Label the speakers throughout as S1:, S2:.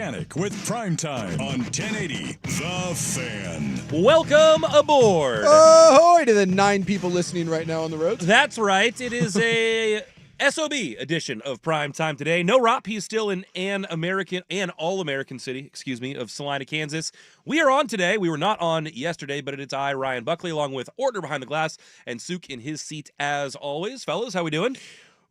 S1: Panic with Primetime on 1080 The Fan.
S2: Welcome aboard.
S3: Ahoy to the 9 people listening right now on the road.
S2: That's right. It is a SOB edition of Primetime today. No Rop. He's still in an all-American city, of Salina, Kansas. We are on today. We were not on yesterday, but it's I, Ryan Buckley, along with Ortner behind the glass and Sook in his seat as always. Fellas, how we doing?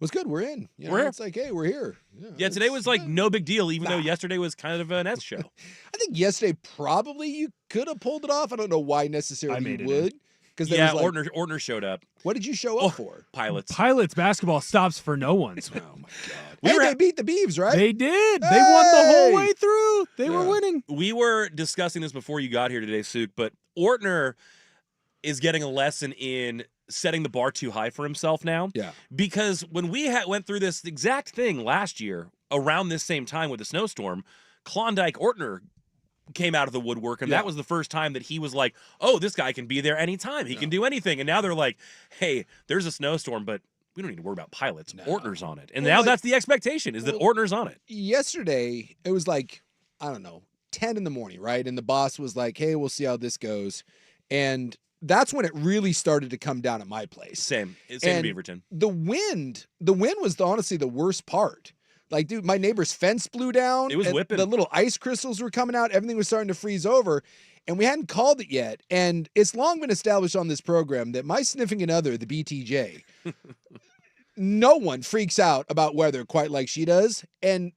S3: Was good. We're in.
S2: We're here.
S3: It's like, hey, we're here.
S2: Yeah, today was like no big deal, even though yesterday was kind of an S show.
S3: I think yesterday probably you could have pulled it off. I don't know why necessarily you would.
S2: Because Ortner showed up.
S3: What did you show up for?
S2: Pilots.
S4: Pilots basketball stops for no one.
S3: Oh my God! They beat the Beavs, right?
S4: They did. Hey! They won the whole way through. They were winning.
S2: We were discussing this before you got here today, Sook, but Ortner is getting a lesson in setting the bar too high for himself now.
S3: Yeah.
S2: Because when we went through this exact thing last year, around this same time with the Snowstorm, Klondike Ortner came out of the woodwork, and that was the first time that he was like, oh, this guy can be there anytime. He can do anything. And now they're like, hey, there's a snowstorm, but we don't need to worry about pilots. No. Ortner's on it. And now that's the expectation, is that Ortner's on it.
S3: Yesterday, it was like, I don't know, 10 in the morning, right? And the boss was like, hey, we'll see how this goes. And that's when it really started to come down at my place.
S2: Same in Beaverton.
S3: The wind was honestly the worst part. Like, dude, my neighbor's fence blew down.
S2: It was whipping.
S3: The little ice crystals were coming out. Everything was starting to freeze over. And we hadn't called it yet. And it's long been established on this program that my significant other, the BTJ, no one freaks out about weather quite like she does. And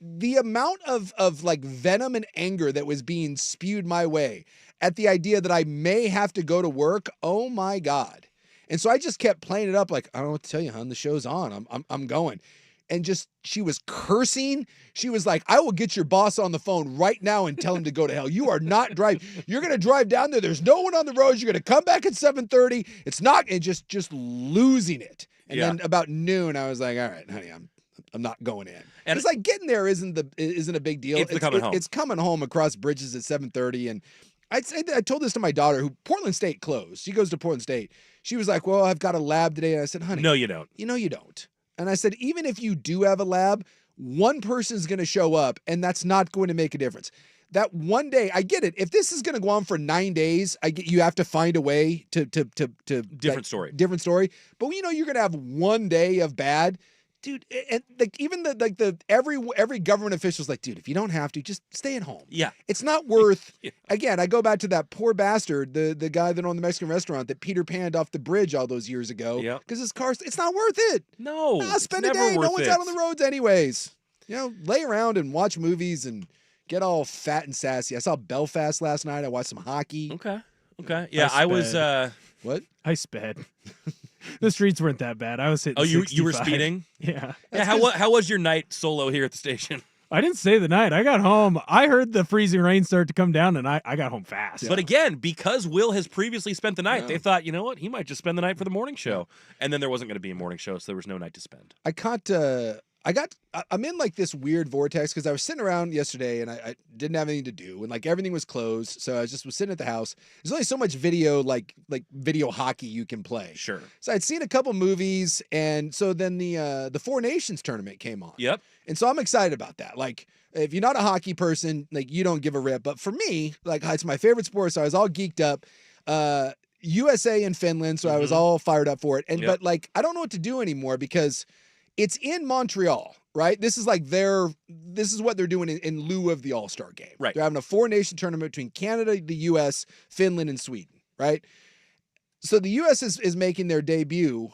S3: the amount of like venom and anger that was being spewed my way at the idea that I may have to go to work, oh my God. And so I just kept playing it up like, I don't know what to tell you, hon, the show's on. I'm going. And just, she was cursing. She was like, I will get your boss on the phone right now and tell him to go to hell. You are not driving. You're going to drive down there. There's no one on the roads. You're going to come back at 7:30. It's not, and just losing it. And then about noon, I was like, all right, honey, I'm not going in. And it's like getting there isn't a big deal.
S2: It's coming home.
S3: It's coming home across bridges at 7:30. And I told this to my daughter, who Portland State closed. She goes to Portland State. She was like, well, I've got a lab today. And I said, honey.
S2: No, you don't.
S3: You know you don't. And I said, even if you do have a lab, one person's going to show up, and that's not going to make a difference. That one day, I get it. If this is going to go on for 9 days, I get you have to find a way to
S2: different story.
S3: Different story. But you're going to have one day of bad. Dude, and like even every government official's like, dude, if you don't have to, just stay at home.
S2: Yeah.
S3: It's not worth Again, I go back to that poor bastard, the guy that owned the Mexican restaurant that Peter Panned off the bridge all those years ago.
S2: Yeah.
S3: Because his car, it's not worth it.
S2: No.
S3: Spend a day. No one's out on the roads anyways. Lay around and watch movies and get all fat and sassy. I saw Belfast last night. I watched some hockey.
S2: Okay. Yeah, I was
S3: What?
S4: I sped. The streets weren't that bad. I was hitting 65.
S2: You were speeding?
S4: Yeah.
S2: How was your night solo here at the station?
S4: I didn't stay the night. I got home. I heard the freezing rain start to come down, and I got home fast.
S2: Yeah. But again, because Will has previously spent the night, they thought, you know what? He might just spend the night for the morning show. And then there wasn't going to be a morning show, so there was no night to spend.
S3: I'm in like this weird vortex because I was sitting around yesterday and I didn't have anything to do and like everything was closed. So I was sitting at the house. There's only so much video, like video hockey you can play.
S2: Sure.
S3: So I'd seen a couple movies, and so then the Four Nations tournament came on.
S2: Yep.
S3: And so I'm excited about that. Like, if you're not a hockey person, like you don't give a rip. But for me, like it's my favorite sport, so I was all geeked up. USA and Finland, so I was all fired up for it. And but like I don't know what to do anymore because it's in Montreal, right? This is what they're doing in lieu of the All-Star game.
S2: Right.
S3: They're having a four-nation tournament between Canada, the U.S., Finland, and Sweden, right? So the U.S. is making their debut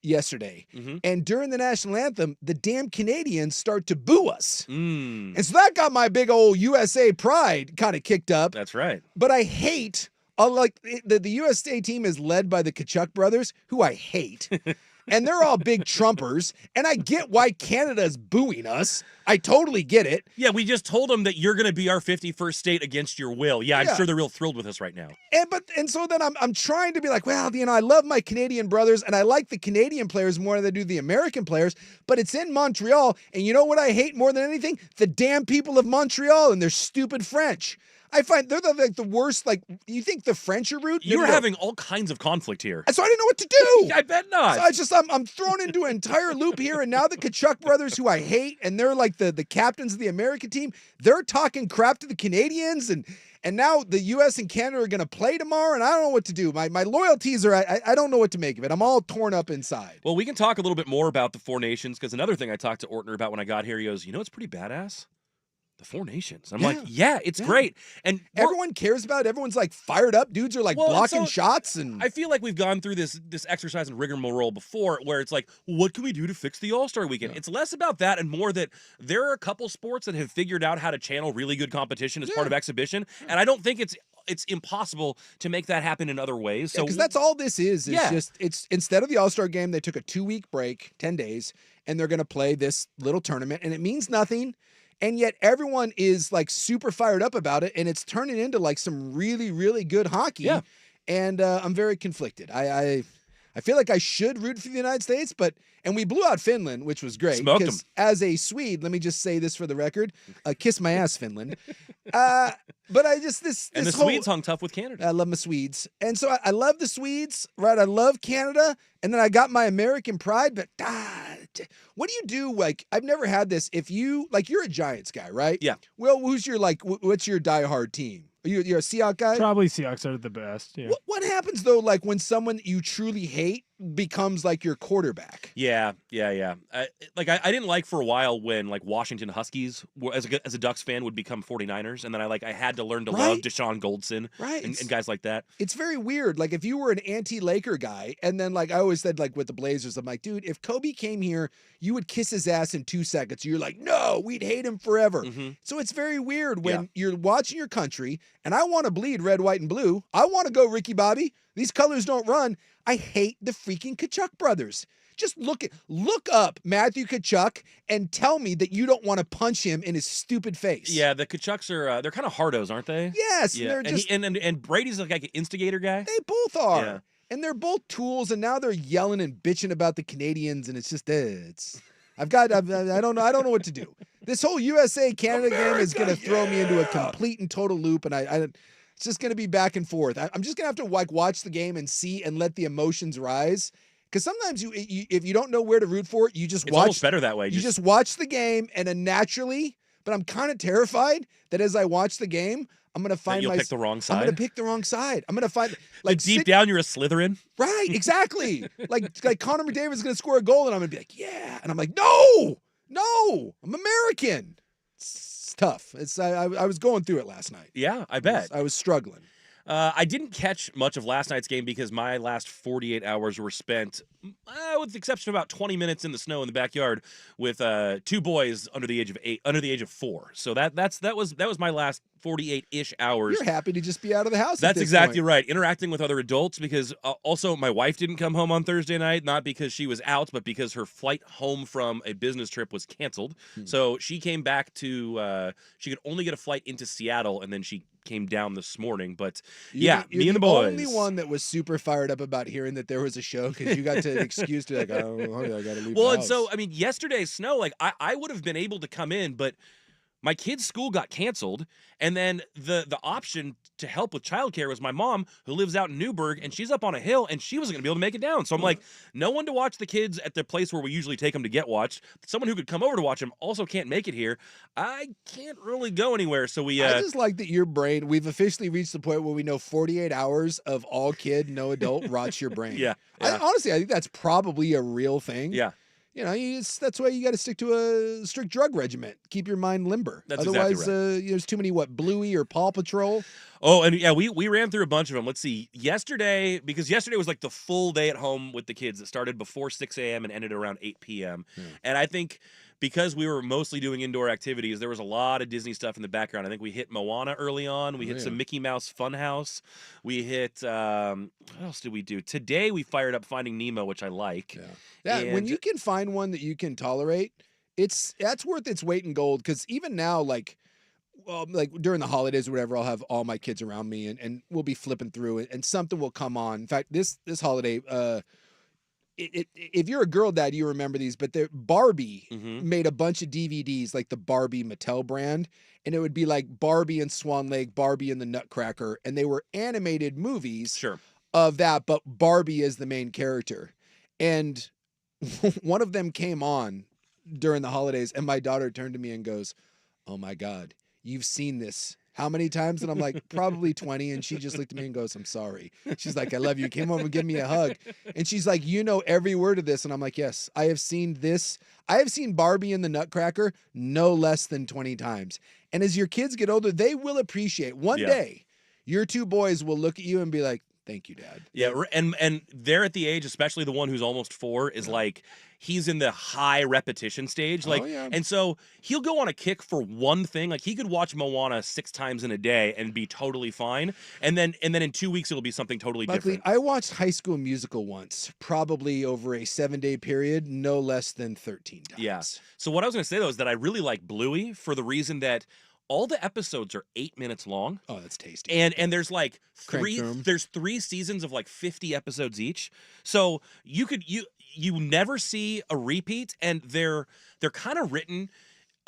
S3: yesterday. Mm-hmm. And during the national anthem, the damn Canadians start to boo us. And so that got my big old USA pride kind of kicked up.
S2: That's right.
S3: But I hate, like the USA team is led by the Kachuk brothers, who I hate. And they're all big Trumpers, and I get why Canada's booing us. I totally get it.
S2: Yeah, we just told them that you're going to be our 51st state against your will. Yeah, I'm sure they're real thrilled with us right now.
S3: And so then I'm trying to be like, well, I love my Canadian brothers, and I like the Canadian players more than I do the American players, but it's in Montreal, and you know what I hate more than anything? The damn people of Montreal and their stupid French. I find they're the worst. Like, you think the French are rude?
S2: You're having all kinds of conflict here.
S3: So I didn't know what to do.
S2: I bet not.
S3: So I'm thrown into an entire loop here, and now the Kachuk brothers, who I hate, and they're like like the captains of the American team, they're talking crap to the Canadians, and now the U.S. and Canada are going to play tomorrow, and I don't know what to do. My loyalties are, I don't know what to make of it. I'm all torn up inside.
S2: Well, we can talk a little bit more about the Four Nations, because another thing I talked to Ortner about when I got here, he goes, it's pretty badass? The Four Nations. I'm like, yeah, it's great. And
S3: everyone cares about it. Everyone's like fired up. Dudes are like blocking shots. And
S2: I feel like we've gone through this exercise in rigmarole before, where it's like, what can we do to fix the All-Star weekend? It's less about that and more that there are a couple sports that have figured out how to channel really good competition as part of exhibition. And I don't think it's impossible to make that happen in other ways. So
S3: because that's all this is just, it's instead of the All-Star game, they took a 2-week break, 10 days, and they're going to play this little tournament, and it means nothing. And yet everyone is like super fired up about it, and it's turning into like some really, really good hockey. Yeah. And I'm very conflicted. I feel like I should root for the United States, and we blew out Finland, which was great.
S2: Smoked them.
S3: As a Swede, let me just say this for the record: kiss my ass, Finland. But I just this
S2: and the Swedes hung tough with Canada.
S3: I love my Swedes, and so I love the Swedes, right? I love Canada, and then I got my American pride. But what do you do? Like, I've never had this. If you're a Giants guy, right? Yeah. Well, who's your what's your diehard team? You're a Seahawks guy?
S4: Probably Seahawks are the best. Yeah.
S3: What happens though, like when someone that you truly hate becomes like your quarterback?
S2: Yeah. I didn't like for a while when like Washington Huskies, as a Ducks fan, would become 49ers, and then I had to learn to love Deshaun Goldson, and guys like that.
S3: It's very weird. Like if you were an anti-Laker guy, and then like I always said, like with the Blazers, I'm like, dude, if Kobe came here, you would kiss his ass in 2 seconds. You're like, no, we'd hate him forever. Mm-hmm. So it's very weird when you're watching your country, and I want to bleed red, white, and blue. I want to go Ricky Bobby. These colors don't run. I hate the freaking Kachuk brothers. Just look up Matthew Kachuk and tell me that you don't want to punch him in his stupid face.
S2: Yeah, the Kachucks are they're kind of hardos, aren't they?
S3: Yes,
S2: yeah.
S3: they're just
S2: and Brady's like an instigator guy.
S3: They both are. Yeah. And they're both tools, and now they're yelling and bitching about the Canadians, and it's just I don't know what to do. This whole USA Canada game is going to throw me into a complete and total loop, and it's just going to be back and forth. I'm just going to have to watch the game and see and let the emotions rise. Because sometimes if you don't know where to root for it, you just
S2: it's
S3: watch.
S2: Almost better that way.
S3: You just watch the game, and then naturally. But I'm kind of terrified that as I watch the game, I'm going to find
S2: you'll pick the wrong side.
S3: I'm going to pick the wrong side. I'm going to find
S2: like deep down you're a Slytherin.
S3: Right, exactly. like Connor McDavid's going to score a goal, and I'm going to be like, yeah, and I'm like, no, I'm American. It's tough. I was going through it last night.
S2: Yeah, I bet.
S3: I was struggling.
S2: I didn't catch much of last night's game because my last 48 hours were spent, with the exception of about 20 minutes in the snow in the backyard, with 2 boys under the age of 4. So that was my last 48-ish hours.
S3: You're happy to just be out of the house.
S2: That's exactly right. Interacting with other adults, because also my wife didn't come home on Thursday night, not because she was out, but because her flight home from a business trip was canceled. So she came back to she could only get a flight into Seattle, and then she came down this morning. But
S3: you're
S2: me and the boys.
S3: Only one that was super fired up about hearing that there was a show, because you got to an excuse to like, oh, I got to leave.
S2: Well,
S3: the
S2: and
S3: house.
S2: so I mean, yesterday's snow, like I would have been able to come in, but my kid's school got canceled, and then the option to help with childcare was my mom, who lives out in Newburgh, and she's up on a hill, and she wasn't going to be able to make it down. So I'm like, no one to watch the kids at the place where we usually take them to get watched. Someone who could come over to watch them also can't make it here. I can't really go anywhere. So I
S3: just like that your brain, we've officially reached the point where we know 48 hours of all kid, no adult rots your brain.
S2: Yeah.
S3: Honestly, I think that's probably a real thing.
S2: Yeah.
S3: You know, that's why you got to stick to a strict drug regimen. Keep your mind limber.
S2: That's
S3: Otherwise,
S2: exactly right.
S3: There's too many, Bluey or Paw Patrol.
S2: Oh, and yeah, we ran through a bunch of them. Let's see. Yesterday was like the full day at home with the kids. It started before 6 a.m. and ended around 8 p.m. And I think because we were mostly doing indoor activities, there was a lot of Disney stuff in the background. I think we hit Moana early on. We hit some Mickey Mouse Funhouse. We hit, what else did we do? Today we fired up Finding Nemo, which I like.
S3: Yeah, when you can find one that you can tolerate, that's worth its weight in gold. Because even now, like during the holidays or whatever, I'll have all my kids around me, and we'll be flipping through it, and something will come on. In fact, this holiday, if you're a girl dad, you remember these, but Barbie made a bunch of DVDs, like the Barbie Mattel brand, and it would be like Barbie and Swan Lake, Barbie and the Nutcracker, and they were animated movies of that, but Barbie is the main character. And one of them came on during the holidays, and my daughter turned to me and goes, "Oh my God, you've seen this how many times?" And I'm like, "Probably 20." And she just looked at me and goes, "I'm sorry." She's like, "I love you." Came over and give me a hug. And she's like, "You know every word of this." And I'm like, "Yes, I have seen this. I have seen Barbie and the Nutcracker no less than 20 times." And as your kids get older, they will appreciate. One day, your two boys will look at you and be like, "Thank you, Dad."
S2: Yeah, and they're at the age, especially the one who's almost 4, is like he's in the high repetition stage. Like, and so he'll go on a kick for one thing. Like he could watch Moana 6 times in a day and be totally fine. And then in 2 weeks it'll be something totally different.
S3: I watched High School Musical once, probably over a 7-day period, no less than 13 times.
S2: Yeah. So what I was going to say though is that I really like Bluey for the reason that all the episodes are 8 minutes long.
S3: Oh, that's tasty.
S2: And there's like 3 seasons of like 50 episodes each. So you never see a repeat, and they're kind of written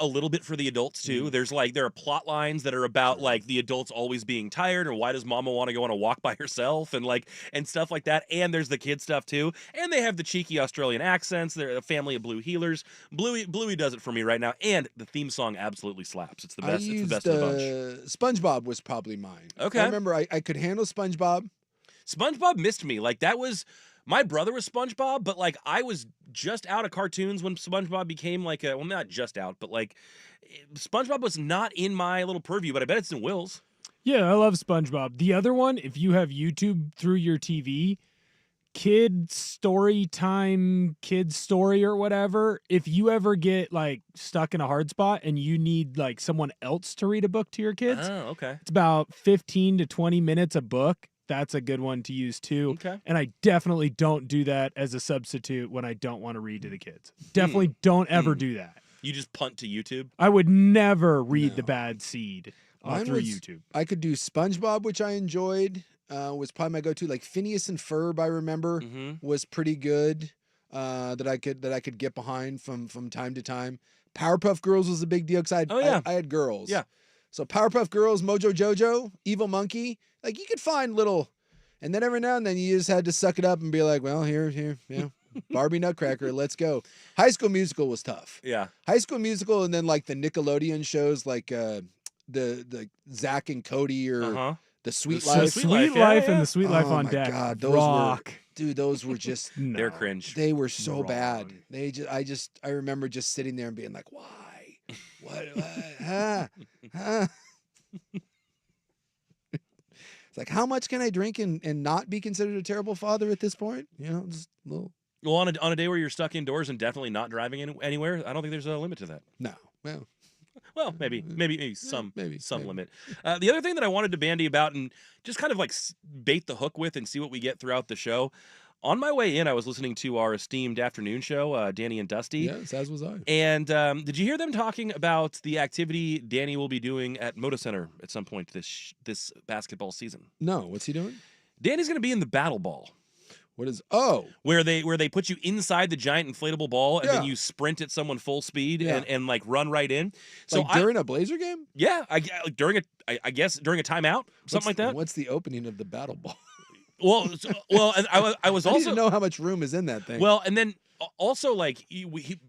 S2: a little bit for the adults too. There are plot lines that are about like the adults always being tired, or why does mama want to go on a walk by herself, and stuff like that. And there's the kid stuff too. And they have the cheeky Australian accents. They're a family of blue healers. Bluey does it for me right now. And the theme song absolutely slaps. It's the best. It's the best of the bunch.
S3: SpongeBob was probably mine.
S2: Okay.
S3: I remember I could handle SpongeBob.
S2: SpongeBob missed me. Like that was my brother was SpongeBob, but like I was just out of cartoons when SpongeBob became like well, not just out, but like SpongeBob was not in my little purview, but I bet it's in Will's.
S4: Yeah, I love SpongeBob. The other one, if you have YouTube through your TV, Kid Story Time, Kid Story or whatever, if you ever get like stuck in a hard spot and you need like someone else to read a book to your kids,
S2: okay.
S4: It's about 15 to 20 minutes a book. That's a good one to use too.
S2: Okay.
S4: And I definitely don't do that as a substitute when I don't want to read to the kids. Definitely don't ever do that.
S2: You just punt to YouTube?
S4: I would never read The Bad Seed through YouTube.
S3: I could do SpongeBob, which I enjoyed. Was probably my go-to. Like Phineas and Ferb, I remember, was pretty good. That I could get behind from time to time. Powerpuff Girls was a big deal because I had girls.
S2: Yeah.
S3: So Powerpuff Girls, Mojo Jojo, Evil Monkey, like you could find little, and then every now and then you just had to suck it up and be like, well, here, yeah, Barbie Nutcracker, let's go. High School Musical was tough.
S2: Yeah.
S3: High School Musical, and then like the Nickelodeon shows, like the Zach and Cody or the Sweet Life.
S4: Sweet Life and the Sweet Life on Deck.
S3: Oh my God, those were just
S2: they're cringe.
S3: They were so bad. I remember just sitting there and being like, why? What? It's like, how much can I drink and not be considered a terrible father at this point? You know, just a little.
S2: Well, on a day where you're stuck indoors and definitely not driving anywhere, I don't think there's a limit to that.
S3: No.
S2: Well, maybe some limit. The other thing that I wanted to bandy about and just kind of like bait the hook with and see what we get throughout the show. On my way in, I was listening to our esteemed afternoon show, Danny and Dusty.
S3: Yes, as was I.
S2: And did you hear them talking about the activity Danny will be doing at Moda Center at some point this basketball season?
S3: No, what's he doing?
S2: Danny's going to be in the battle ball.
S3: What is?
S2: Where they put you inside the giant inflatable ball and then you sprint at someone full speed and like run right in. So
S3: like during a Blazer game?
S2: Yeah, I guess during a timeout, something like that.
S3: What's the opening of the battle ball?
S2: Well, and I was
S3: I
S2: also
S3: need to know how much room is in that thing.
S2: Well, and then also like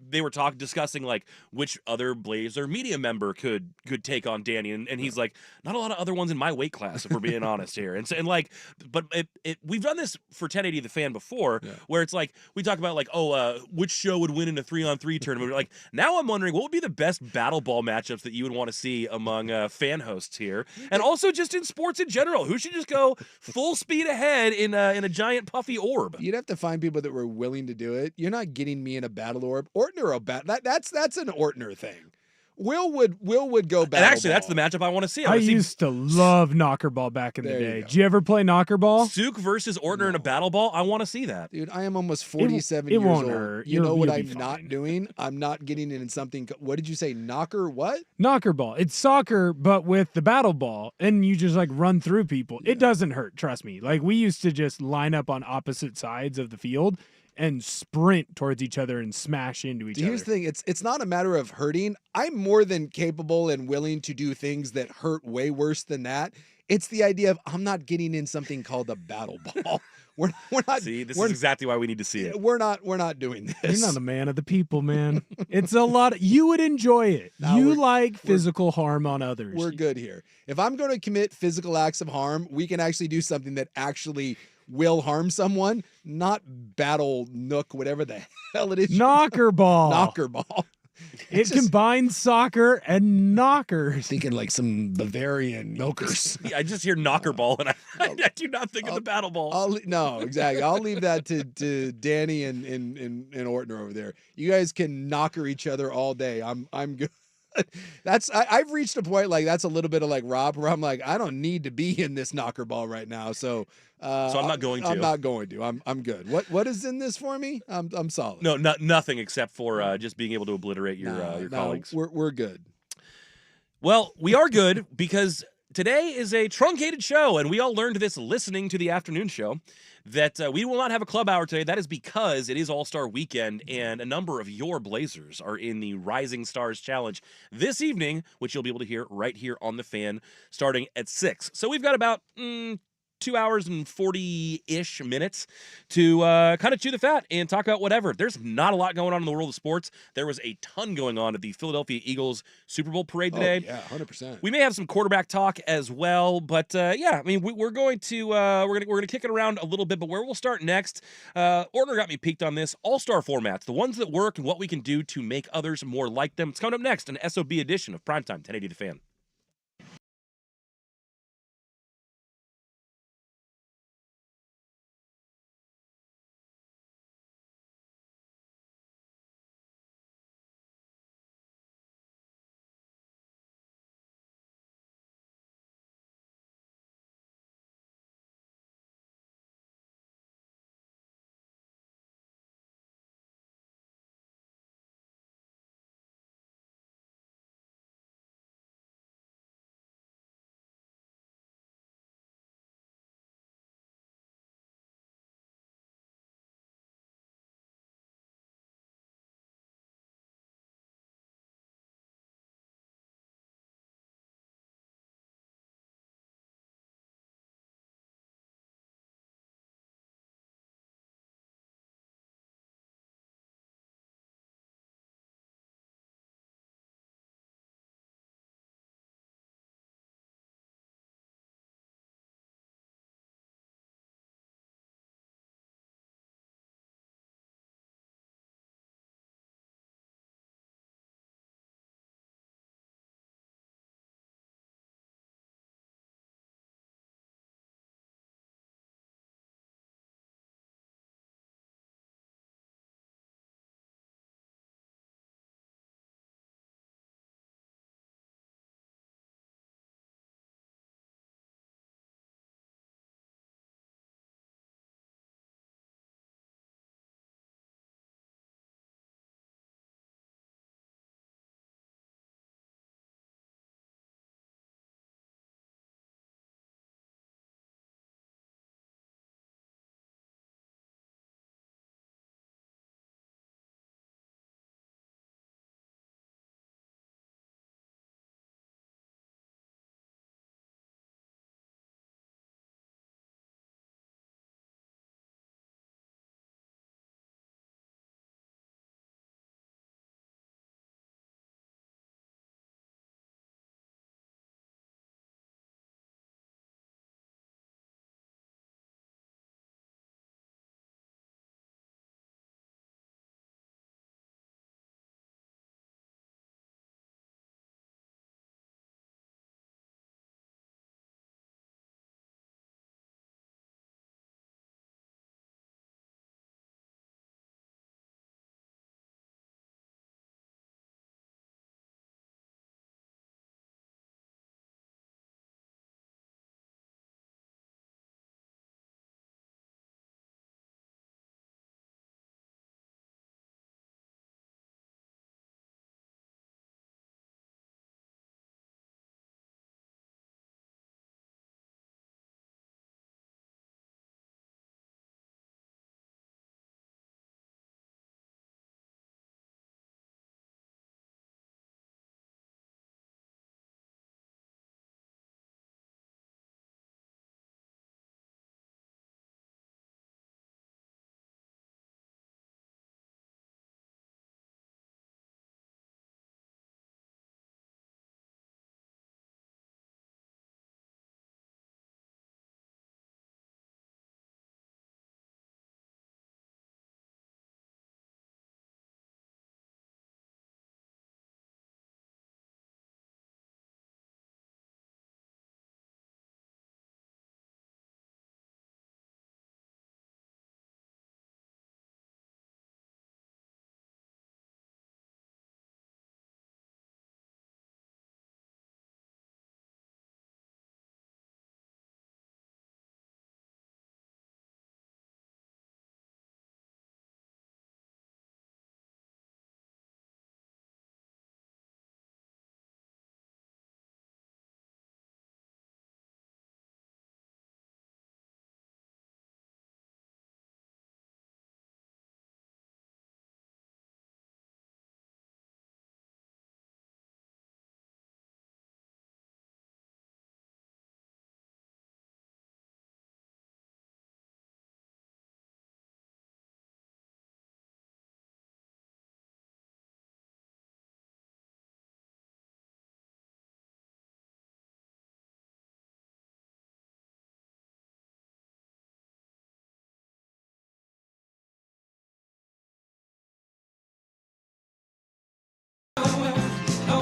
S2: they were discussing like which other Blazer media member could take on Danny, and he's like, not a lot of other ones in my weight class, if we're being honest here. And so, and like, but we've done this for 1080 The Fan before, where it's like we talk about like, which show would win in a 3-on-3 tournament. Like now I'm wondering what would be the best battle ball matchups that you would want to see among fan hosts here, and also just in sports in general. Who should just go full speed ahead in a giant puffy orb?
S3: You'd have to find people that were willing to do it. You're not getting me in a battle orb. Ortner that's an Ortner thing. Will would go battle.
S2: And actually, that's the matchup I want to see.
S4: I used to love Knockerball back in the day. Did you ever play Knockerball?
S2: Sook versus Ortner in a battle ball. I want to see that.
S3: Dude, I am almost 47 years
S4: won't
S3: old.
S4: hurt.
S3: You know what I'm
S4: fine.
S3: not doing? I'm not getting in something. What did you say? What?
S4: Knockerball. It's soccer, but with the battle ball, and you just like run through people. It doesn't hurt. Trust me. Like we used to just line up on opposite sides of the field and sprint towards each other and smash into each other.
S3: Here's the thing. It's not a matter of hurting. I'm more than capable and willing to do things that hurt way worse than that. It's the idea of I'm not getting in something called a battle ball we're not.
S2: See, this
S3: we're,
S2: is exactly why we need to see it.
S3: we're not doing this.
S4: You're not a man of the people, man. It's a lot. You would enjoy it.
S3: No,
S4: You
S3: we're-
S4: like physical harm on others.
S3: We're good here. If I'm going to commit physical acts of harm, we can actually do something that actually will harm someone, not battle nook, whatever the hell it is.
S4: Knocker ball.
S3: Knocker ball.
S4: It combines soccer and knockers.
S3: Thinking like some Bavarian milkers.
S2: I just hear knocker ball, and I do not think of the battle ball.
S3: No, exactly. I'll leave that to Danny and Ortner over there. You guys can knocker each other all day. I'm good. I've reached a point like that's a little bit of like Rob, where I'm like, I don't need to be in this knocker ball right now. So
S2: I'm not going to.
S3: I'm not going to. I'm good. What is in this for me? I'm solid.
S2: No, nothing except for just being able to obliterate your colleagues.
S3: We're good.
S2: Well, we are good because today is a truncated show, and we all learned this listening to the afternoon show, that we will not have a club hour today. That is because it is All-Star Weekend, and a number of your Blazers are in the Rising Stars Challenge this evening, which you'll be able to hear right here on The Fan starting at 6. So we've got about 2 hours and 40-ish minutes to kind of chew the fat and talk about whatever. There's not a lot going on in the world of sports. There was a ton going on at the Philadelphia Eagles Super Bowl parade today.
S3: Oh, yeah, 100%.
S2: We may have some quarterback talk as well, but yeah, I mean, we're going to we're gonna kick it around a little bit. But where we'll start next, Ortner got me peaked on this. All-star formats, the ones that work, and what we can do to make others more like them. It's coming up next, an SOB edition of Primetime 1080 The Fan.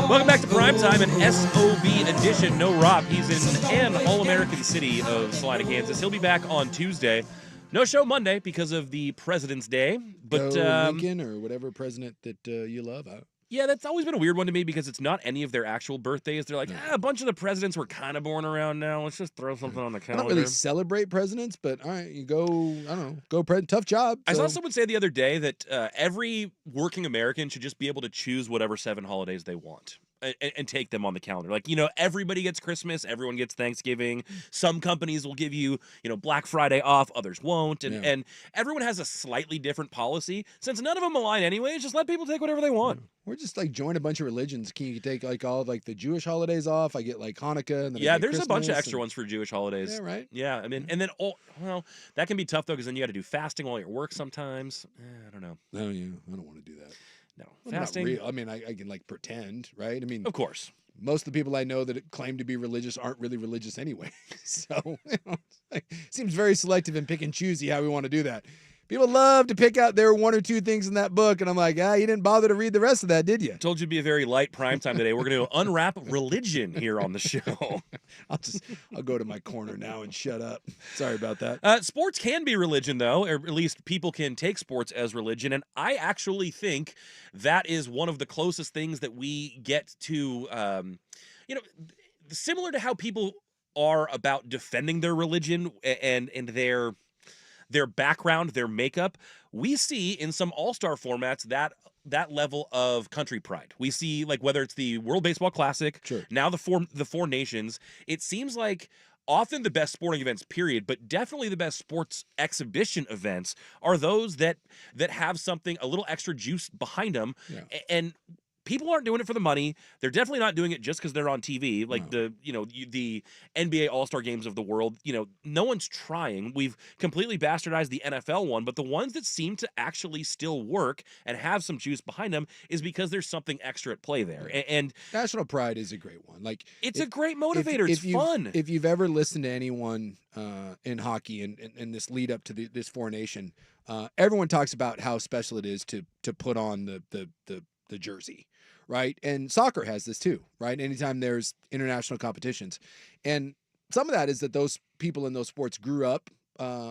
S2: Welcome back to Primetime, an SOB edition. No Rob. He's in an all-American city of Salina, Kansas. He'll be back on Tuesday. No show Monday because of the President's Day. But
S3: Go Lincoln or whatever president that you love.
S2: Yeah, that's always been a weird one to me because it's not any of their actual birthdays. They're like, a bunch of the presidents were kind of born around now. Let's just throw something on the
S3: I
S2: calendar.
S3: don't really celebrate presidents, but all right, you go, I don't know, tough job.
S2: I saw someone say the other day that every working American should just be able to choose whatever 7 holidays they want. And take them on the calendar. Like, everybody gets Christmas, everyone gets Thanksgiving. Some companies will give you, Black Friday off, others won't. And everyone has a slightly different policy. Since none of them align anyways, just let people take whatever they want.
S3: We're just like join a bunch of religions. Can you take like all of like the Jewish holidays off? I get like Hanukkah and then
S2: there's
S3: Christmas
S2: a bunch of extra ones for Jewish holidays.
S3: Yeah, right.
S2: Yeah, I mean, and then that can be tough though because then you got to do fasting while you're at work sometimes. I don't know.
S3: Oh yeah, I don't want to do that.
S2: No,
S3: well,
S2: fasting.
S3: I mean, I can like pretend, right? I mean,
S2: of course.
S3: Most of the people I know that claim to be religious aren't really religious anyway. So it seems very selective and pick and choosy how we want to do that. People love to pick out their 1 or 2 things in that book, and I'm like, you didn't bother to read the rest of that, did you?
S2: Told you to be a very light Primetime today. We're going to unwrap religion here on the show.
S3: I'll go to my corner now and shut up. Sorry about that.
S2: Sports can be religion, though, or at least people can take sports as religion, and I actually think that is one of the closest things that we get to, similar to how people are about defending their religion and their background, their makeup. We see in some all-star formats that level of country pride. We see like whether it's the World Baseball Classic,
S3: sure.
S2: Now the Four Nations. It seems like often the best sporting events, period, but definitely the best sports exhibition events are those that have something, a little extra juice behind them.
S3: Yeah.
S2: And people aren't doing it for the money. They're definitely not doing it just because they're on TV. Like the NBA All-Star games of the world, no one's trying. We've completely bastardized the NFL one, but the ones that seem to actually still work and have some juice behind them is because there's something extra at play there. And
S3: national pride is a great one. Like
S2: it's a great motivator. It's fun.
S3: If you've ever listened to anyone in hockey and this lead up to this Four Nation, everyone talks about how special it is to put on the jersey. Right. And soccer has this too, right? Anytime there's international competitions. And some of that is that those people in those sports grew up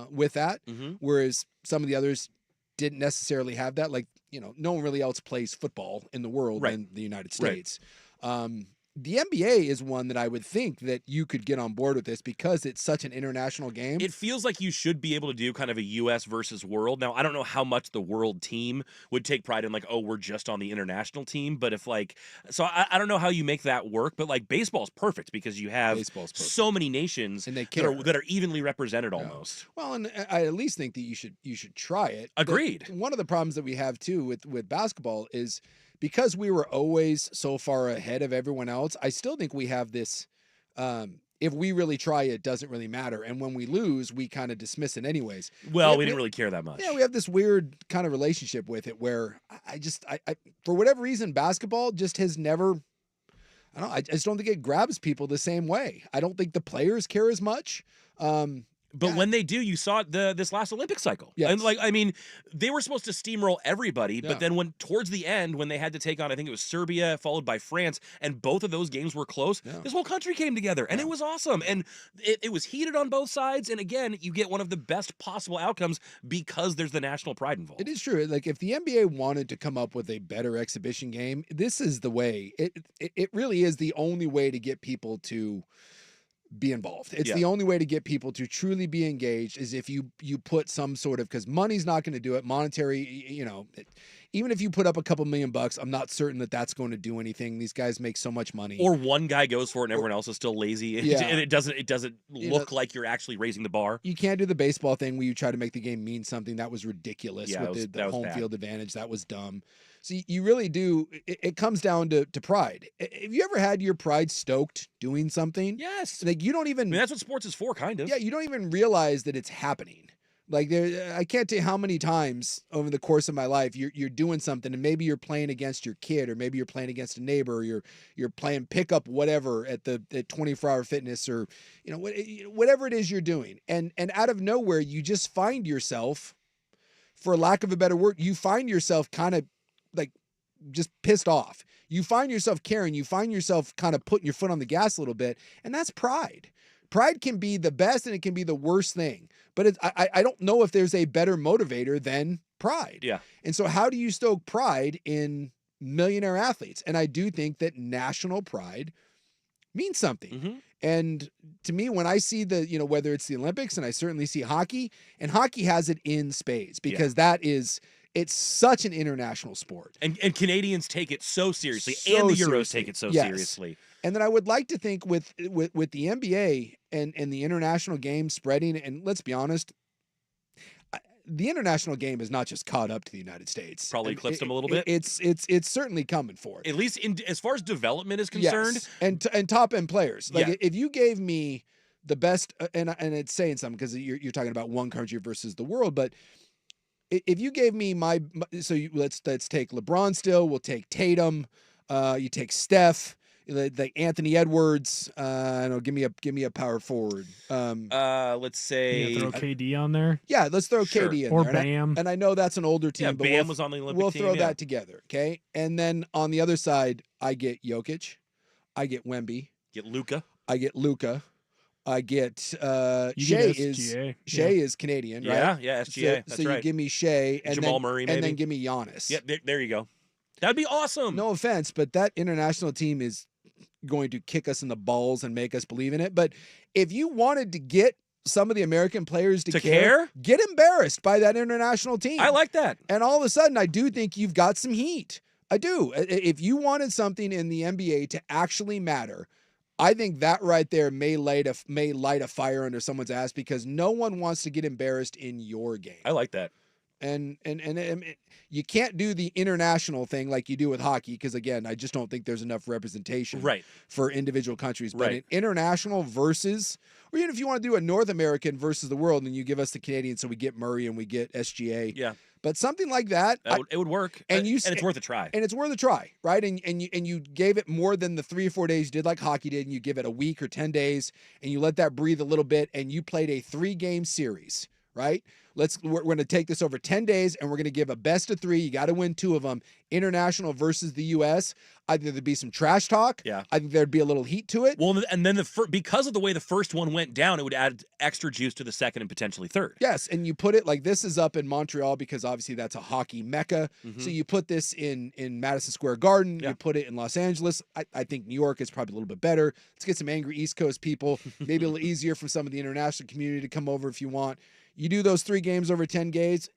S3: with that, whereas some of the others didn't necessarily have that. Like, no one really else plays football in the world in the United States. Right. The NBA is one that I would think that you could get on board with this because it's such an international game.
S2: It feels like you should be able to do kind of a U.S. versus world. Now, I don't know how much the world team would take pride in, like, oh, we're just on the international team. But if, I don't know how you make that work. But, baseball's perfect because you have so many nations
S3: and they
S2: that are evenly represented almost.
S3: Well, and I at least think that you should try it.
S2: Agreed.
S3: One of the problems that we have, too, with basketball is because we were always so far ahead of everyone else, I still think we have this, if we really try, it doesn't really matter. And when we lose, we kind of dismiss it anyways.
S2: Well, we didn't really care that much.
S3: Yeah, we have this weird kind of relationship with it where I for whatever reason, basketball just has never, I just don't think it grabs people the same way. I don't think the players care as much.
S2: But when they do, you saw it this last Olympic cycle.
S3: Yes.
S2: And they were supposed to steamroll everybody, but then towards the end, when they had to take on, I think it was Serbia, followed by France, and both of those games were close, this whole country came together, and it was awesome. And it was heated on both sides, and again, you get one of the best possible outcomes because there's the national pride involved.
S3: It is true. Like, if the NBA wanted to come up with a better exhibition game, this is the way. It really is the only way to get people to be involved. It's the only way to get people to truly be engaged is if you put some sort of, because money's not going to do it. Monetary, even if you put up a couple $1,000,000, I'm not certain that that's going to do anything. These guys make so much money.
S2: Or one guy goes for it and everyone else is still lazy. And it doesn't look like you're actually raising the bar.
S3: You can't do the baseball thing where you try to make the game mean something. That was ridiculous with the home field advantage. That was dumb. So you really do. It comes down to pride. Have you ever had your pride stoked doing something?
S2: Yes.
S3: Like you don't even.
S2: That's what sports is for, kind of.
S3: Yeah, you don't even realize that it's happening. Like I can't tell you how many times over the course of my life you're doing something and maybe you're playing against your kid or maybe you're playing against a neighbor or you're playing pickup whatever at 24-hour fitness or whatever it is you're doing and out of nowhere you just find yourself, for lack of a better word, you find yourself kind of like just pissed off. You find yourself caring. You find yourself kind of putting your foot on the gas a little bit, and that's pride. Pride can be the best and it can be the worst thing, but I don't know if there's a better motivator than pride.
S2: Yeah.
S3: And so how do you stoke pride in millionaire athletes? And I do think that national pride means something.
S2: Mm-hmm.
S3: And to me, when I see whether it's the Olympics, and I certainly see hockey, and hockey has it in spades because it's such an international sport.
S2: And Canadians take it so seriously,
S3: So
S2: and the Euros
S3: seriously.
S2: take it so
S3: Yes.
S2: seriously.
S3: And then I would like to think with the NBA and the international game spreading, and let's be honest, the international game is not just caught up to the United States.
S2: Probably eclipsed them a little bit.
S3: It's certainly coming for it.
S2: At least as far as development is concerned.
S3: Yes. And top end players. Like
S2: Yeah.
S3: if you gave me the best, and it's saying something because you're talking about one country versus the world, but if you gave me let's take LeBron still, we'll take Tatum, you take Steph, like Anthony Edwards, give me a power forward.
S2: Let's say
S4: throw KD on there.
S3: Yeah, let's throw
S2: Sure.
S3: KD in
S4: Or
S3: there.
S4: Bam.
S3: And I know that's an older team,
S2: yeah,
S3: but
S2: Bam was on the Olympic
S3: we'll
S2: team.
S3: throw
S2: yeah.
S3: that together, okay? And then on the other side, I get Jokic, I get Wemby,
S2: Get Luka.
S3: I get Luka, I get
S4: You
S3: Shea
S4: get
S3: is
S4: SGA.
S3: Shea is Canadian, right?
S2: Yeah, SGA. That's
S3: so you
S2: right.
S3: give me Shea and
S2: Jamal
S3: then,
S2: Murray,
S3: and then
S2: maybe?
S3: give me Giannis.
S2: Yeah, there you go. That'd be awesome.
S3: No offense, but that international team is going to kick us in the balls and make us believe in it. But if you wanted to get some of the American players to care, get embarrassed by that international team.
S2: I like that.
S3: And all of a sudden, I do think you've got some heat. I do. If you wanted something in the NBA to actually matter, I think that right there may light a fire under someone's ass because no one wants to get embarrassed in your game.
S2: I like that.
S3: And you can't do the international thing like you do with hockey because, again, I just don't think there's enough representation
S2: Right.
S3: for individual countries. But
S2: Right.
S3: an international versus, or even if you want to do a North American versus the world, and you give us the Canadians, so we get Murray and we get SGA.
S2: Yeah.
S3: But something like that,
S2: It would work.
S3: and
S2: And
S3: you
S2: it's worth a try.
S3: and it's worth a try, right? And you gave it more than the 3 or 4 days you did like hockey did, and you give it a week or 10 days, and you let that breathe a little bit, and you played a 3-game series, right? We're going to take this over 10 days, and we're going to give a best of 3. You got to win 2 of them. International versus the U.S. I think there'd be some trash talk.
S2: Yeah.
S3: I think there'd be a little heat to it.
S2: Well, and then because of the way the first one went down, it would add extra juice to the second and potentially third.
S3: Yes, and you put it like this is up in Montreal because obviously that's a hockey mecca.
S2: Mhm.
S3: So you put this in Madison Square Garden.
S2: Yeah.
S3: You put it in Los Angeles. I think New York is probably a little bit better. Let's get some angry East Coast people. Maybe a little easier for some of the international community to come over if you want. You do those 3 games over 10 days,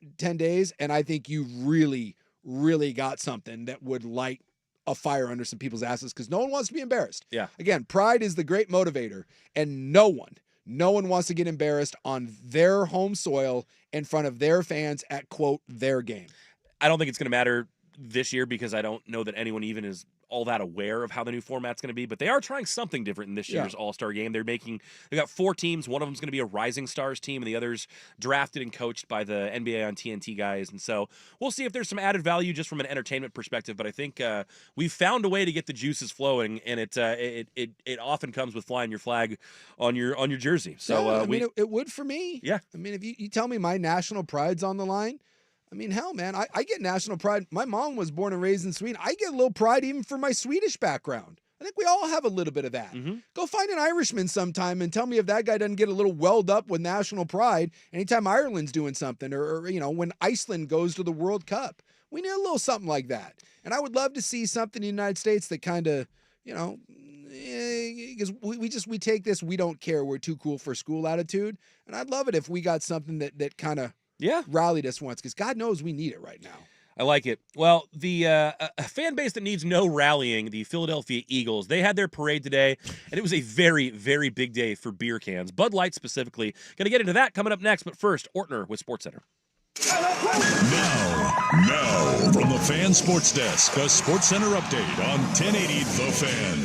S3: and I think you really, really got something that would light a fire under some people's asses because no one wants to be embarrassed.
S2: Yeah.
S3: Again, pride is the great motivator, and no one wants to get embarrassed on their home soil in front of their fans at, quote, their game.
S2: I don't think it's going to matter this year because I don't know that anyone even is all that aware of how the new format's going to be, but they are trying something different in this year's All-Star game. They got 4 teams. One of them's going to be a Rising Stars team, and the other's drafted and coached by the NBA on TNT guys. And so we'll see if there's some added value just from an entertainment perspective. But I think we've found a way to get the juices flowing, and it often comes with flying your flag on your jersey. So
S3: yeah, I mean, it would for me.
S2: Yeah.
S3: I mean, if you tell me my national pride's on the line, I mean, hell, man, I get national pride. My mom was born and raised in Sweden. I get a little pride even for my Swedish background. I think we all have a little bit of that.
S2: Mm-hmm.
S3: Go find an Irishman sometime and tell me if that guy doesn't get a little welled up with national pride anytime Ireland's doing something or when Iceland goes to the World Cup. We need a little something like that. And I would love to see something in the United States that kind of, because we take this, we don't care, we're too cool for school attitude. And I'd love it if we got something that kind of rallied us once, because God knows we need it right now.
S2: I like it. Well, the a fan base that needs no rallying, the Philadelphia Eagles, they had their parade today, and it was a very, very big day for beer cans. Bud Light specifically. Going to get into that coming up next, but first, Ortner with SportsCenter.
S1: Now, from the Fan Sports Desk, a SportsCenter update on 1080 The Fan.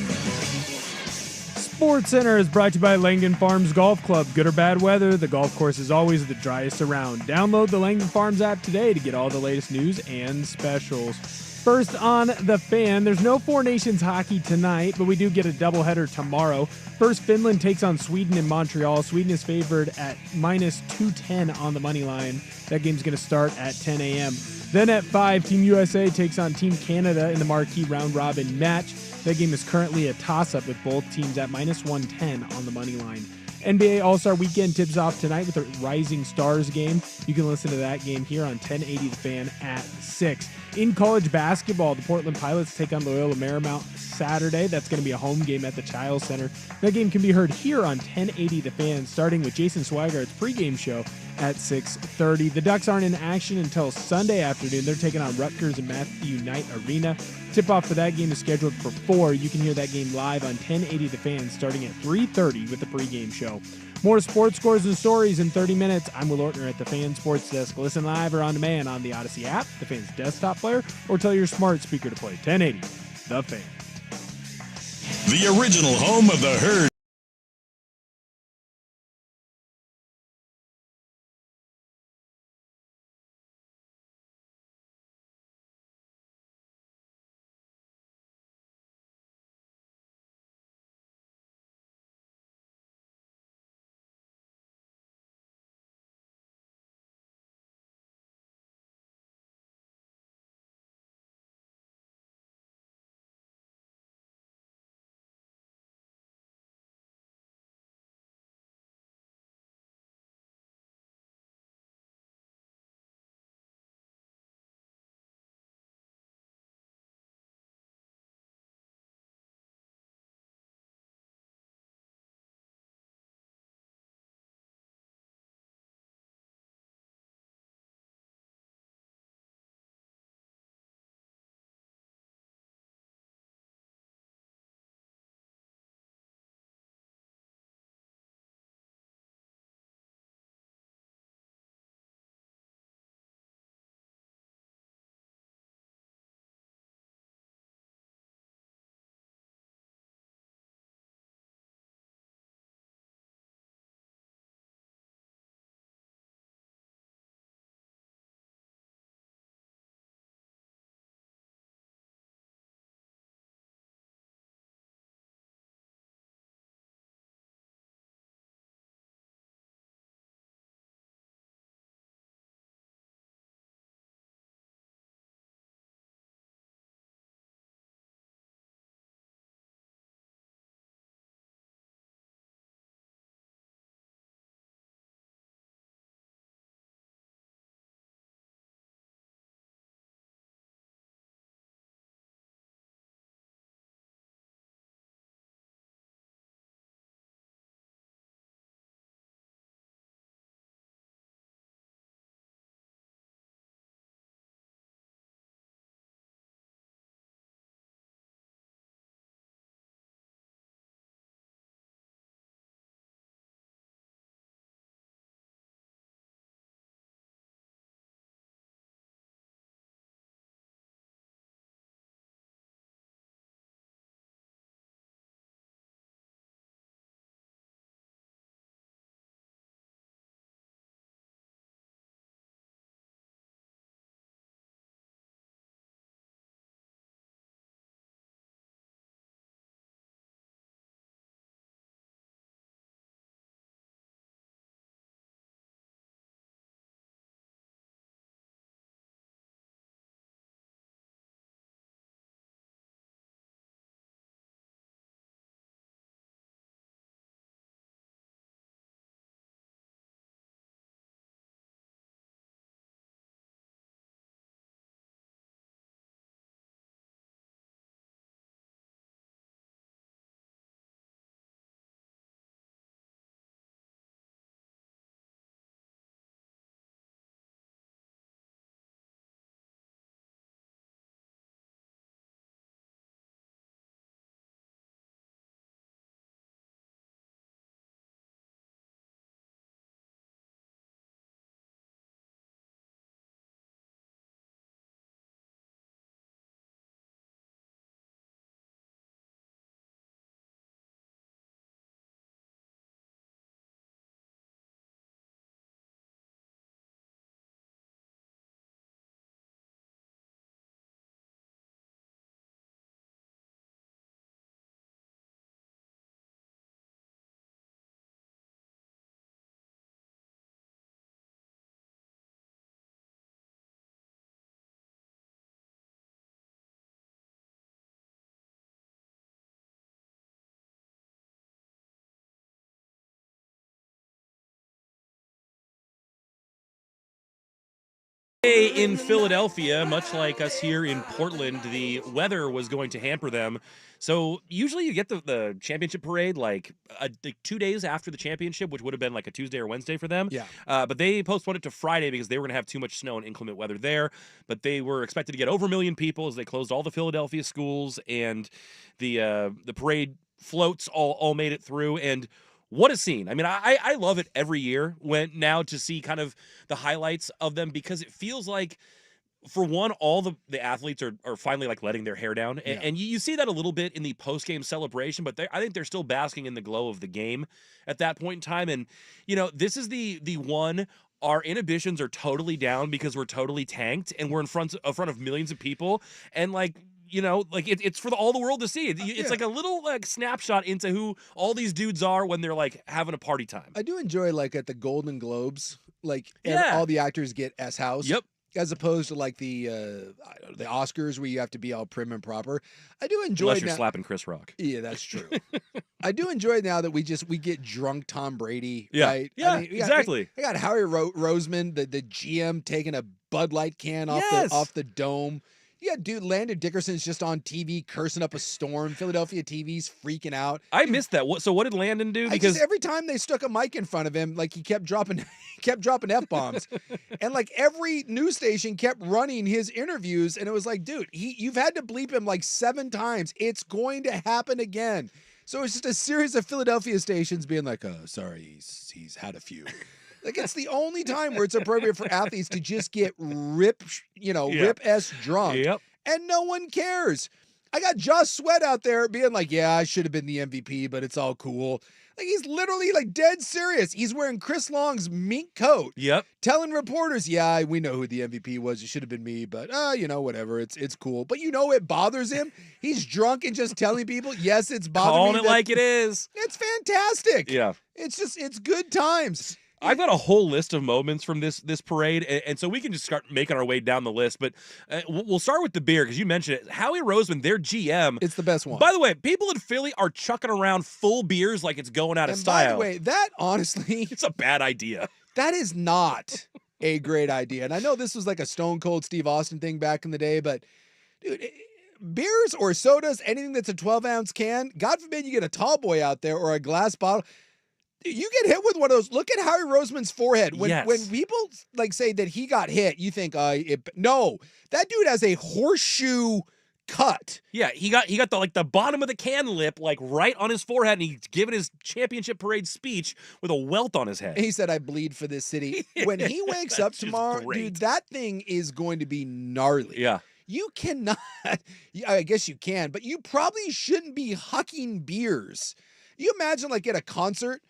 S4: SportsCenter is brought to you by Langdon Farms Golf Club. Good or bad weather, the golf course is always the driest around. Download the Langdon Farms app today to get all the latest news and specials. First on The Fan, there's no Four Nations hockey tonight, but we do get a doubleheader tomorrow. First, Finland takes on Sweden in Montreal. Sweden is favored at minus 210 on the money line. That game's going to start at 10 a.m. Then at 5, Team USA takes on Team Canada in the marquee round-robin match. That game is currently a toss-up with both teams at -110 on the money line. NBA All-Star Weekend tips off tonight with the Rising Stars game. You can listen to that game here on 1080 The Fan at 6. In college basketball, the Portland Pilots take on Loyola Marymount Saturday. That's going to be a home game at the Chiles Center. That game can be heard here on 1080 The Fan, starting with Jason Swigard's pregame show at 6:30. The Ducks aren't in action until Sunday afternoon. They're taking on Rutgers in Matthew Knight Arena. Tip-off for that game is scheduled for 4. You can hear that game live on 1080 The Fan starting at 3:30 with the pregame show. More sports scores and stories in 30 minutes. I'm Will Ortner at the Fan Sports Desk. Listen live or on demand on the Odyssey app, the Fan's desktop player, or tell your smart speaker to play 1080 The Fan.
S1: The original home of the Herd.
S2: In Philadelphia, much like us here in Portland, the weather was going to hamper them. So usually you get the championship parade like 2 days after the championship, which would have been like a Tuesday or Wednesday for them.
S3: Yeah.
S2: But they postponed it to Friday because they were going to have too much snow and inclement weather there. But they were expected to get over 1 million people as they closed all the Philadelphia schools, and the parade floats all made it through. And what a scene. I mean, I love it every year now to see kind of the highlights of them, because it feels like, for one, all the athletes are finally like letting their hair down.
S3: Yeah.
S2: And you see that a little bit in the post-game celebration, but I think they're still basking in the glow of the game at that point in time. And, this is the one, our inhibitions are totally down because we're totally tanked and we're in front of millions of people. And it's for all the world to see. It's like a little snapshot into who all these dudes are when they're like having a party time.
S3: I do enjoy like at the Golden Globes, like
S2: Yeah.
S3: all the actors get S house.
S2: Yep.
S3: As opposed to like the Oscars where you have to be all prim and proper. I do enjoy
S2: Unless you're
S3: now.
S2: slapping Chris Rock.
S3: Yeah, that's true. I do enjoy now that we get drunk Tom Brady.
S2: Yeah.
S3: Right?
S2: Yeah,
S3: I mean,
S2: exactly.
S3: I got Howie Roseman, the GM, taking a Bud Light can
S2: Yes.
S3: off the dome. Yeah, dude, Landon Dickerson's just on TV cursing up a storm. Philadelphia TV's freaking out.
S2: I missed that. So what did Landon do? Because
S3: Every time they stuck a mic in front of him, like he kept dropping F-bombs. And like every news station kept running his interviews, and it was like, dude, you've had to bleep him like 7 times. It's going to happen again. So it's just a series of Philadelphia stations being like, oh, sorry, he's had a few. Like, it's the only time where it's appropriate for athletes to just get rip-S drunk.
S2: Yep.
S3: And no one cares. I got Josh Sweat out there being like, yeah, I should have been the MVP, but it's all cool. Like, he's literally like dead serious. He's wearing Chris Long's mink coat.
S2: Yep.
S3: Telling reporters, yeah, we know who the MVP was. It should have been me, but whatever. It's cool. But it bothers him. He's drunk and just telling people, yes, it's bothering
S2: Calling
S3: me.
S2: it like it is.
S3: It's fantastic.
S2: Yeah.
S3: It's good times.
S2: I've got a whole list of moments from this parade, and so we can just start making our way down the list. But we'll start with the beer, because you mentioned it. Howie Roseman, their GM.
S3: It's the best one.
S2: By the way, people in Philly are chucking around full beers like it's going out of style.
S3: By the way, that honestly,
S2: it's a bad idea.
S3: that is not a great idea. And I know this was like a Stone Cold Steve Austin thing back in the day, but dude, beers or sodas, anything that's a 12-ounce can, God forbid you get a tall boy out there or a glass bottle. You get hit with one of those. Look at Howie Roseman's forehead. When people like say that he got hit, you think, no, that dude has a horseshoe cut.
S2: Yeah, he got the bottom of the can lip like right on his forehead, and he's giving his championship parade speech with a welt on his head.
S3: And he said, I bleed for this city. When he wakes up tomorrow,
S2: great.
S3: dude, that thing is going to be gnarly.
S2: Yeah.
S3: You cannot, I guess you can, but you probably shouldn't be hucking beers. You imagine like at a concert,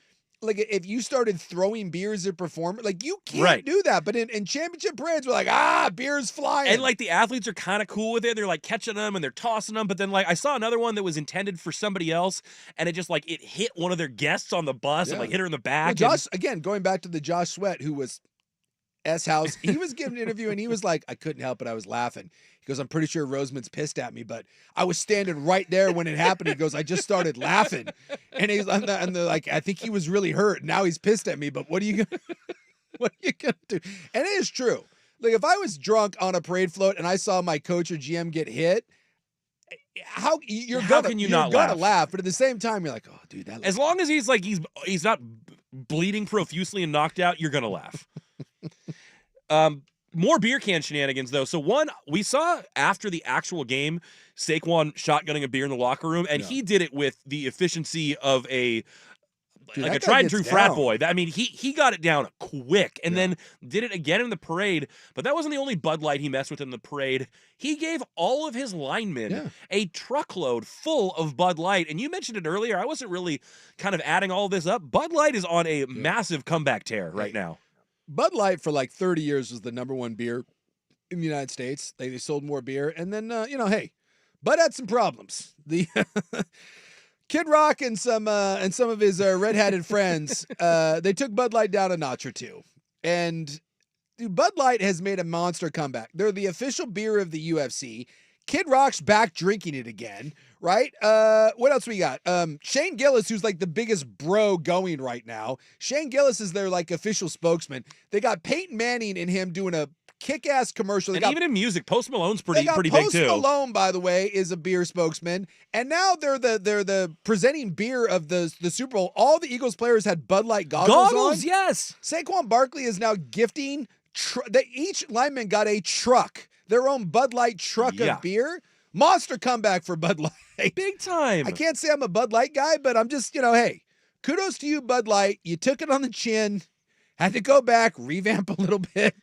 S3: like if you started throwing beers at performers, like you can't do that. But in championship parades, we're like, beer's flying.
S2: And like the athletes are kind of cool with it. They're like catching them and they're tossing them. But then like I saw another one that was intended for somebody else, and it just like it hit one of their guests on the bus and like hit her in the back.
S3: Well, again, going back to the Josh Sweat, who was S-House, he was giving an interview and he was like, I couldn't help it. I was laughing. He goes, I'm pretty sure Roseman's pissed at me, but I was standing right there when it happened. He goes, I just started laughing. And they're like, I think he was really hurt. Now he's pissed at me, but what are you gonna do? And it is true. Like if I was drunk on a parade float and I saw my coach or GM get hit, how can you not laugh? But at the same time, you're like, oh, dude, that.
S2: As long as he's not bleeding profusely and knocked out, you're gonna laugh. More beer can shenanigans, though. So one, we saw after the actual game, Saquon shotgunning a beer in the locker room, and he did it with the efficiency of a tried and true frat boy. I mean, he got it down quick, and then did it again in the parade. But that wasn't the only Bud Light he messed with in the parade. He gave all of his linemen a truckload full of Bud Light. And you mentioned it earlier. I wasn't really kind of adding all this up. Bud Light is on a massive comeback tear right now.
S3: Bud Light for like 30 years was the #1 beer in the United States. They sold more beer. And then, hey, Bud had some problems. The Kid Rock and some of his red-hatted friends, they took Bud Light down a notch or two. And dude, Bud Light has made a monster comeback. They're the official beer of the UFC. Kid Rock's back drinking it again, right? What else we got? Shane Gillis, who's like the biggest bro going right now. Shane Gillis is their like official spokesman. They got Peyton Manning and him doing a kick-ass commercial. They
S2: And
S3: got,
S2: even in music, Post Malone's
S3: they
S2: pretty
S3: got
S2: big
S3: Post
S2: too.
S3: Malone, by the way, is a beer spokesman, and now they're the presenting beer of the Super Bowl. All the Eagles players had Bud Light goggles on.
S2: Yes.
S3: Saquon Barkley is now gifting. Each lineman got a truck, their own Bud Light truck
S2: Yeah.
S3: of beer. Monster comeback for Bud Light.
S2: Big time.
S3: I can't say I'm a Bud Light guy, but I'm just, hey, kudos to you, Bud Light. You took it on the chin, had to go back, revamp a little bit.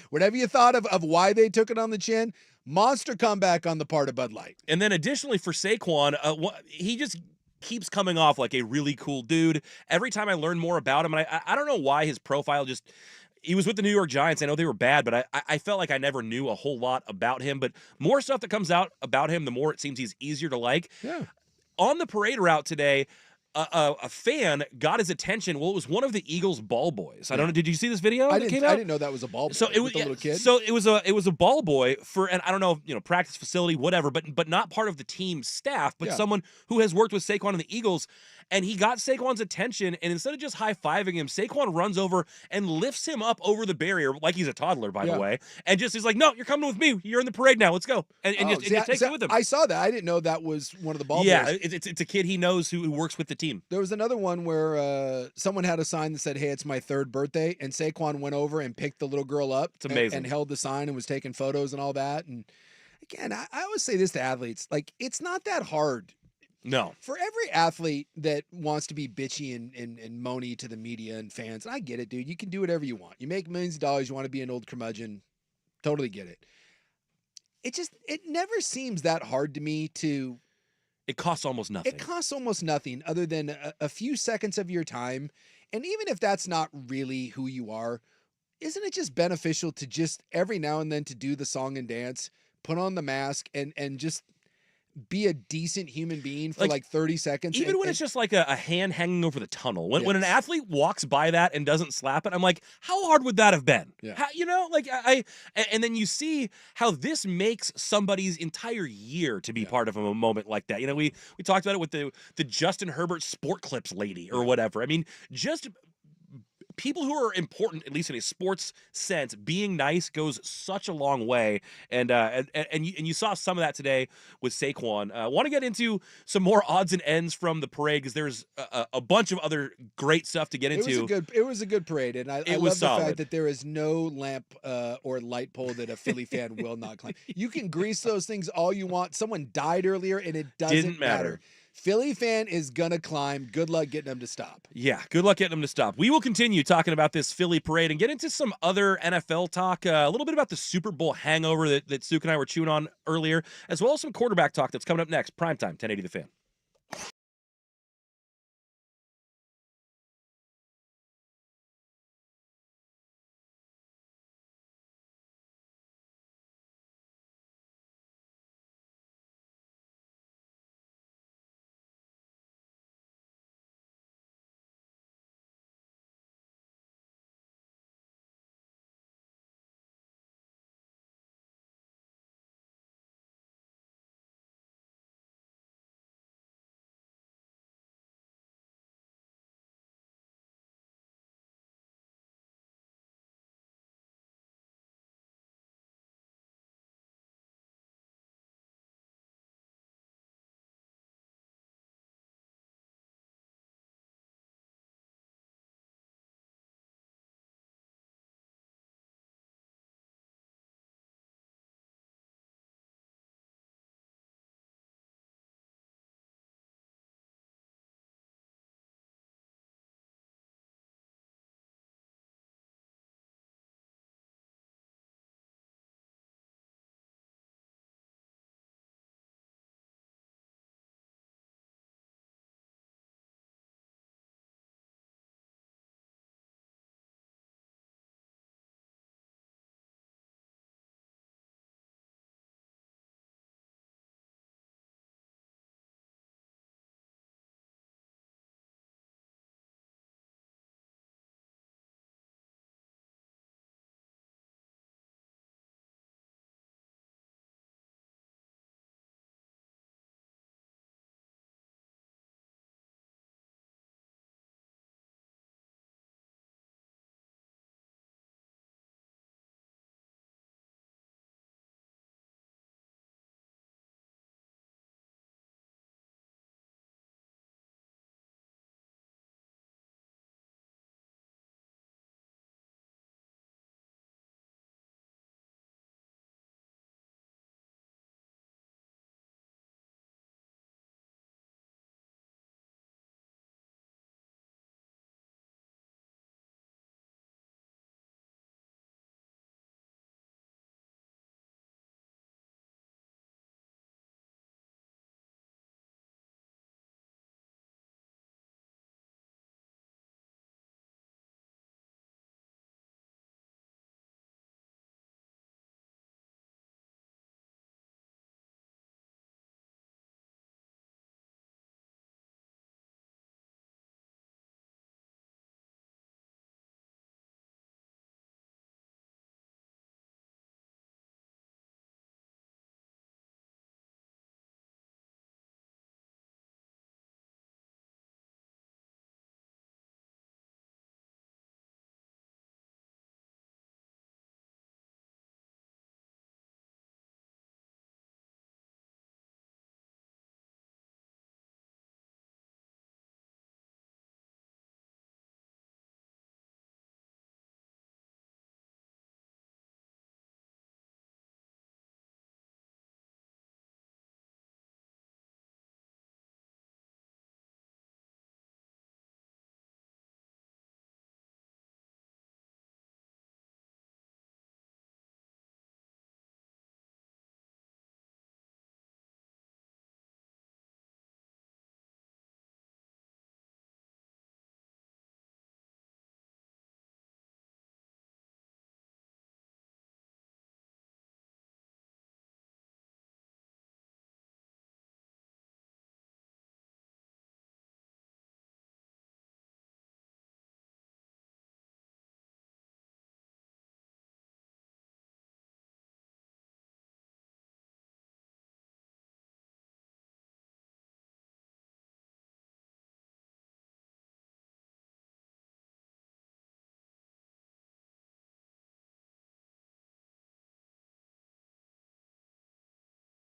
S3: Whatever you thought of why they took it on the chin, monster comeback on the part of Bud Light.
S2: And then additionally for Saquon, he just keeps coming off like a really cool dude. Every time I learn more about him, and I don't know why his profile just. He was with the New York Giants. I know they were bad, but I felt like I never knew a whole lot about him. But more stuff that comes out about him, the more it seems he's easier to like.
S3: Yeah.
S2: On the parade route today, a fan got his attention. Well, it was one of the Eagles ball boys. I don't know. Did you see this video that came out?
S3: I didn't know that was a ball boy.
S2: So it was
S3: a little kid.
S2: So it was a ball boy for, and I don't know, practice facility, whatever, but not part of the team staff, but someone who has worked with Saquon and the Eagles. And he got Saquon's attention, and instead of just high-fiving him, Saquon runs over and lifts him up over the barrier like he's a toddler, by the way, and just he's like, "No, you're coming with me. You're in the parade now. Let's go." And just takes it with him.
S3: I saw that. I didn't know that was one of the ball boys.
S2: Yeah, it's a kid he knows who works with the team.
S3: There was another one where someone had a sign that said, "Hey, it's my 3rd birthday," and Saquon went over and picked the little girl up.
S2: It's amazing.
S3: And held the sign and was taking photos and all that. And again, I always say this to athletes, like, it's not that hard.
S2: No.
S3: For every athlete that wants to be bitchy and moany to the media and fans, and I get it, dude. You can do whatever you want. You make millions of dollars. You want to be an old curmudgeon. Totally get it. It never seems that hard to me to.
S2: It costs almost nothing.
S3: It costs almost nothing other than a few seconds of your time. And even if that's not really who you are, isn't it just beneficial to just every now and then to do the song and dance, put on the mask, and just be a decent human being for like 30 seconds.
S2: Even when it's just like a hand hanging over the tunnel. When an athlete walks by that and doesn't slap it, I'm like, how hard would that have been?
S3: Yeah.
S2: How, and then you see how this makes somebody's entire year to be part of a moment like that. We talked about it with the Justin Herbert sport clips lady or whatever. I mean, just people who are important, at least in a sports sense, being nice goes such a long way. And you saw some of that today with Saquon. I want to get into some more odds and ends from the parade because there's a bunch of other great stuff to get into.
S3: It was a good parade, and I love the fact that there is no lamp or light pole that a Philly fan will not climb. You can grease those things all you want. Someone died earlier, and it doesn't matter. Philly fan is going to climb. Good luck getting them to stop.
S2: Yeah, good luck getting them to stop. We will continue talking about this Philly parade and get into some other NFL talk, a little bit about the Super Bowl hangover that Suk and I were chewing on earlier, as well as some quarterback talk that's coming up next. Primetime, 1080 The Fan.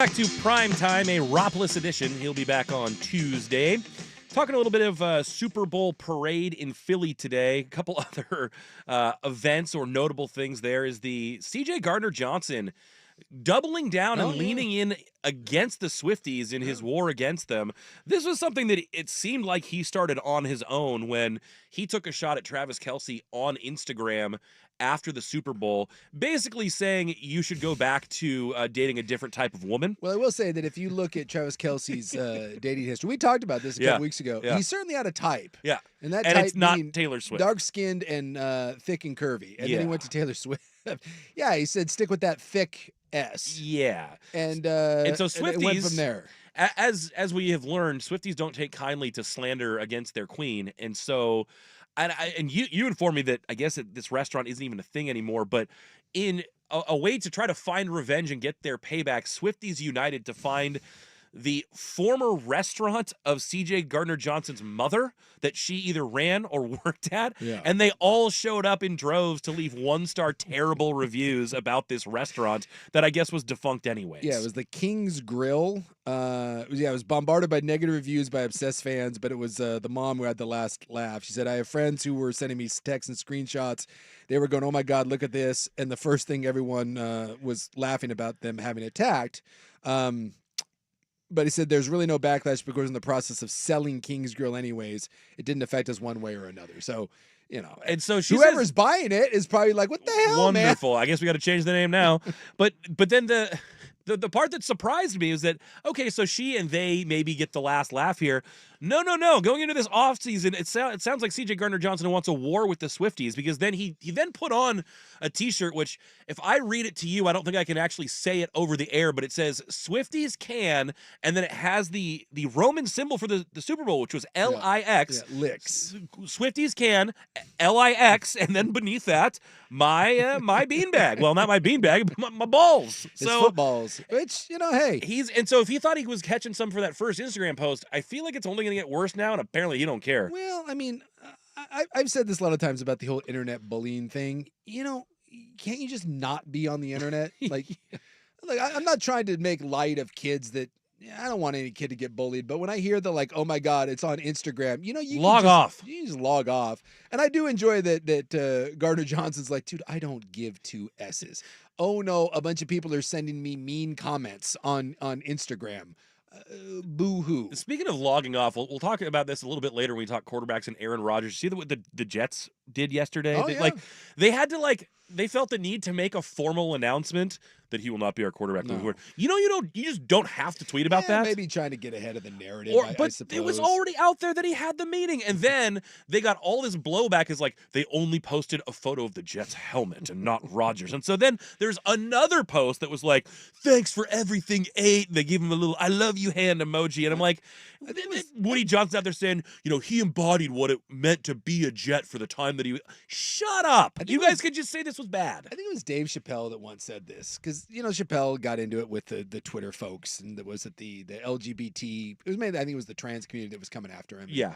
S2: back to Primetime, a Ropless edition. He'll be back on Tuesday. Talking a little bit of Super Bowl parade in Philly today. A couple other events or notable things there is the C.J. Gardner-Johnson doubling down and leaning in against the Swifties in his war against them. This was something that it seemed like he started on his own when he took a shot at Travis Kelce on Instagram after the Super Bowl, basically saying you should go back to dating a different type of woman.
S3: Well, I will say that if you look at Travis Kelce's dating history, we talked about this a couple weeks ago.
S2: Yeah.
S3: He's certainly had a type.
S2: Yeah.
S3: And that
S2: And
S3: type
S2: it's not
S3: being
S2: Taylor Swift.
S3: dark-skinned and thick and curvy. And then he went to Taylor Swift. Yeah, he said stick with that thick S.
S2: Yeah.
S3: And
S2: so
S3: and it went
S2: Swifties,
S3: from there.
S2: As we have learned, Swifties don't take kindly to slander against their queen. And so, and you informed me that I guess this restaurant isn't even a thing anymore, but in a way to try to find revenge and get their payback, Swifties united to find the former restaurant of C.J. Gardner-Johnson's mother that she either ran or worked at, and they all showed up in droves to leave one-star terrible reviews about this restaurant that I guess was defunct anyways.
S3: Yeah, it was the King's Grill. It was bombarded by negative reviews by obsessed fans, but it was the mom who had the last laugh. She said, I have friends who were sending me texts and screenshots. They were going, oh my God, look at this. And the first thing everyone was laughing about them having attacked. But he said there's really no backlash because in the process of selling King's Grill anyways, it didn't affect us one way or another. So,
S2: and so
S3: whoever's buying it is probably like, what the hell, man?
S2: Wonderful. I guess we got to change the name now. But then the part that surprised me is that, okay, so she and they maybe get the last laugh here. No. Going into this offseason, it sounds like C.J. Gardner-Johnson wants a war with the Swifties, because then he then put on a T-shirt, which if I read it to you, I don't think I can actually say it over the air, but it says Swifties can, and then it has the Roman symbol for the Super Bowl, which was L-I-X.
S3: Yeah, licks.
S2: Swifties can, L-I-X, and then beneath that, my beanbag. Well, not my beanbag, but my balls.
S3: His footballs. Which, hey.
S2: So if he thought he was catching some for that first Instagram post, I feel like it's only going to get worse now, and apparently he don't care.
S3: Well, I mean, I've said this a lot of times about the whole internet bullying thing. Can't you just not be on the internet? Like I'm not trying to make light of kids that I don't want any kid to get bullied, but when I hear the oh my God, it's on Instagram, you
S2: log off.
S3: You just log off. And I do enjoy that Gardner-Johnson's like, dude, I don't give two S's. Oh no, a bunch of people are sending me mean comments on Instagram. Boo-hoo.
S2: Speaking of logging off, we'll talk about this a little bit later when we talk quarterbacks and Aaron Rodgers. See what the Jets did yesterday?
S3: Oh, yeah.
S2: They had to they felt the need to make a formal announcement that he will not be our quarterback moving forward. You just don't have to tweet about that.
S3: Maybe trying to get ahead of the narrative.
S2: But
S3: I suppose.
S2: it was already out there that he had the meeting, and then they got all this blowback as they only posted a photo of the Jets helmet and not Rodgers. And so then there's another post that was like, "Thanks for everything, 8." They give him a little "I love you" hand emoji, and I'm like, Woody Johnson's out there saying, he embodied what it meant to be a Jet for the time that he. Shut up! You guys could just say this was bad.
S3: I think it was Dave Chappelle that once said this, because Chappelle got into it with the Twitter folks, and it was at the LGBT. It was I think it was the trans community that was coming after him.
S2: Yeah,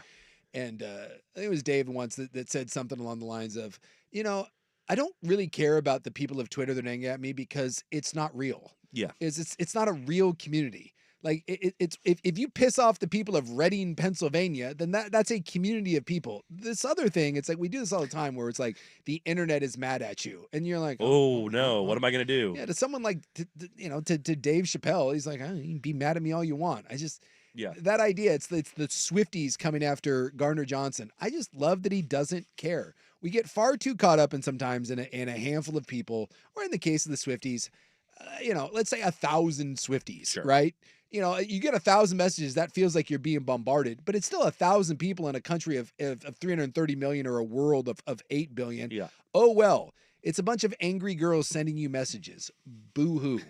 S3: and I think it was Dave once that said something along the lines of, I don't really care about the people of Twitter that are angry at me because it's not real.
S2: Yeah,
S3: it's not a real community. Like it's if you piss off the people of Reading, Pennsylvania, then that's a community of people. This other thing, it's like we do this all the time, where it's like the internet is mad at you, and you're like,
S2: oh no, what am I gonna do?
S3: Yeah, to someone like to Dave Chappelle, he's like, you can be mad at me all you want. That idea, it's the Swifties coming after Gardner-Johnson. I just love that he doesn't care. We get far too caught up sometimes in a handful of people, or in the case of the Swifties, let's say 1,000 Swifties,
S2: sure.
S3: Right? You get 1,000 messages, that feels like you're being bombarded, but it's still 1,000 people in a country of 330 million or a world of 8 billion.
S2: Yeah.
S3: Oh, well, it's a bunch of angry girls sending you messages. Boo-hoo.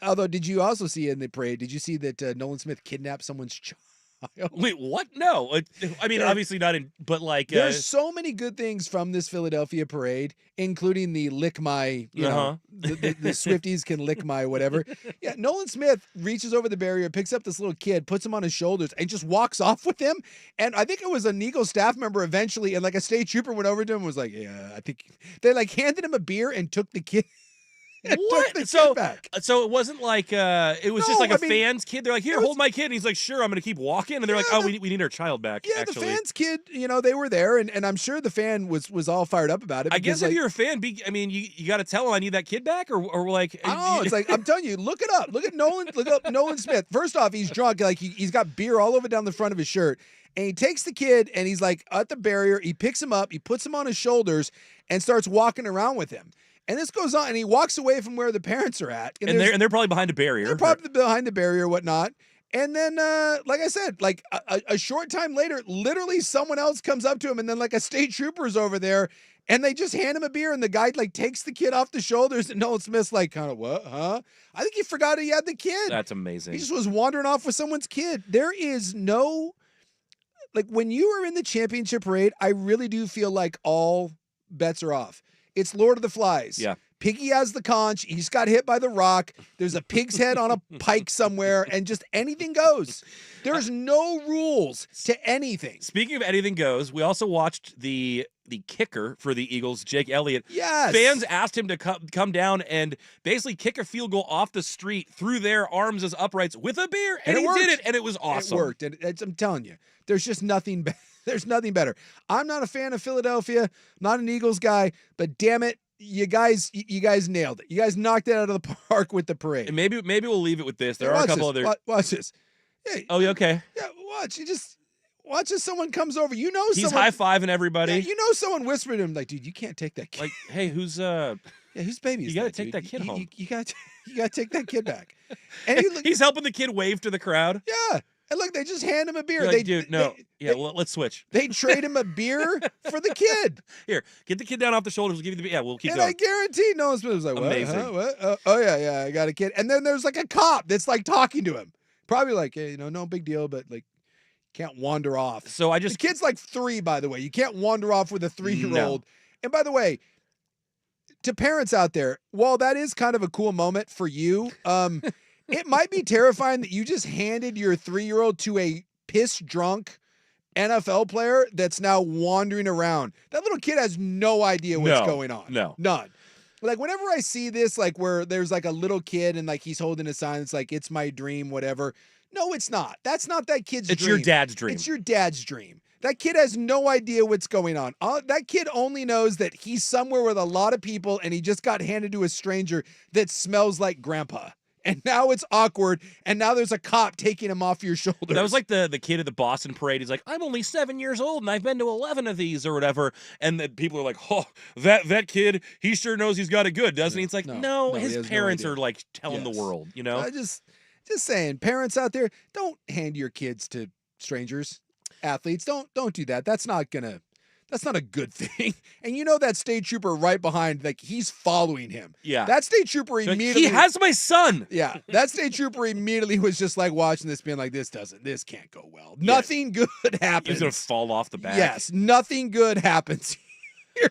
S3: Although, did you also see in the parade, did you see that Nolan Smith kidnapped someone's child?
S2: Wait, what? No. I mean, obviously not but
S3: there's so many good things from this Philadelphia parade, including the lick my, the Swifties can lick my whatever. Yeah, Nolan Smith reaches over the barrier, picks up this little kid, puts him on his shoulders, and just walks off with him. And I think it was an Eagle staff member eventually, and a state trooper went over to him and was like, yeah, I think they handed him a beer and took the kid. and took
S2: What?
S3: the
S2: So,
S3: kid back.
S2: so it wasn't like it was just
S3: No,
S2: like a
S3: I mean,
S2: fan's kid. They're like, here,
S3: it was-
S2: hold my kid. And he's like, sure, I'm gonna keep walking. And they're like,
S3: Yeah,
S2: oh, we need our child back.
S3: Yeah,
S2: actually,
S3: the fans' kid, they were there, and I'm sure the fan was all fired up about it.
S2: I guess
S3: because,
S2: if you're a fan, you got to tell him I need that kid back, or like,
S3: I don't know. It's like I'm telling you, look it up. Look at Nolan. Look up Nolan Smith. First off, he's drunk. Like he's got beer all over down the front of his shirt, and he takes the kid and he's like at the barrier. He picks him up. He puts him on his shoulders and starts walking around with him. And this goes on, and he walks away from where the parents are at,
S2: and they're probably behind a barrier.
S3: They're probably behind the barrier, or whatnot. And then, like I said, like a short time later, literally someone else comes up to him, and then like a state trooper's over there, and they just hand him a beer, and the guy like takes the kid off the shoulders, and Nolan Smith's like, kind of, what, huh? I think he forgot he had the kid.
S2: That's amazing.
S3: He just was wandering off with someone's kid. There is no, like when you are in the championship parade, I really do feel like all bets are off. It's Lord of the Flies.
S2: Yeah.
S3: Piggy has the conch. He's got hit by the rock. There's a pig's head on a pike somewhere, and just anything goes. There's no rules to anything.
S2: Speaking of anything goes, we also watched the kicker for the Eagles, Jake Elliott.
S3: Yes.
S2: Fans asked him to come down and basically kick a field goal off the street through their arms as uprights with a beer, and he did it, and it was awesome.
S3: It worked, and I'm telling you, there's just nothing. There's nothing better. I'm not a fan of Philadelphia, not an Eagles guy, but damn it, you guys nailed it. You guys knocked it out of the park with the parade.
S2: And maybe we'll leave it with this. There are a couple other.
S3: Watch this. Yeah,
S2: oh, yeah, okay.
S3: Yeah, watch. You just watch as someone comes over.
S2: He's
S3: someone,
S2: high-fiving everybody.
S3: Yeah, someone whispered to him like, "Dude, you can't take that kid."
S2: Like, hey, whose
S3: Yeah, whose baby is
S2: you got to
S3: that,
S2: take
S3: dude?
S2: that kid home.
S3: You got to take that kid back. And
S2: He's helping the kid wave to the crowd.
S3: yeah. And look, they just hand him a beer.
S2: You're like, dude, no. Let's switch.
S3: They trade him a beer for the kid.
S2: Here, get the kid down off the shoulders. We'll give you the beer. Yeah, we'll keep
S3: And
S2: going.
S3: I guarantee Nolan Smith was like, what?
S2: Amazing.
S3: Huh? What? Oh, yeah, I got a kid. And then there's like a cop that's like talking to him. Probably like, hey, no big deal, but like, can't wander off.
S2: So I
S3: The
S2: just
S3: kid's like 3, by the way. You can't wander off with a 3-year-old.
S2: No.
S3: And by the way, to parents out there, while that is kind of a cool moment for you, it might be terrifying that you just handed your 3-year-old to a piss-drunk NFL player that's now wandering around. That little kid has no idea what's going on.
S2: No.
S3: None. Like, whenever I see this, like, where there's, like, a little kid and, like, he's holding a sign that's like, it's my dream, whatever. No, it's not. That's not that kid's dream.
S2: It's your dad's dream.
S3: It's your dad's dream. That kid has no idea what's going on. That kid only knows that he's somewhere with a lot of people and he just got handed to a stranger that smells like grandpa. And now it's awkward, and now there's a cop taking him off your shoulders.
S2: That was like the kid at the Boston parade. He's like, I'm only 7 years old, and I've been to 11 of these or whatever. And then people are like, oh, that kid, he sure knows he's got it good, doesn't he? It's like, no,
S3: he
S2: his
S3: has no
S2: parents
S3: idea.
S2: are like telling the world, you know?
S3: Just saying, parents out there, don't hand your kids to strangers, athletes. Don't do that. That's not a good thing. And that state trooper right behind, like, he's following him.
S2: Yeah.
S3: That state trooper
S2: Like,
S3: immediately.
S2: he has my son.
S3: Yeah. That state trooper immediately was just like watching this, being like, this can't go well. Nothing good happens.
S2: He's going to fall off the back.
S3: Yes. Nothing good happens here.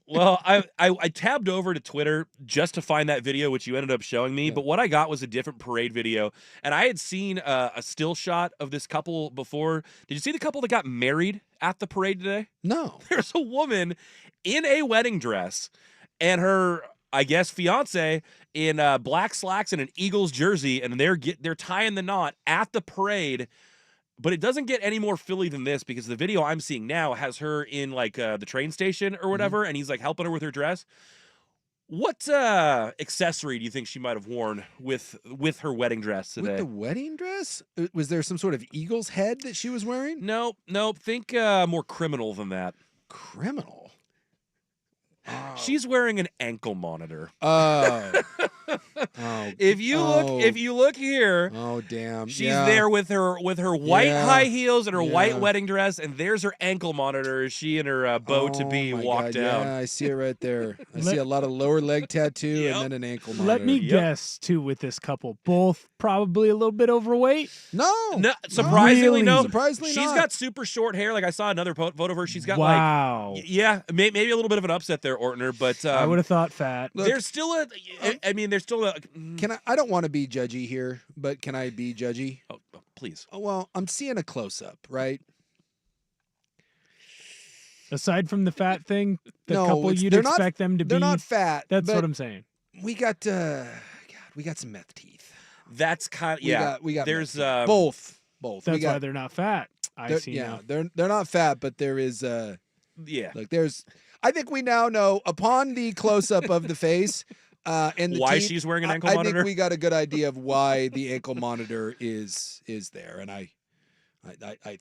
S2: Well, I tabbed over to Twitter just to find that video, which you ended up showing me.
S3: Yeah.
S2: But what I got was a different parade video. And I had seen a still shot of this couple before. Did you see the couple that got married at the parade today?
S3: No.
S2: There's a woman in a wedding dress and her, I guess, fiance in black slacks and an Eagles jersey. And they're tying the knot at the parade. But it doesn't get any more Philly than this, because the video I'm seeing now has her in like the train station or whatever, and he's like helping her with her dress. What accessory do you think she might have worn with her wedding dress today?
S3: With the wedding dress? Was there some sort of eagle's head that she was wearing?
S2: No. Think more criminal than that.
S3: Criminal?
S2: She's wearing an ankle monitor.
S3: Oh.
S2: If you look here,
S3: oh damn,
S2: she's there with her white high heels and her white wedding dress, and there's her ankle monitor. She and her beau to be walk down.
S3: Yeah, I see it right there. I see a lot of lower leg tattoo and then an ankle monitor.
S4: Let me guess too with this couple, both probably a little bit overweight.
S2: No, surprisingly, no.
S3: Surprisingly,
S2: she's
S3: not.
S2: got super short hair. Like I saw another photo of her. She's got maybe a little bit of an upset there, Ortner. But
S4: I would have thought fat.
S3: Look,
S2: there's still a. There's still a.
S3: Can I don't want to be judgy here, but can I be judgy?
S2: Oh, please.
S3: Oh, well, I'm seeing a close up, right?
S4: Aside from the fat thing, the
S3: No,
S4: couple you'd
S3: they're not-
S4: expect them to be.
S3: They're not fat.
S4: That's
S3: but
S4: what I'm saying.
S3: we got we got some meth teeth.
S2: That's kind of yeah.
S3: We got
S2: There's
S3: meth teeth. Both.
S4: That's why they're not fat. I see
S3: Yeah,
S4: now.
S3: they're not fat, but there is
S2: yeah.
S3: look, I think we now know upon the close up of the face and the
S2: Why
S3: teeth,
S2: she's wearing an ankle
S3: I
S2: monitor?
S3: think we got a good idea of why the ankle monitor is there, and I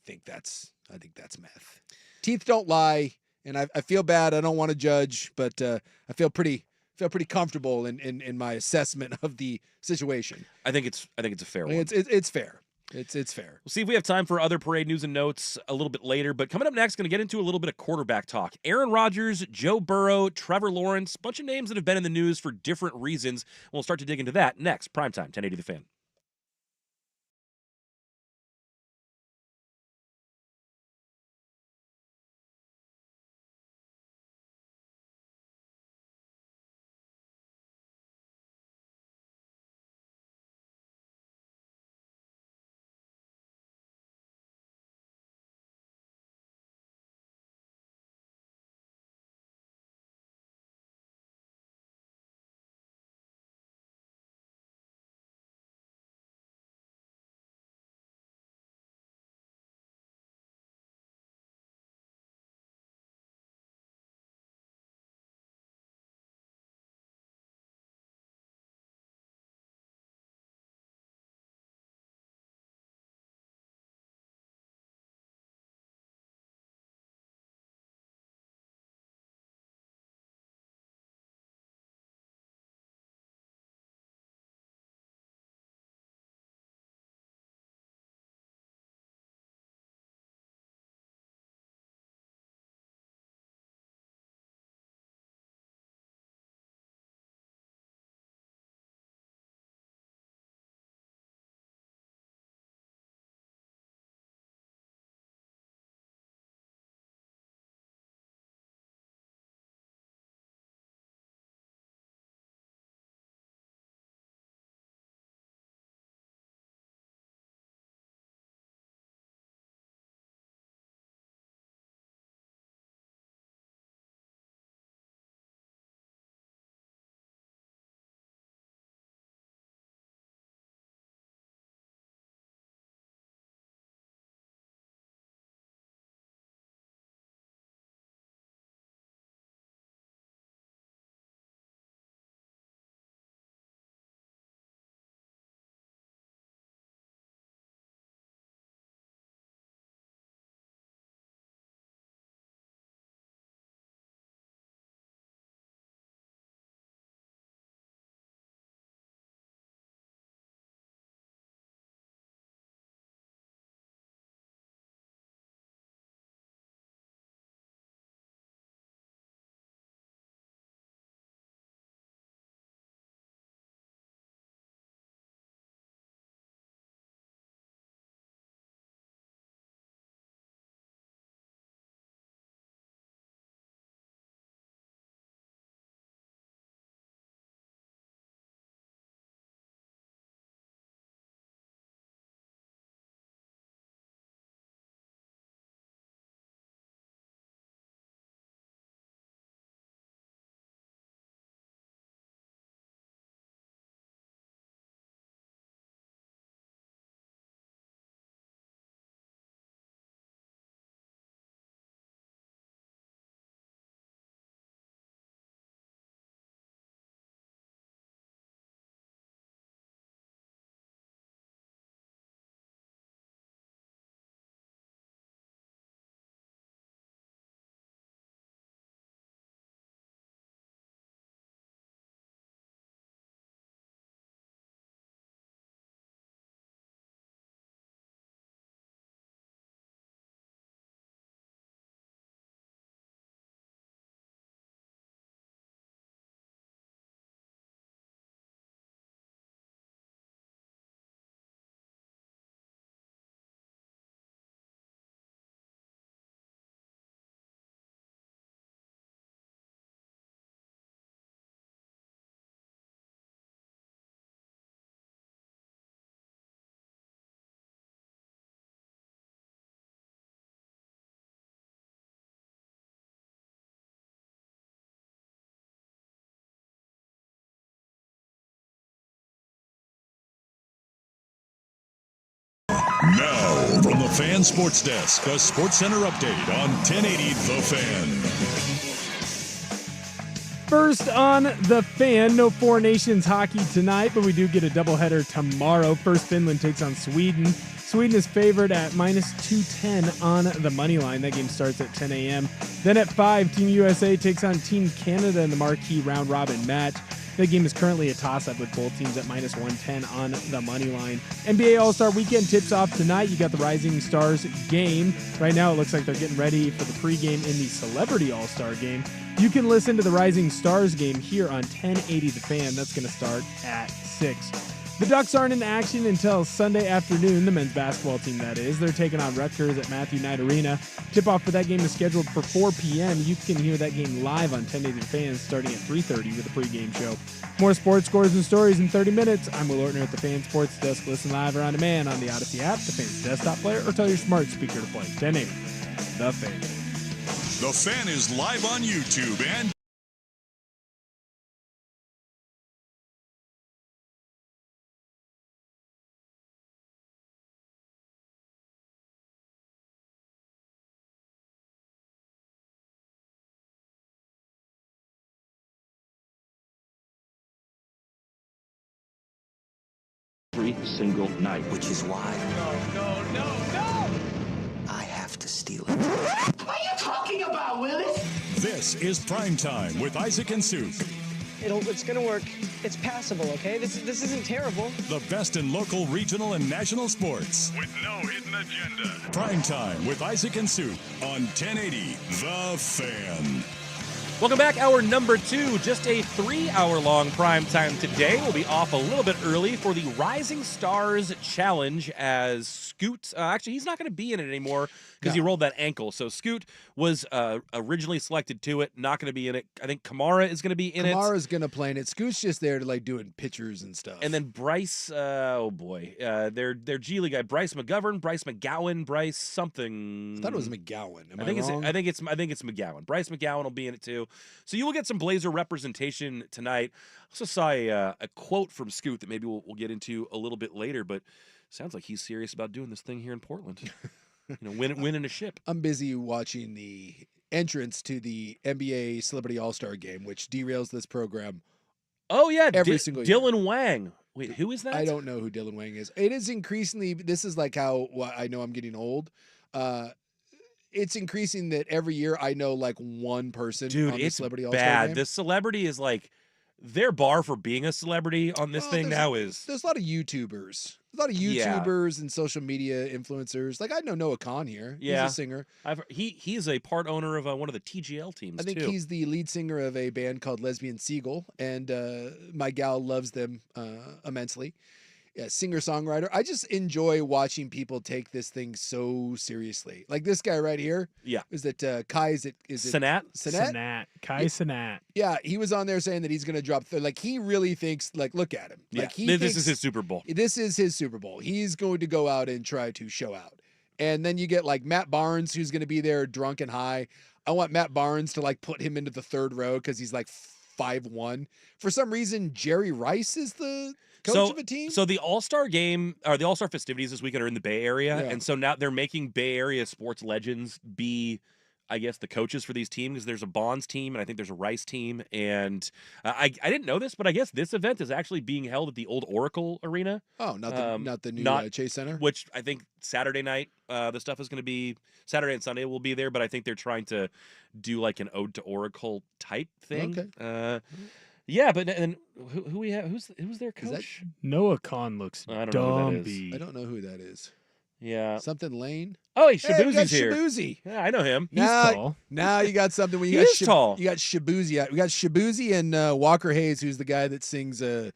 S3: think that's meth. Teeth don't lie, and I feel bad. I don't want to judge, but I feel pretty comfortable in my assessment of the situation.
S2: I think it's a fair one.
S3: It's fair. It's fair.
S2: We'll see if we have time for other parade news and notes a little bit later. But coming up next, going to get into a little bit of quarterback talk. Aaron Rodgers, Joe Burrow, Trevor Lawrence, bunch of names that have been in the news for different reasons. We'll start to dig into that next. Primetime, 1080 The Fan.
S1: Now, from the Fan Sports Desk, a Sports Center update on 1080 The Fan.
S4: First on The Fan, no Four Nations hockey tonight, but we do get a doubleheader tomorrow. First, Finland takes on Sweden. Sweden is favored at -210 on the money line. That game starts at 10 a.m. Then at 5, Team USA takes on Team Canada in the marquee round-robin match. The game is currently a toss-up with both teams at -110 on the money line. NBA All-Star Weekend tips off tonight. You got the Rising Stars game. Right now, it looks like they're getting ready for the pregame in the Celebrity All-Star game. You can listen to the Rising Stars game here on 1080 The Fan. That's going to start at 6. The Ducks aren't in action until Sunday afternoon, the men's basketball team, that is. They're taking on Rutgers at Matthew Knight Arena. Tip-off for that game is scheduled for 4 p.m. You can hear that game live on 1080 The Fan starting at 3:30 with a pregame show. More sports scores and stories in 30 minutes. I'm Will Ortner at the Fan Sports Desk. Listen live or on demand on the Odyssey app, the Fan's desktop player, or tell your smart speaker to play 1080 The Fan.
S1: The Fan is live on YouTube and
S5: every single night.
S6: Which is why I have to steal it.
S7: What are you talking about, Willis?
S1: this is Primetime with Isaac and Suk.
S8: It's gonna work. It's passable, okay? This isn't terrible.
S1: The best in local, regional, and national sports. With no hidden agenda. Primetime with Isaac and Suk on 1080 The Fan.
S2: Welcome back, hour number 2. Just a 3-hour-long prime time today. We'll be off a little bit early for the Rising Stars Challenge as Scoot. Actually, he's not going to be in it anymore because he rolled that ankle. So Scoot was originally selected to it, not going to be in it. I think Kamara is going to be in it.
S3: Kamara's going to play in it. Scoot's just there to like doing pictures and stuff.
S2: And then Bryce, oh boy, their G League guy, Bryce McGovern, Bryce McGowan, Bryce something.
S3: I thought it was McGowan. Am
S2: I think
S3: wrong?
S2: I think it's McGowan. Bryce McGowan will be in it too. So you will get some Blazer representation tonight. I also saw a quote from Scoot that maybe we'll get into a little bit later, but sounds like he's serious about doing this thing here in Portland. Winning a ship.
S3: I'm busy watching the entrance to the NBA Celebrity All-Star Game, which derails this program.
S2: Oh yeah,
S3: every single year.
S2: Dylan Wang. Wait, who is that?
S3: I don't know who Dylan Wang is. It is increasingly. This is like how I know I'm getting old. It's increasing that every year I know like one person on the Celebrity All-Star
S2: bad.
S3: Game.
S2: This celebrity is like their bar for being a celebrity on this thing now is.
S3: There's a lot of YouTubers. There's a lot of YouTubers and social media influencers. Like I know Noah Khan here.
S2: Yeah.
S3: He's a singer.
S2: He's a part owner of one of the TGL teams.
S3: I think he's the lead singer of a band called Lesbian Seagull, and my gal loves them immensely. Yeah, singer-songwriter. I just enjoy watching people take this thing so seriously. Like this guy right here.
S2: Yeah.
S3: Is it Kai? Is it
S2: Sanat?
S4: Sanat. Kai Sanat.
S3: Yeah, he was on there saying that he's going to drop. Like he really thinks. Like look at him. Like
S2: this is his Super Bowl.
S3: This is his Super Bowl. He's going to go out and try to show out. And then you get like Matt Barnes, who's going to be there drunk and high. I want Matt Barnes to like put him into the third row because he's like 5'1". For some reason, Jerry Rice is the coach of a team.
S2: So the All-Star game or the All-Star festivities this weekend are in the Bay Area.
S3: Yeah.
S2: And so now they're making Bay Area sports legends be, I guess, the coaches for these teams. There's a Bonds team and I think there's a Rice team. And I didn't know this, but I guess this event is actually being held at the old Oracle Arena.
S3: Oh, not the new Chase Center?
S2: Which I think Saturday night, the stuff is going to be, Saturday and Sunday will be there, but I think they're trying to do like an ode to Oracle type thing.
S3: Okay.
S2: Yeah, but and who we have? Who's their coach?
S4: Noah Khan looks
S2: I don't know who that is.
S3: I don't know who that is.
S2: Yeah.
S3: Something Lane?
S2: Oh, hey,
S3: Hey, we got
S2: Shabuzi's here.
S3: Shabuzi.
S2: Yeah, I know him.
S4: He's tall.
S3: Now you got something. When you
S2: He
S3: got
S2: is tall.
S3: You got Shabuzi. We got Shabuzi and Walker Hayes, who's the guy that sings the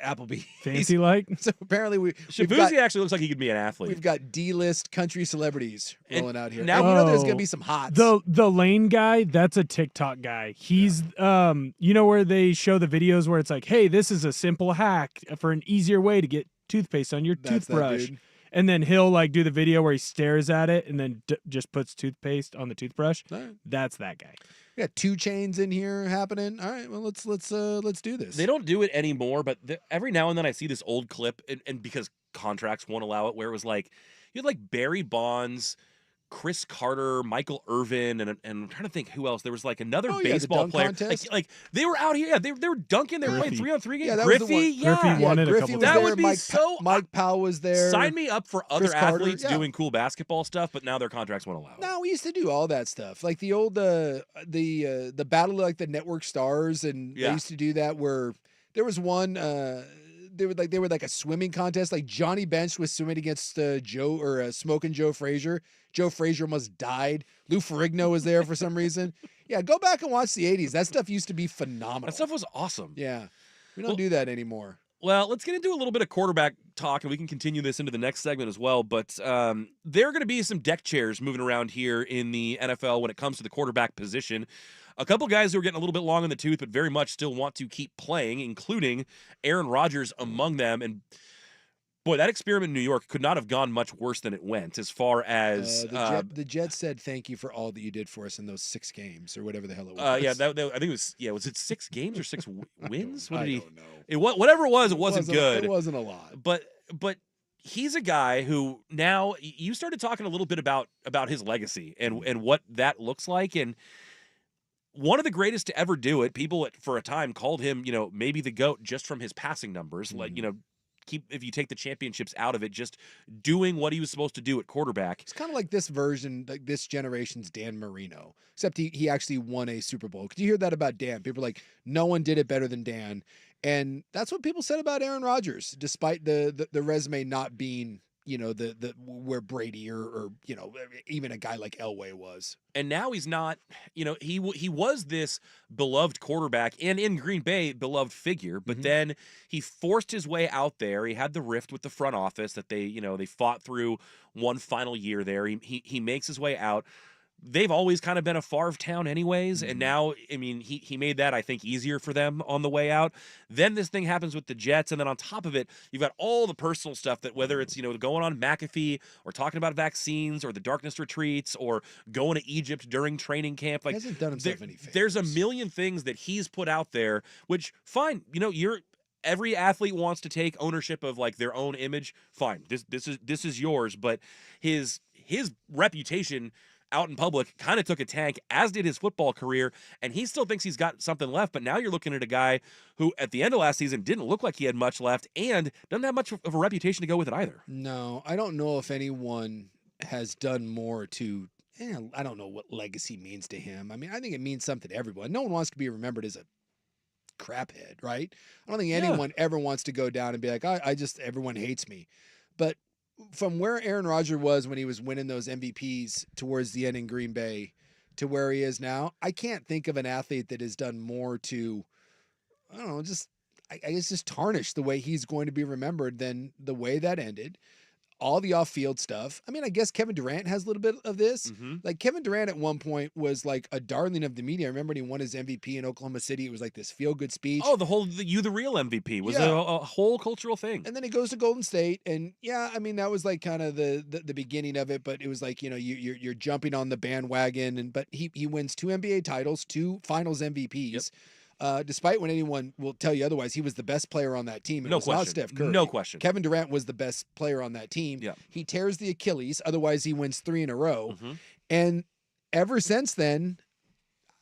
S3: Applebee.
S4: Fancy like?
S3: So apparently
S2: Shabuzi actually looks like he could be an athlete.
S3: We've got D-list country celebrities rolling out here.
S2: now-
S3: And you know there's
S4: Oh.
S3: gonna be some hots.
S4: The Lane guy, that's a TikTok guy. He's you know where they show the videos where it's like, hey, this is a simple hack for an easier way to get toothpaste on your
S3: That's that
S4: toothbrush.
S3: dude.
S4: And then he'll like do the video where he stares at it and then just puts toothpaste on the toothbrush.
S3: All right.
S4: That's that guy.
S3: We got 2 Chainz in here happening. All right, well let's do this.
S2: They don't do it anymore, but every now and then I see this old clip, and because contracts won't allow it, where it was like, You had like Barry Bonds, Chris Carter, Michael Irvin, and I'm trying to think who else. There was like another
S3: the
S2: baseball
S3: dunk
S2: player.
S3: contest?
S2: Like they were out here. Yeah, they were dunking. They were playing
S4: Griffey.
S2: 3-on-3 games.
S3: Yeah, that was the
S2: Griffey,
S3: one.
S2: yeah.
S4: Griffey won it a
S3: Griffey
S4: couple
S3: was
S2: That
S3: there.
S2: would be
S3: Mike Powell was there.
S2: Sign me up for other
S3: Chris Carter,
S2: athletes
S3: yeah.
S2: doing cool basketball stuff, but now their contracts won't allow it.
S3: No, we used to do all that stuff, like the old the battle of like the network stars, and
S2: Yeah.
S3: they used to do that where there was one. They were like a swimming contest. Like Johnny Bench was swimming against Smoking Joe Frazier. Joe Frazier almost died. Lou Ferrigno was there for some reason. Yeah, go back and watch the '80s. That stuff used to be phenomenal.
S2: That stuff was awesome.
S3: Yeah, we don't do that anymore.
S2: Well, let's get into a little bit of quarterback talk, and we can continue this into the next segment as well. But there are going to be some deck chairs moving around here in the NFL when it comes to the quarterback position. A couple guys who are getting a little bit long in the tooth, but very much still want to keep playing, including Aaron Rodgers among them. And boy, that experiment in New York could not have gone much worse than it went as far as
S3: The Jets said thank you for all that you did for us in those 6 games or whatever the hell it was.
S2: yeah, I think it was. Yeah, was it 6 games or 6 wins?
S3: I don't know.
S2: Whatever it was, it wasn't good.
S3: It wasn't a lot.
S2: But he's a guy who now you started talking a little bit about his legacy and what that looks like. And one of the greatest to ever do it, people for a time called him, maybe the GOAT just from his passing numbers. Like, if you take the championships out of it, just doing what he was supposed to do at quarterback.
S3: It's kind of like this version, like this generation's Dan Marino, except he actually won a Super Bowl. Could you hear that about Dan? People are like, no one did it better than Dan. And that's what people said about Aaron Rodgers, despite the resume not being, the where Brady or even a guy like Elway was.
S2: And now he's not, he was this beloved quarterback and in Green Bay beloved figure, but then he forced his way out there. He had the rift with the front office that they fought through one final year there. He makes his way out. They've always kind of been a Favre town anyways, and now, he made that, I think, easier for them on the way out. Then this thing happens with the Jets, and then on top of it, you've got all the personal stuff that whether it's, going on McAfee or talking about vaccines or the darkness retreats or going to Egypt during training camp. Like,
S3: He hasn't done himself any favors.
S2: There's a million things that he's put out there, which, fine, every athlete wants to take ownership of like their own image. Fine, this is yours, but his reputation out in public kind of took a tank, as did his football career, and he still thinks he's got something left. But now you're looking at a guy who at the end of last season didn't look like he had much left and doesn't have much of a reputation to go with it either.
S3: No, I don't know if anyone has done more to, I don't know what legacy means to him. I think it means something to everyone. No one wants to be remembered as a craphead, right? I don't think anyone ever wants to go down and be like, everyone hates me. But from where Aaron Rodgers was when he was winning those MVPs towards the end in Green Bay to where he is now, I can't think of an athlete that has done more to, I don't know, I guess just tarnish the way he's going to be remembered than the way that ended. All the off-field stuff. I guess Kevin Durant has a little bit of this. Like Kevin Durant at one point was like a darling of the media. I remember when he won his MVP in Oklahoma City. It was like this feel-good speech.
S2: Oh, the real MVP was a whole cultural thing.
S3: And then he goes to Golden State, and that was like kind of the beginning of it. But it was like you're jumping on the bandwagon, but he wins 2 NBA titles, 2 Finals MVPs.
S2: Yep.
S3: Despite when anyone will tell you otherwise, he was the best player on that team. It was not Steph Curry.
S2: No question.
S3: Kevin Durant was the best player on that team.
S2: Yeah.
S3: He tears the Achilles. Otherwise, he wins 3 in a row. And ever since then,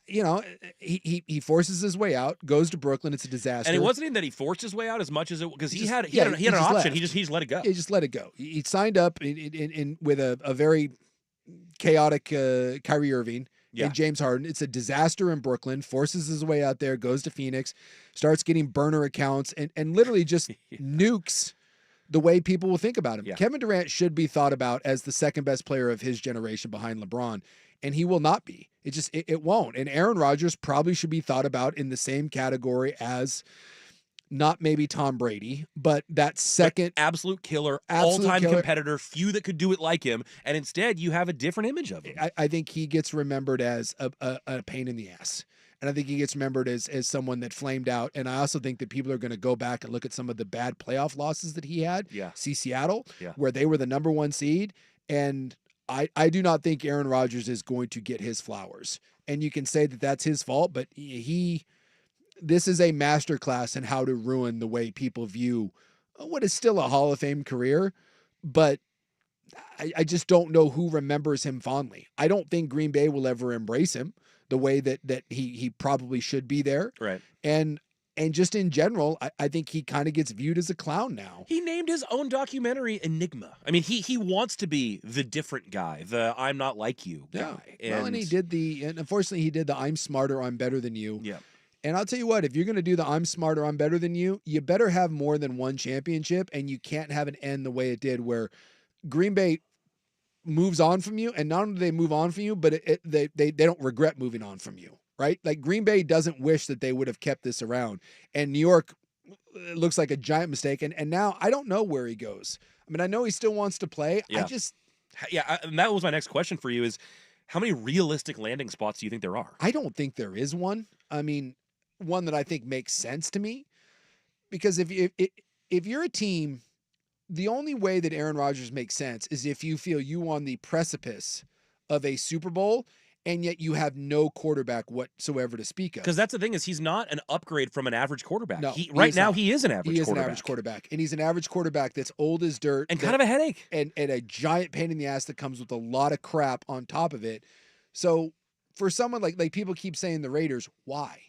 S3: he forces his way out, goes to Brooklyn. It's a disaster.
S2: And it wasn't even that he forced his way out as much as it because he had an
S3: just
S2: option.
S3: left.
S2: He just let it go.
S3: He just let it go. He signed up in with a very chaotic Kyrie Irving. And James Harden. It's a disaster in Brooklyn, forces his way out there, goes to Phoenix, starts getting burner accounts, and literally just nukes the way people will think about him.
S2: Yeah.
S3: Kevin Durant should be thought about as the second best player of his generation behind LeBron, and he will not be. It won't. And Aaron Rodgers probably should be thought about in the same category as not maybe Tom Brady, but that second
S2: absolute killer, all-time competitor, few that could do it like him, and instead you have a different image of him.
S3: I think he gets remembered as a pain in the ass. And I think he gets remembered as someone that flamed out. And I also think that people are going to go back and look at some of the bad playoff losses that he had.
S2: Yeah.
S3: See Seattle,
S2: Yeah.
S3: where they were the number 1 seed. And I do not think Aaron Rodgers is going to get his flowers. And you can say that that's his fault, but this is a masterclass in how to ruin the way people view what is still a Hall of Fame career, but I just don't know who remembers him fondly. I don't think Green Bay will ever embrace him the way that he probably should be there.
S2: Right.
S3: And just in general, I think he kind of gets viewed as a clown now.
S2: He named his own documentary Enigma. I mean, he wants to be the different guy, the I'm not like you guy.
S3: Yeah. Well, and unfortunately he did the I'm smarter, I'm better than you.
S2: Yeah.
S3: And I'll tell you what, if you're going to do the I'm smarter, I'm better than you, you better have more than one championship, and you can't have an end the way it did where Green Bay moves on from you, and not only do they move on from you, but they don't regret moving on from you, right? Like Green Bay doesn't wish that they would have kept this around, and New York looks like a giant mistake, and now I don't know where he goes. I mean, I know he still wants to play.
S2: Yeah. And that was my next question for you is how many realistic landing spots do you think there are?
S3: I don't think there is one. I mean, one that I think makes sense to me, because if you're a team, the only way that Aaron Rodgers makes sense is if you feel you on the precipice of a Super Bowl and yet you have no quarterback whatsoever to speak of.
S2: Because that's the thing is he's not an upgrade from an average quarterback.
S3: No,
S2: he is an average quarterback.
S3: He is an average quarterback, and he's an average quarterback that's old as dirt
S2: and kind of a headache
S3: and a giant pain in the ass that comes with a lot of crap on top of it. So for someone like people keep saying the Raiders, why?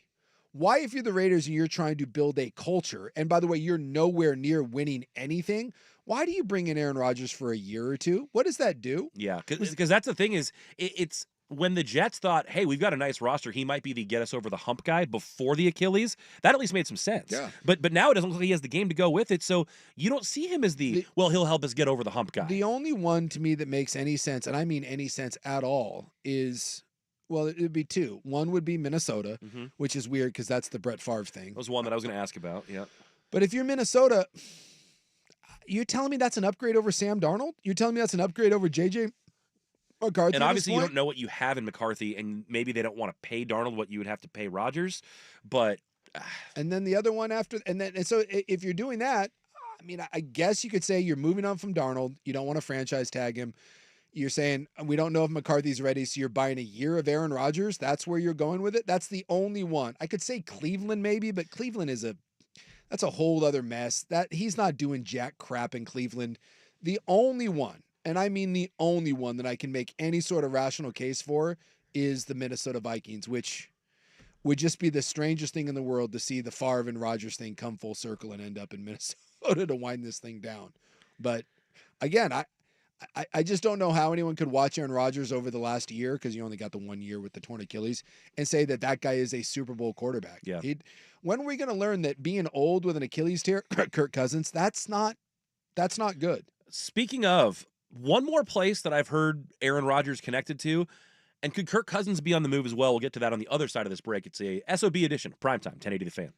S3: Why, if you're the Raiders and you're trying to build a culture, and by the way, you're nowhere near winning anything, why do you bring in Aaron Rodgers for a year or two? What does that do?
S2: Yeah, because that's the thing is it's when the Jets thought, hey, we've got a nice roster, he might be the get us over the hump guy before the Achilles. That at least made some sense.
S3: Yeah.
S2: But now it doesn't look like he has the game to go with it, so you don't see him as he'll help us get over the hump guy.
S3: The only one to me that makes any sense, and I mean any sense at all, is, well, it would be two. One would be Minnesota, which is weird because that's the Brett Favre thing.
S2: That was one that I was going to ask about, yeah.
S3: But if you're Minnesota, you're telling me that's an upgrade over Sam Darnold? You're telling me that's an upgrade over J.J. McCarthy?
S2: And obviously you don't know what you have in McCarthy, and maybe they don't want to pay Darnold what you would have to pay Rodgers, but...
S3: And then the other one after... And so if you're doing that, I mean, I guess you could say you're moving on from Darnold. You don't want to franchise tag him. You're saying, we don't know if McCarthy's ready, so you're buying a year of Aaron Rodgers. That's where you're going with it. That's the only one. I could say Cleveland maybe, but Cleveland that's a whole other mess. That he's not doing jack crap in Cleveland. The only one, and I mean the only one that I can make any sort of rational case for is the Minnesota Vikings, which would just be the strangest thing in the world to see the Favre and Rodgers thing come full circle and end up in Minnesota to wind this thing down. But again, I just don't know how anyone could watch Aaron Rodgers over the last year, because you only got the 1 year with the torn Achilles, and say that guy is a Super Bowl quarterback.
S2: Yeah.
S3: When are we going to learn that being old with an Achilles tear, Kirk Cousins, that's not good.
S2: Speaking of, one more place that I've heard Aaron Rodgers connected to, and could Kirk Cousins be on the move as well? We'll get to that on the other side of this break. It's a SOB edition, Primetime, 1080 The Fan.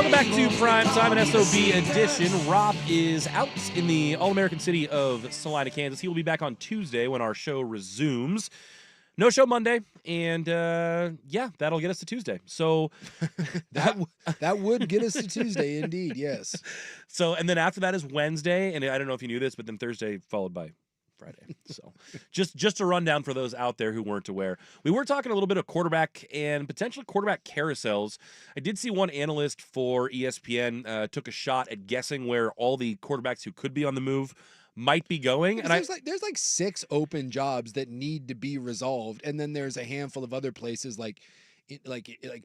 S2: Welcome back to Primetime, an SOB edition. Roth is out in the all-American city of Salina, Kansas. He will be back on Tuesday when our show resumes. No show Monday, and yeah, that'll get us to Tuesday. So
S3: that would get us to Tuesday, indeed, yes.
S2: So, and then after that is Wednesday, and I don't know if you knew this, but then Thursday followed by Friday. So just a rundown for those out there who weren't aware. We were talking a little bit of quarterback and potentially quarterback carousels. I did see one analyst for ESPN took a shot at guessing where all the quarterbacks who could be on the move might be going. And
S3: there's like 6 open jobs that need to be resolved, and then there's a handful of other places like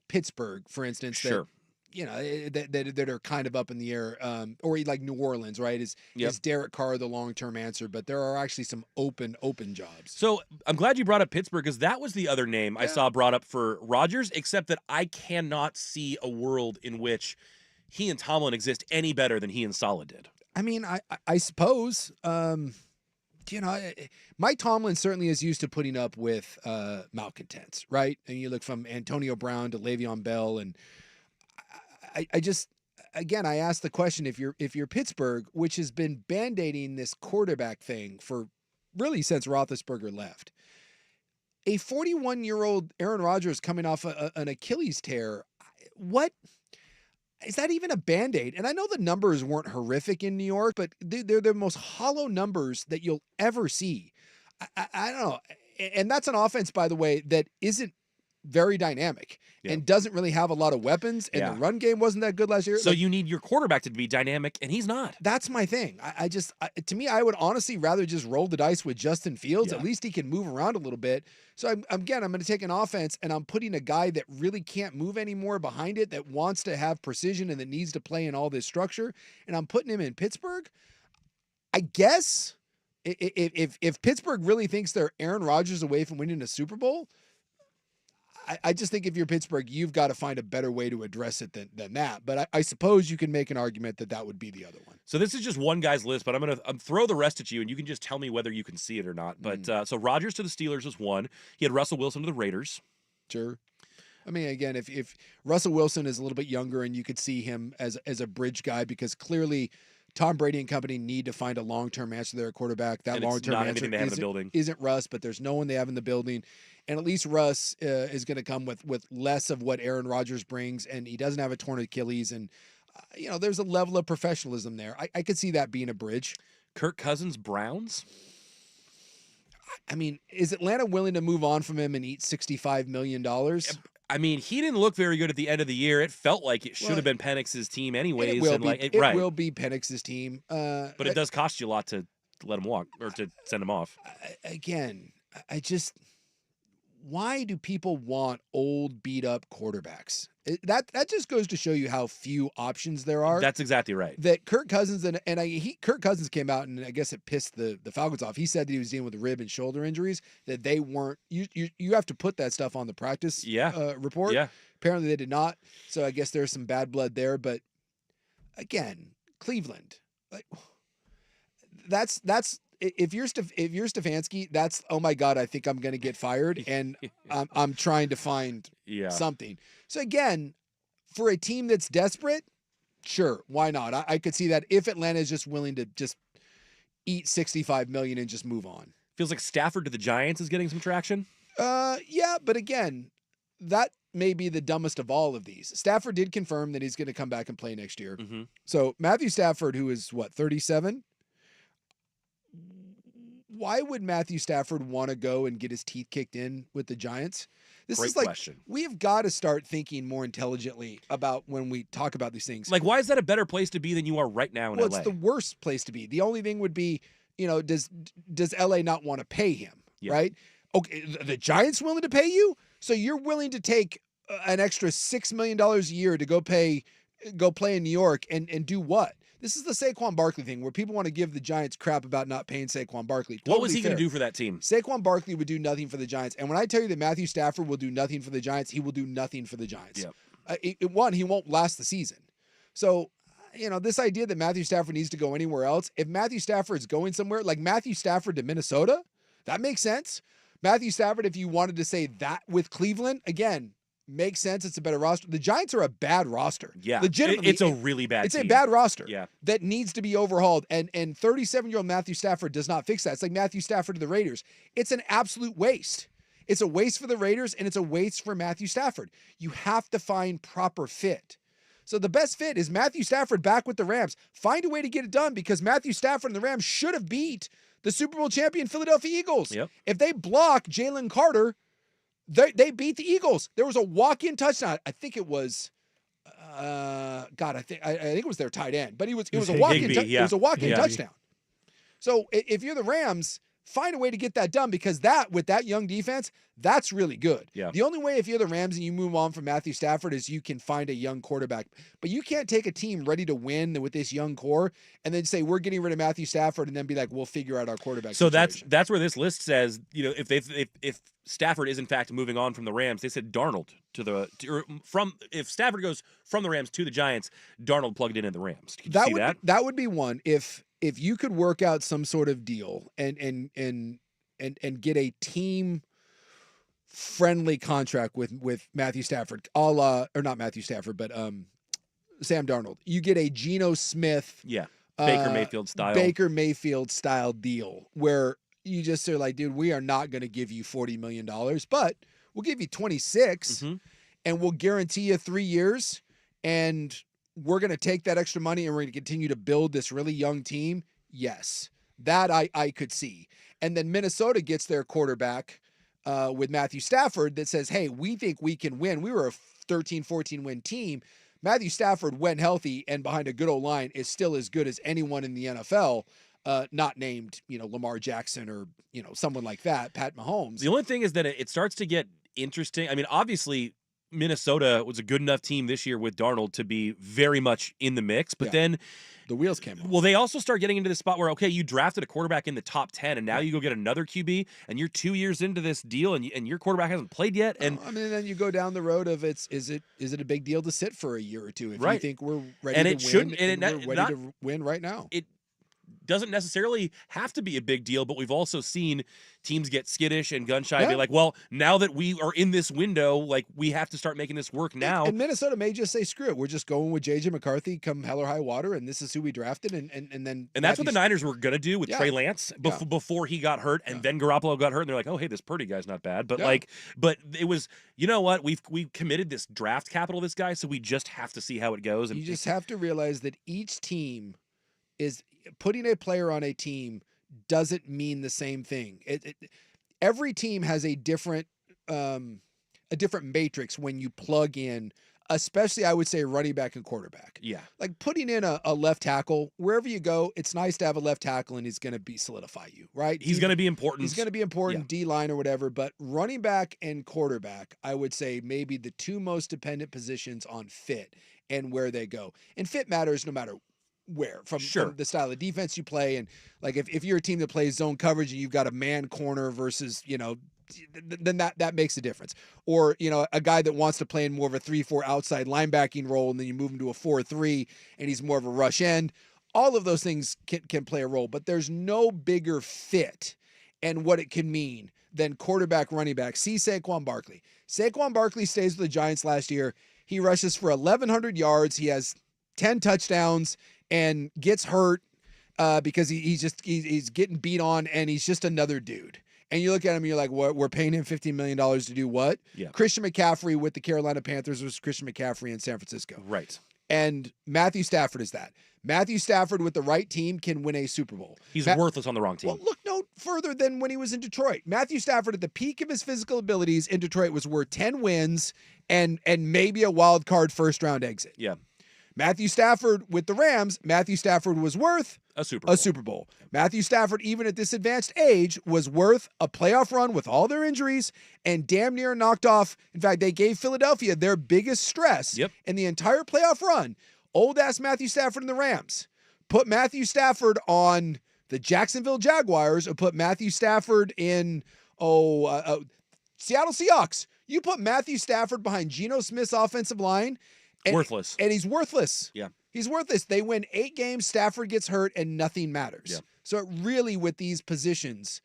S3: Pittsburgh, for instance.
S2: Sure.
S3: That are kind of up in the air, or like New Orleans, right? Is Derek Carr the long-term answer? But there are actually some open jobs.
S2: So I'm glad you brought up Pittsburgh, because that was the other name I saw brought up for Rodgers, except that I cannot see a world in which he and Tomlin exist any better than he and Saleh did.
S3: I mean, I suppose, Mike Tomlin certainly is used to putting up with malcontents, right? And you look from Antonio Brown to Le'Veon Bell, and I just, again, I ask the question, if you're Pittsburgh, which has been band-aiding this quarterback thing for really since Roethlisberger left, a 41-year-old Aaron Rodgers coming off an Achilles tear, what is that even a Band-Aid? And I know the numbers weren't horrific in New York, but they're the most hollow numbers that you'll ever see. I don't know. And that's an offense, by the way, that isn't very dynamic and doesn't really have a lot of weapons, and the run game wasn't that good last year.
S2: So you need your quarterback to be dynamic, and he's not.
S3: That's my thing. To me, I would honestly rather just roll the dice with Justin Fields. At least he can move around a little bit. So I'm going to take an offense, and I'm putting a guy that really can't move anymore behind it, that wants to have precision and that needs to play in all this structure, and I'm putting him in Pittsburgh. I guess if Pittsburgh really thinks they're Aaron Rodgers away from winning a Super Bowl, I just think if you're Pittsburgh, you've got to find a better way to address it than that. But I suppose you can make an argument that would be the other one.
S2: So this is just one guy's list, but I'm going to throw the rest at you, and you can just tell me whether you can see it or not. But so Rodgers to the Steelers was one. He had Russell Wilson to the Raiders.
S3: Sure. I mean, again, if Russell Wilson is a little bit younger, and you could see him as a bridge guy, because clearly Tom Brady and company need to find a long-term answer to their quarterback. That long-term answer isn't Russ, but there's no one they have in the building. And at least Russ is going to come with less of what Aaron Rodgers brings, and he doesn't have a torn Achilles. And, there's a level of professionalism there. I could see that being a bridge.
S2: Kirk Cousins, Browns?
S3: I mean, is Atlanta willing to move on from him and eat $65 million?
S2: I mean, he didn't look very good at the end of the year. It felt like it should have been Penix's team anyways.
S3: It will be Penix's team.
S2: But it does cost you a lot to let him walk, or to send him off.
S3: Again, why do people want old, beat-up quarterbacks? That just goes to show you how few options there are.
S2: That's exactly right.
S3: That Kirk Cousins Kirk Cousins came out, and I guess it pissed the Falcons off. He said that he was dealing with rib and shoulder injuries, that they weren't. You have to put that stuff on the practice report. Yeah. Apparently they did not. So I guess there's some bad blood there. But again, Cleveland, that's. If you're Stefanski, that's, oh my God, I think I'm going to get fired, and I'm trying to find something. So again, for a team that's desperate, sure, why not? I could see that if Atlanta is just willing to just eat $65 million and just move on.
S2: Feels like Stafford to the Giants is getting some traction.
S3: Yeah, but again, that may be the dumbest of all of these. Stafford did confirm that he's going to come back and play next year. Mm-hmm. So Matthew Stafford, who is 37. Why would Matthew Stafford want to go and get his teeth kicked in with the Giants? This
S2: Great
S3: is like,
S2: question.
S3: We have got to start thinking more intelligently about when we talk about these things.
S2: Like, why is that a better place to be than you are right now in LA?
S3: Well, it's the worst place to be. The only thing would be, does LA not want to pay him, right? Okay, the Giants willing to pay you? So you're willing to take an extra $6 million a year to go play in New York and do what? This is the Saquon Barkley thing, where people want to give the Giants crap about not paying Saquon Barkley. Totally
S2: what was he going to do for that team?
S3: Saquon Barkley would do nothing for the Giants. And when I tell you that Matthew Stafford will do nothing for the Giants, he will do nothing for the Giants. Yep. He won't last the season. So, this idea that Matthew Stafford needs to go anywhere else, if Matthew Stafford's going somewhere, like Matthew Stafford to Minnesota, that makes sense. Matthew Stafford, if you wanted to say that with Cleveland, again, Makes sense. It's a better roster. The Giants are a bad roster.
S2: Yeah.
S3: Legitimately.
S2: It's a really bad
S3: It's
S2: team.
S3: a bad roster.
S2: Yeah.
S3: That needs to be overhauled. And 37-year-old Matthew Stafford does not fix that. It's like Matthew Stafford to the Raiders. It's an absolute waste. It's a waste for the Raiders, and it's a waste for Matthew Stafford. You have to find proper fit. So the best fit is Matthew Stafford back with the Rams. Find a way to get it done, because Matthew Stafford and the Rams should have beat the Super Bowl champion Philadelphia Eagles.
S2: Yep.
S3: If they block Jalen Carter, they beat the Eagles. There was a walk-in touchdown. I think it was, I think it was their tight end, but it was a walk-in. It was a walk-in touchdown. So if you're the Rams, find a way to get that done, because with that young defense, that's really good.
S2: Yeah.
S3: The only way if you're the Rams and you move on from Matthew Stafford is you can find a young quarterback. But you can't take a team ready to win with this young core and then say we're getting rid of Matthew Stafford and then be like, we'll figure out our quarterback
S2: So
S3: situation.
S2: that's where this list says, if Stafford is in fact moving on from the Rams, they said Darnold if Stafford goes from the Rams to the Giants, Darnold plugged in the Rams. Can you see that?
S3: That would be one if you could work out some sort of deal and get a team friendly contract with Matthew Stafford, or not Matthew Stafford, but Sam Darnold. You get a Geno Smith,
S2: Baker Mayfield style
S3: deal where you just are like, dude, we are not going to give you $40 million, but we'll give you 26 and we'll guarantee you 3 years, and we're going to take that extra money and we're going to continue to build this really young team. Yes, that I could see. And then Minnesota gets their quarterback with Matthew Stafford that says, hey, we think we can win. We were a 13, 14 win team. Matthew Stafford, when healthy and behind a good old line, is still as good as anyone in the NFL, not named, Lamar Jackson or, someone like that, Pat Mahomes.
S2: The only thing is that it starts to get interesting. I mean, obviously, Minnesota was a good enough team this year with Darnold to be very much in the mix, but then
S3: the wheels came off.
S2: Well, they also start getting into the spot where, okay, you drafted a quarterback in the top 10, and now you go get another QB, and you're 2 years into this deal, and your quarterback hasn't played yet. And
S3: then you go down the road of is it a big deal to sit for a year or two if you think we're ready
S2: and
S3: to
S2: it
S3: win,
S2: shouldn't,
S3: and we're ready to win right now.
S2: It doesn't necessarily have to be a big deal, but we've also seen teams get skittish and gun shy and be like, well, now that we are in this window, like, we have to start making this work now.
S3: And Minnesota may just say, screw it, we're just going with J.J. McCarthy come hell or high water, and this is who we drafted, and then
S2: that's what the Niners were going to do with Trey Lance before he got hurt, and then Garoppolo got hurt, and they're like, oh, hey, this Purdy guy's not bad. But but it was, you know what, we've committed this draft capital to this guy, so we just have to see how it goes. And
S3: you just have to realize that each team is putting a player on a team doesn't mean the same thing. Every team has a different matrix when you plug in, especially I would say running back and quarterback.
S2: Yeah.
S3: Like putting in a left tackle, wherever you go, it's nice to have a left tackle and he's going to solidify you, right?
S2: He's going to be important.
S3: He's going to be important, D-line or whatever, but running back and quarterback, I would say maybe the two most dependent positions on fit and where they go. And fit matters no matter where, from the style of defense you play. And like if you're a team that plays zone coverage and you've got a man corner versus, then that makes a difference. Or, a guy that wants to play in more of a 3-4 outside linebacking role, and then you move him to a 4-3 and he's more of a rush end. All of those things can play a role, but there's no bigger fit and what it can mean than quarterback, running back. See Saquon Barkley. Saquon Barkley stays with the Giants last year. He rushes for 1,100 yards. He has 10 touchdowns and gets hurt because he's getting beat on, and he's just another dude. And you look at him and you're like, what? We're paying him $15 million to do what?
S2: Yeah.
S3: Christian McCaffrey with the Carolina Panthers was Christian McCaffrey in San Francisco.
S2: Right.
S3: And Matthew Stafford is that. Matthew Stafford with the right team can win a Super Bowl.
S2: He's worthless on the wrong team.
S3: Well, look no further than when he was in Detroit. Matthew Stafford at the peak of his physical abilities in Detroit was worth 10 wins and maybe a wild card first round exit.
S2: Yeah.
S3: Matthew Stafford with the Rams, Matthew Stafford was worth
S2: a Super Bowl.
S3: Matthew Stafford, even at this advanced age, was worth a playoff run with all their injuries and damn near knocked off. In fact, they gave Philadelphia their biggest stress in the entire playoff run. Old-ass Matthew Stafford and the Rams. Put Matthew Stafford on the Jacksonville Jaguars or put Matthew Stafford in, Seattle Seahawks. You put Matthew Stafford behind Geno Smith's offensive line.
S2: Worthless.
S3: And he's worthless.
S2: Yeah.
S3: He's worthless. They win 8 games, Stafford gets hurt, and nothing matters.
S2: Yeah.
S3: So it really, with these positions,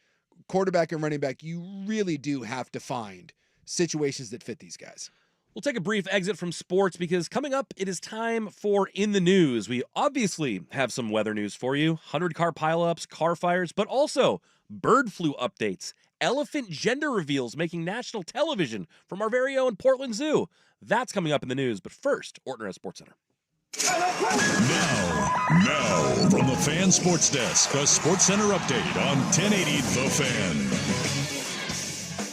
S3: quarterback and running back, you really do have to find situations that fit these guys.
S2: We'll take a brief exit from sports because coming up, it is time for In the News. We obviously have some weather news for you, 100-car pileups, car fires, but also bird flu updates, elephant gender reveals making national television from our very own Portland Zoo. That's coming up in the news, but first, Ortner at SportsCenter.
S1: Now, from the Fan Sports Desk, a SportsCenter update on 1080 The Fan.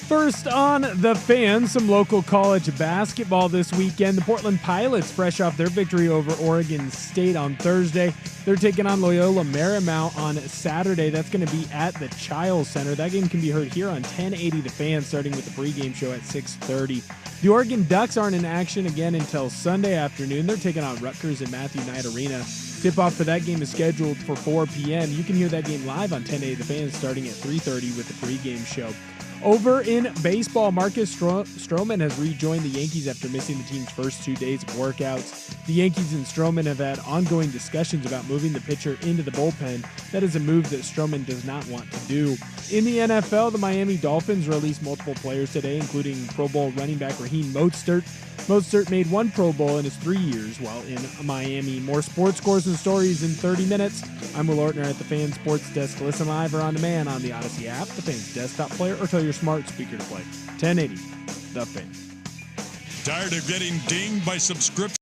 S4: First on The Fan, some local college basketball this weekend. The Portland Pilots, fresh off their victory over Oregon State on Thursday. They're taking on Loyola Marymount on Saturday. That's going to be at the Chiles Center. That game can be heard here on 1080 The Fan, starting with the pregame show at 6:30. The Oregon Ducks aren't in action again until Sunday afternoon. They're taking on Rutgers at Matthew Knight Arena. Tip-off for that game is scheduled for 4 p.m. You can hear that game live on 1080 The Fan starting at 3:30 with the pregame show. Over in baseball, Marcus Stroman has rejoined the Yankees after missing the team's first 2 days of workouts. The Yankees and Stroman have had ongoing discussions about moving the pitcher into the bullpen. That is a move that Stroman does not want to do. In the NFL, the Miami Dolphins released multiple players today, including Pro Bowl running back Raheem Mostert. Mostert made 1 Pro Bowl in his 3 years while in Miami. More sports scores and stories in 30 minutes. I'm Will Ortner at the Fan Sports Desk. Listen live or on demand on the Odyssey app, the Fan's desktop player, or tell your smart speaker to play 1080 The Fan.
S1: Tired of getting dinged by subscription?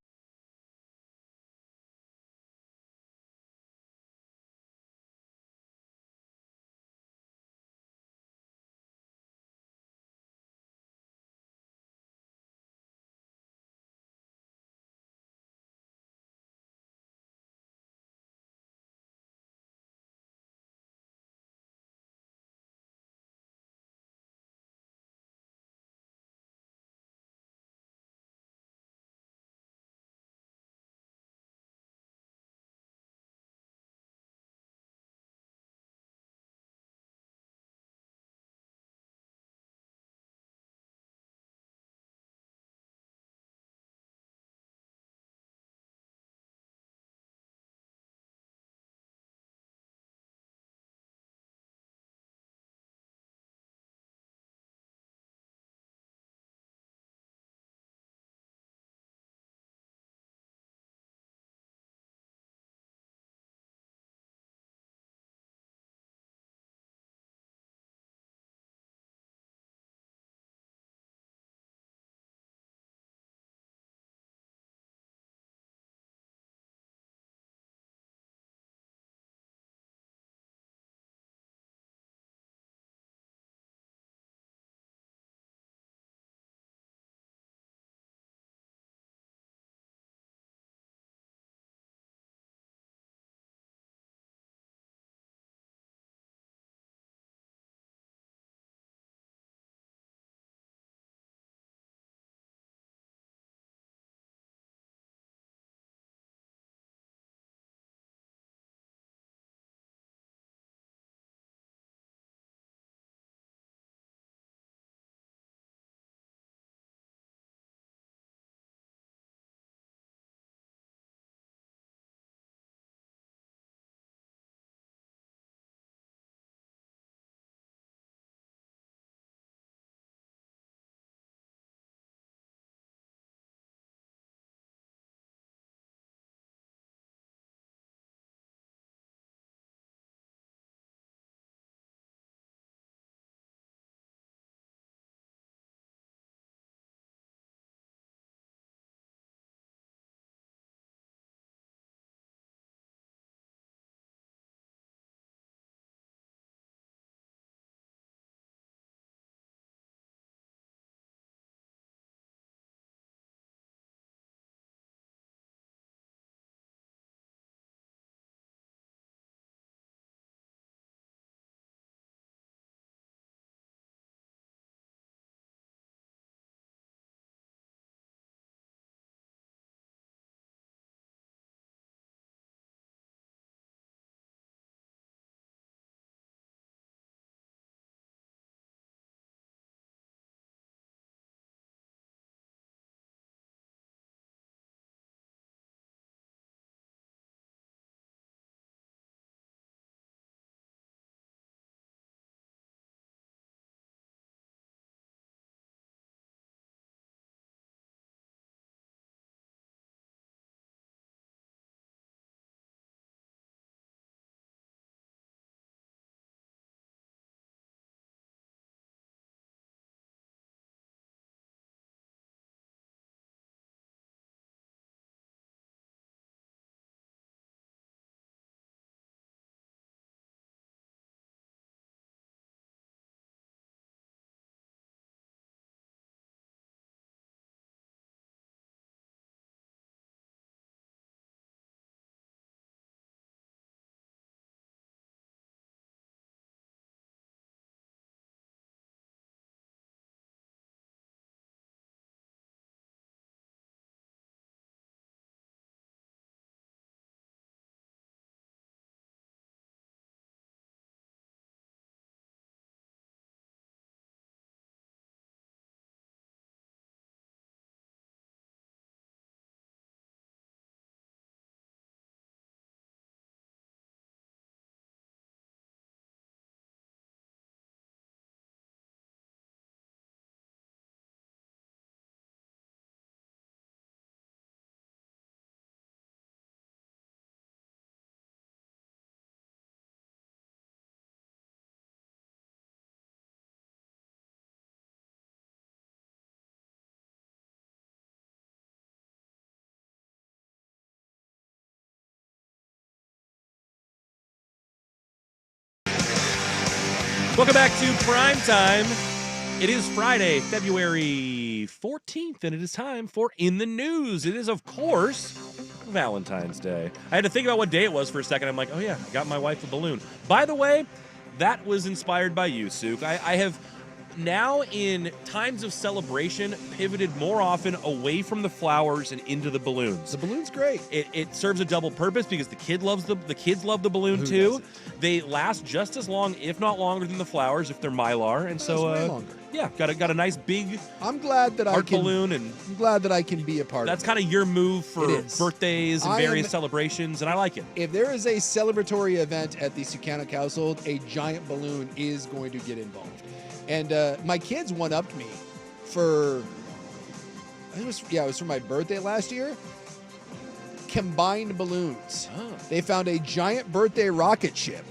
S2: Welcome back to Primetime. It is Friday, February 14th, and it is time for In the News. It is, of course, Valentine's Day. I had to think about what day it was for a second. I'm like, oh yeah, I got my wife a balloon. By the way, that was inspired by you, Sook. I have now, in times of celebration, pivoted more often away from the flowers and into the balloons.
S3: The balloon's great.
S2: It serves a double purpose because the kids love the balloon too. They last just as long, if not longer, than the flowers if they're Mylar, and so
S3: way longer.
S2: Yeah, got a nice big.
S3: I'm glad that
S2: balloon, and
S3: I'm glad that I can be a part.
S2: That's
S3: of
S2: kind of your move for birthdays and various celebrations, and I like it.
S3: If there is a celebratory event at the Sukanik household, a giant balloon is going to get involved. And my kids one-upped me for, it was for my birthday last year. Combined balloons. Oh. They found a giant birthday rocket ship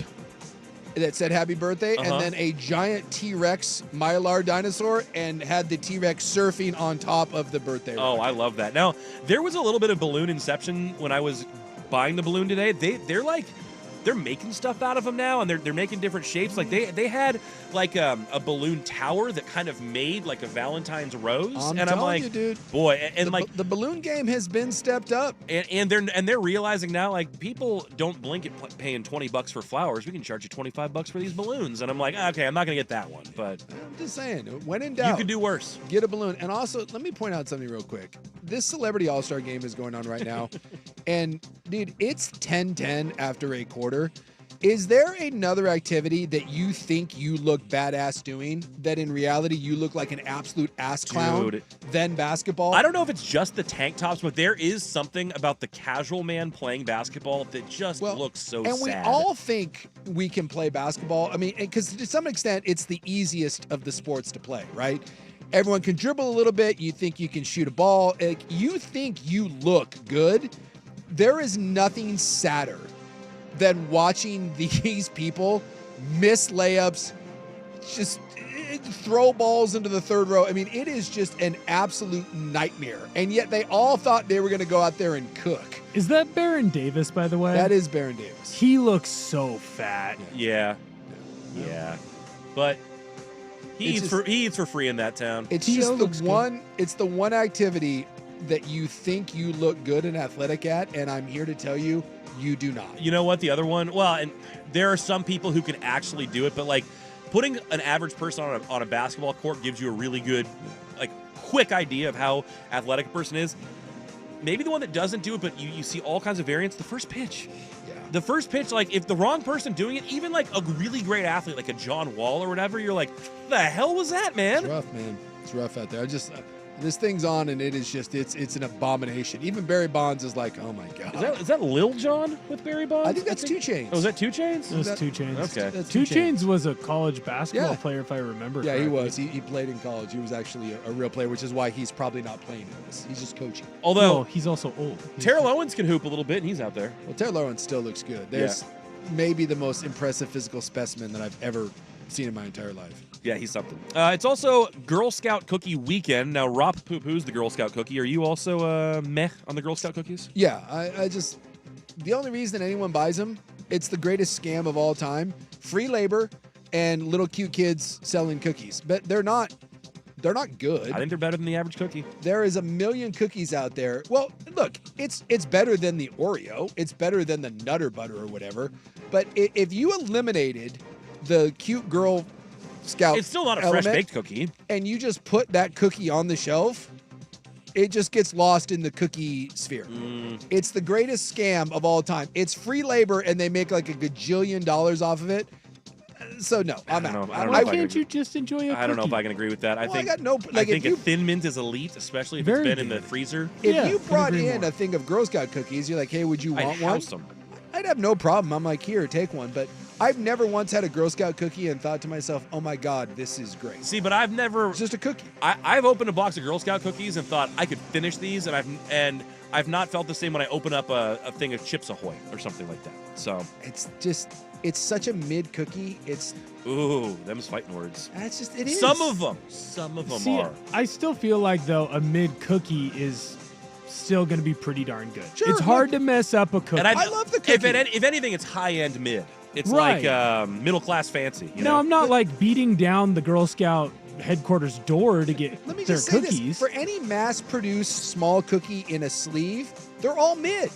S3: that said happy birthday, and then a giant T-Rex Mylar dinosaur, and had the T-Rex surfing on top of the birthday rocket.
S2: I love that. Now, there was a little bit of balloon inception when I was buying the balloon today. They're making stuff out of them now, and they're making different shapes. Like they had like a balloon tower that kind of made like a Valentine's rose.
S3: I'm like, you, dude,
S2: boy, and
S3: the balloon game has been stepped up.
S2: And they're realizing now, like, people don't blink at paying $20 for flowers. We can charge you $25 for these balloons. And I'm like, okay, I'm not gonna get that one, but
S3: I'm just saying, when in doubt,
S2: you could do worse.
S3: Get a balloon. And also, let me point out something real quick. This Celebrity All-Star game is going on right now, and dude, it's 10-10 after a quarter. Is there another activity that you think you look badass doing that in reality you look like an absolute ass clown than basketball?
S2: I don't know if it's just the tank tops, but there is something about the casual man playing basketball that just looks so sad.
S3: And we all think we can play basketball. I mean, because to some extent, it's the easiest of the sports to play, right? Everyone can dribble a little bit. You think you can shoot a ball. You think you look good. There is nothing sadder than watching these people miss layups, just throw balls into the third row. I mean, it is just an absolute nightmare. And yet they all thought they were going to go out there and cook.
S4: Is that Baron Davis, by the way?
S3: That is Baron Davis.
S4: He looks so fat.
S2: Yeah. But he eats for free in that town.
S3: It's just the one activity that you think you look good and athletic at, and I'm here to tell you, you do not.
S2: You know what? The other one, and there are some people who can actually do it, but like putting an average person on a basketball court gives you a really good, like, quick idea of how athletic a person is. Maybe the one that doesn't do it, but you see all kinds of variants. The first pitch. Yeah. The first pitch, like, if the wrong person doing it, even like a really great athlete, like a John Wall or whatever, you're like, the hell was that, man?
S3: It's rough, man. It's rough out there. This thing's on, and it is just, it's an abomination. Even Barry Bonds is like, oh my God.
S2: Is that Lil Jon with Barry Bonds?
S3: I think that's 2 Chainz.
S2: Oh, is that 2 Chainz?
S4: It was 2 Chainz.
S2: Okay.
S4: 2 Chainz was a college basketball player, if I remember correctly.
S3: He was. He played in college. He was actually a real player, which is why he's probably not playing in this. He's just coaching.
S2: Although,
S4: he's also old.
S2: Terrell Owens can hoop a little bit, and he's out there.
S3: Well, Terrell Owens still looks good. There's maybe the most impressive physical specimen that I've ever seen in my entire life.
S2: Yeah, he's something. It's also Girl Scout Cookie Weekend. Now, Rob poo-poos the Girl Scout cookie. Are you also meh on the Girl Scout cookies?
S3: Yeah, I just... The only reason anyone buys them, it's the greatest scam of all time. Free labor and little cute kids selling cookies. But they're not good.
S2: I think they're better than the average cookie.
S3: There is a million cookies out there. Well, look, it's better than the Oreo. It's better than the Nutter Butter or whatever. But if you eliminated the cute girl Scout,
S2: it's still not a fresh baked cookie,
S3: and you just put that cookie on the shelf, it just gets lost in the cookie sphere. It's the greatest scam of all time. It's free labor, and they make like $1 gajillion off of it. So no, I'm out.
S4: Why can't you just enjoy a cookie?
S2: I don't know if I can agree with that. I think a Thin Mint is elite, especially if it's been in the freezer.
S3: If you brought in a thing of Girl Scout cookies, you're like, hey, would you want one? I'd have no problem. I'm like, here, take one. But I've never once had a Girl Scout cookie and thought to myself, oh my God, this is great.
S2: See, but I've never...
S3: It's just a cookie.
S2: I've opened a box of Girl Scout cookies and thought I could finish these, and I've not felt the same when I open up a thing of Chips Ahoy or something like that. So
S3: it's such a mid cookie.
S2: Ooh, them's fighting words.
S3: That's just, it is.
S2: Some of them are.
S4: I still feel like, though, a mid cookie is still going to be pretty darn good.
S3: Sure,
S4: it's hard to mess up a cookie.
S3: And I love the cookie.
S2: If anything, it's high-end mid. It's
S4: Right.
S2: like middle class fancy. You
S4: No,
S2: know?
S4: I'm not like beating down the Girl Scout headquarters door to get
S3: Let me
S4: their
S3: just say
S4: cookies.
S3: this: for any mass-produced small cookie in a sleeve, they're all mid,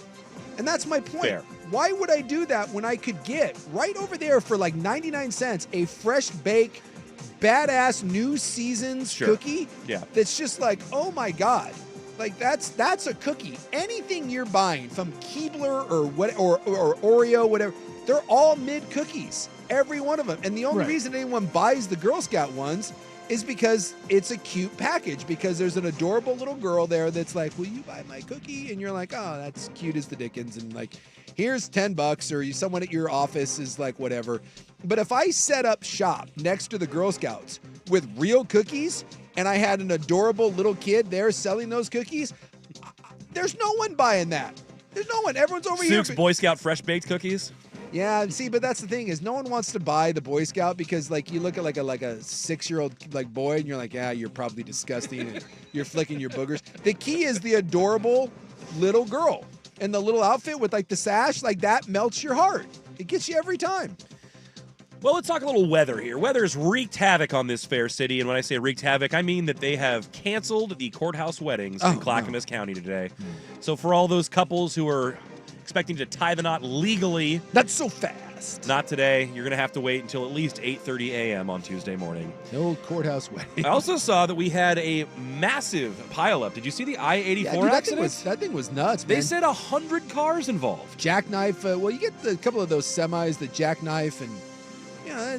S3: and that's my point.
S2: Fair.
S3: Why would I do that when I could get right over there for like 99 cents a fresh bake, badass New Seasons
S2: Sure.
S3: cookie?
S2: Yeah.
S3: That's just like, oh my god, like that's a cookie. Anything you're buying from Keebler or what or Oreo, whatever, they're all mid cookies, every one of them. And the only
S4: Right.
S3: reason anyone buys the Girl Scout ones is because it's a cute package, because there's an adorable little girl there that's like, will you buy my cookie? And you're like, oh, that's cute as the dickens. And like, here's $10, or someone at your office is like, whatever. But if I set up shop next to the Girl Scouts with real cookies and I had an adorable little kid there selling those cookies, there's no one buying that. There's no one. Everyone's over
S2: Soup's
S3: here.
S2: Boy Scout fresh baked cookies.
S3: Yeah, see, but that's the thing is no one wants to buy the Boy Scout because like you look at like a 6-year-old like boy and you're like, yeah, you're probably disgusting and you're flicking your boogers. The key is the adorable little girl and the little outfit with like the sash, like that melts your heart. It gets you every time.
S2: Well, let's talk a little weather here. Weather's wreaked havoc on this fair city, and when I say wreaked havoc, I mean that they have canceled the courthouse weddings in Clackamas County today. So for all those couples who are expecting to tie the knot legally,
S3: That's so fast.
S2: not today. You're going to have to wait until at least 8:30 a.m. on Tuesday morning.
S3: No courthouse wedding.
S2: I also saw that we had a massive pileup. Did you see the I-84
S3: Yeah, dude,
S2: accident?
S3: that thing was nuts, man.
S2: They said 100 cars involved.
S3: Jackknife. Well, you get a couple of those semis that jackknife, and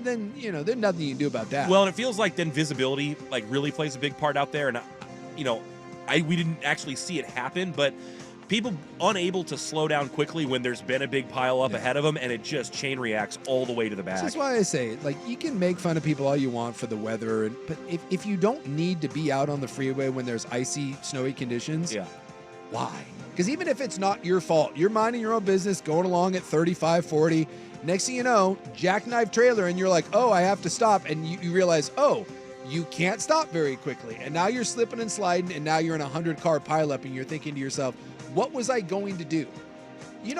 S3: then there's nothing you can do about that.
S2: Well, and it feels like then visibility like really plays a big part out there, and we didn't actually see it happen, but people unable to slow down quickly when there's been a big pile up ahead of them, and it just chain reacts all the way to the back.
S3: That's why I say, like, you can make fun of people all you want for the weather, but if you don't need to be out on the freeway when there's icy, snowy conditions, why? Because even if it's not your fault, you're minding your own business, going along at 35, 40. Next thing you know, jackknife trailer, and you're like, oh, I have to stop. And you realize, oh, you can't stop very quickly. And now you're slipping and sliding, and now you're in a 100-car pileup, and you're thinking to yourself, what was I going to do?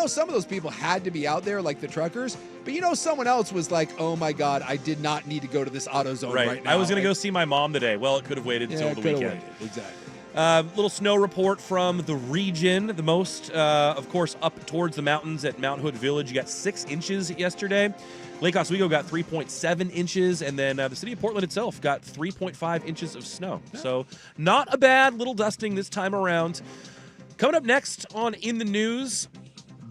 S3: Some of those people had to be out there, like the truckers, but someone else was like, oh my God, I did not need to go to this AutoZone right now.
S2: I was going to go see my mom today. Well, it could have waited until the weekend.
S3: Waited. Exactly.
S2: Little snow report from the region. The most, of course, up towards the mountains at Mount Hood Village. You got 6 inches yesterday. Lake Oswego got 3.7 inches, and then the city of Portland itself got 3.5 inches of snow. Yeah. So not a bad little dusting this time around. Coming up next on In the News,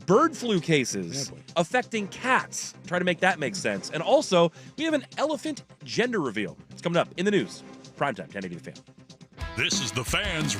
S2: bird flu cases affecting cats. Try to make that make sense. And also, we have an elephant gender reveal. It's coming up in the news. Primetime, 1080 The Fan.
S1: This is The Fans.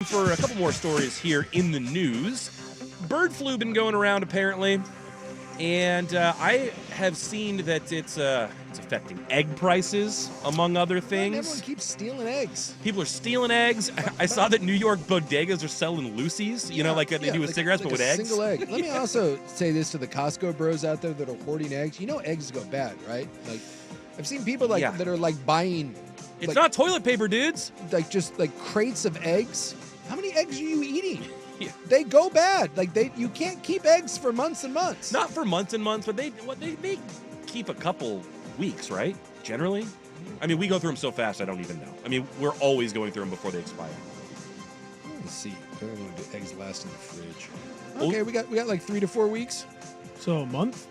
S2: For a couple more stories here in the news. Bird flu been going around apparently, and I have seen that it's affecting egg prices, among other things.
S3: Everyone keeps stealing eggs.
S2: People are stealing eggs. I saw that New York bodegas are selling Lucy's, like they do with cigarettes, but with eggs.
S3: Single egg. Let me also say this to the Costco bros out there that are hoarding eggs. You know eggs go bad, right? Like, I've seen people that are like buying.
S2: It's not toilet paper, dudes.
S3: Like just like crates of eggs. How many eggs are you eating?
S2: Yeah.
S3: They go bad. Like you can't keep eggs for months and months.
S2: Not for months and months, but they keep a couple weeks, right? Generally. I mean, we go through them so fast, I don't even know. I mean, we're always going through them before they expire.
S3: Let's see. Apparently, do eggs last in the fridge? Okay, we got like 3 to 4 weeks.
S4: So a month?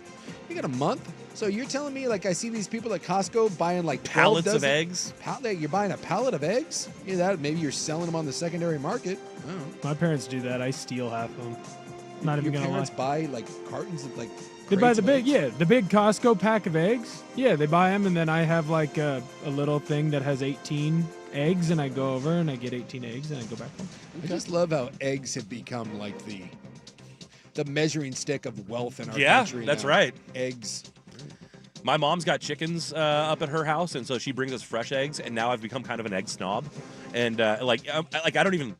S3: We got a month. So you're telling me, like, I see these people at Costco buying like
S2: pallets of eggs.
S3: You're buying a pallet of eggs? Yeah, that maybe you're selling them on the secondary market. I don't know.
S4: My parents do that. I steal half of them. Not even gonna lie.
S3: Your parents buy like cartons of like.
S4: They buy the big,
S3: eggs?
S4: the big Costco pack of eggs. Yeah, they buy them, and then I have like a little thing that has 18 eggs, and I go over and I get 18 eggs, and I go back home.
S3: I just love how eggs have become like the measuring stick of wealth in our country.
S2: Yeah, that's
S3: now.
S2: right.
S3: Eggs.
S2: My mom's got chickens up at her house, and so she brings us fresh eggs. And now I've become kind of an egg snob, and I don't even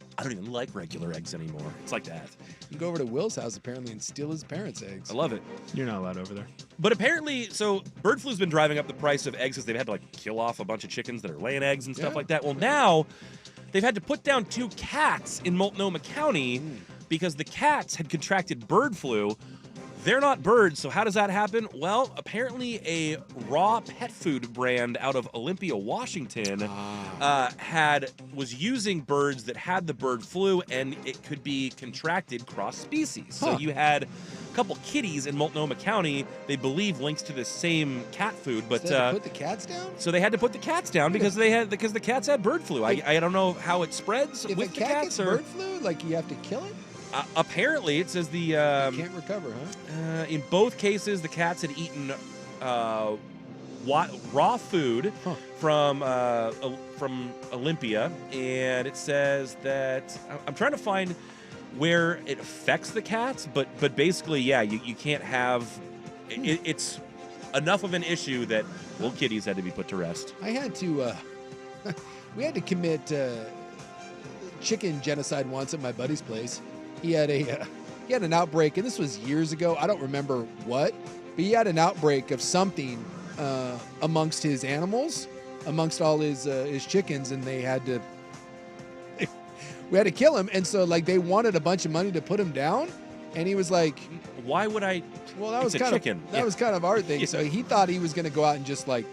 S2: like regular eggs anymore. It's like that.
S3: You can go over to Will's house apparently and steal his parents' eggs.
S2: I love it.
S4: You're not allowed over there.
S2: But apparently, so bird flu's been driving up the price of eggs because they've had to like kill off a bunch of chickens that are laying eggs and stuff like that. Well, now they've had to put down 2 cats in Multnomah County because the cats had contracted bird flu. They're not birds, so how does that happen? Well, apparently a raw pet food brand out of Olympia, Washington, was using birds that had the bird flu, and it could be contracted cross-species. So you had a couple kitties in Multnomah County, they believe links to the same cat food, but
S3: so they had to put the cats down?
S2: So they had to put the cats down because the cats had bird flu. I don't know how it spreads
S3: if
S2: with
S3: a
S2: the
S3: cat
S2: cats
S3: gets bird flu, like you have to kill it?
S2: Apparently, it says
S3: you can't recover, huh?
S2: In both cases, the cats had eaten raw food from Olympia, and it says that I'm trying to find where it affects the cats, but basically, yeah, you can't have it's enough of an issue that little kitties had to be put to rest.
S3: I had to we had to commit chicken genocide once at my buddy's place. He had an outbreak, and this was years ago. I don't remember what, but he had an outbreak of something amongst his animals, amongst all his chickens, and we had to kill him. And so like they wanted a bunch of money to put him down, and he was like,
S2: "Why would I?"
S3: Well, that was kind of our thing. So he thought he was going to go out and just like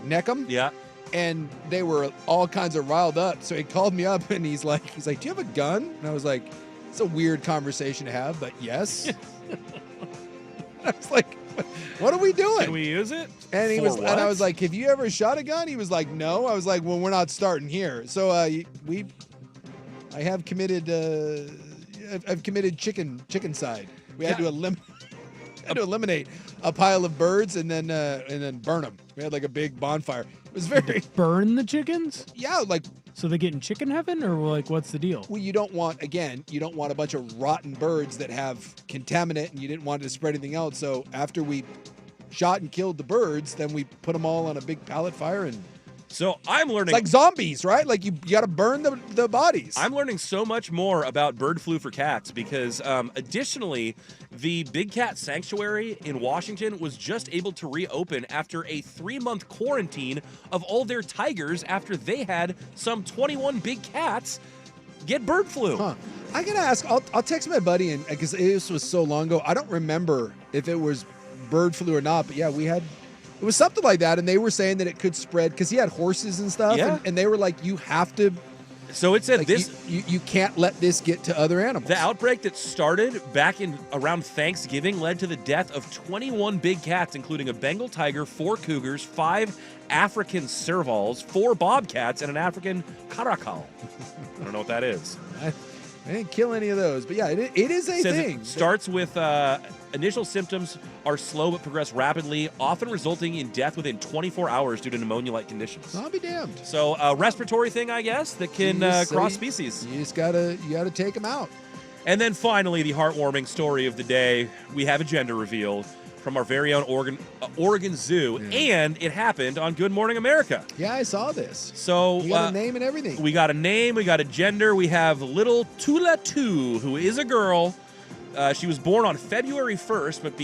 S3: neck them.
S2: Yeah.
S3: And they were all kinds of riled up. So he called me up and he's like, "Do you have a gun?" And I was like, "It's a weird conversation to have, but yes." I was like, "What are we doing?
S2: Can we use it?"
S3: And and I was like, "Have you ever shot a gun?" He was like, "No." I was like, "Well, we're not starting here." So I have committed I've committed chicken side. We had to eliminate a pile of birds and then burn them. We had like a big bonfire. It was very
S4: burn the chickens?
S3: Yeah, like
S4: so they get in chicken heaven, or like what's the deal?
S3: Well, you don't want a bunch of rotten birds that have contaminant, and you didn't want it to spread anything else. So after we shot and killed the birds, then we put them all on a big pallet fire and.
S2: So I'm learning.
S3: It's like zombies, right? Like you got to burn the bodies.
S2: I'm learning so much more about bird flu for cats because additionally, the Big Cat Sanctuary in Washington was just able to reopen after a 3-month quarantine of all their tigers after they had some 21 big cats get bird flu.
S3: Huh. I gotta ask. I'll text my buddy, and because this was so long ago, I don't remember if it was bird flu or not. But yeah, it was something like that, and they were saying that it could spread because he had horses and stuff, and they were like, you have to.
S2: So it said
S3: you can't let this get to other animals.
S2: The outbreak that started back in around Thanksgiving led to the death of 21 big cats, including a Bengal tiger, 4 cougars, 5 African servals, 4 bobcats, and an African caracal. I don't know what that is.
S3: I didn't kill any of those, but yeah, it is a
S2: Says
S3: thing.
S2: it starts with initial symptoms are slow but progress rapidly, often resulting in death within 24 hours due to pneumonia-like conditions.
S3: I'll be damned.
S2: So a respiratory thing, I guess, that can cross species.
S3: You just gotta take them out.
S2: And then finally, the heartwarming story of the day. We have a gender reveal from our very own Oregon Zoo, and it happened on Good Morning America.
S3: Yeah, I saw this.
S2: So
S3: you got a name and everything.
S2: We got a name, we got a gender. We have little Tula 2, who is a girl. She was born on February 1st, but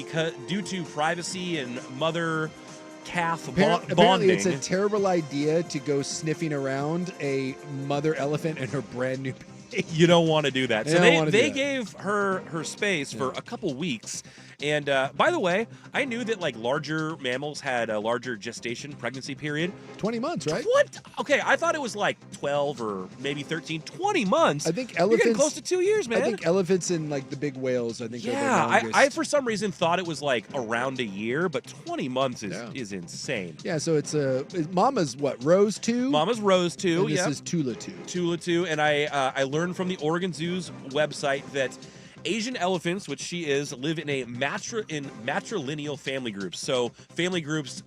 S2: due to privacy and mother-calf
S3: Apparently,
S2: bonding,
S3: it's a terrible idea to go sniffing around a mother elephant and her brand new baby.
S2: You don't want to do that. So they
S3: that.
S2: gave her space for a couple weeks. And by the way, I knew that like larger mammals had a larger gestation pregnancy period.
S3: 20 months, right?
S2: What? Okay, I thought it was like 12 or maybe 13, 20 months.
S3: I think
S2: You're
S3: elephants
S2: getting close to 2 years, man.
S3: I think elephants and like the big whales, I think are the longest.
S2: I for some reason thought it was like around a year, but 20 months is insane.
S3: Yeah, so it's Mama's what, Rose 2?
S2: Mama's Rose 2,
S3: and this is Tula 2.
S2: Tula 2, and I learned from the Oregon Zoo's website that Asian elephants, which she is, live in matrilineal family groups. So family groups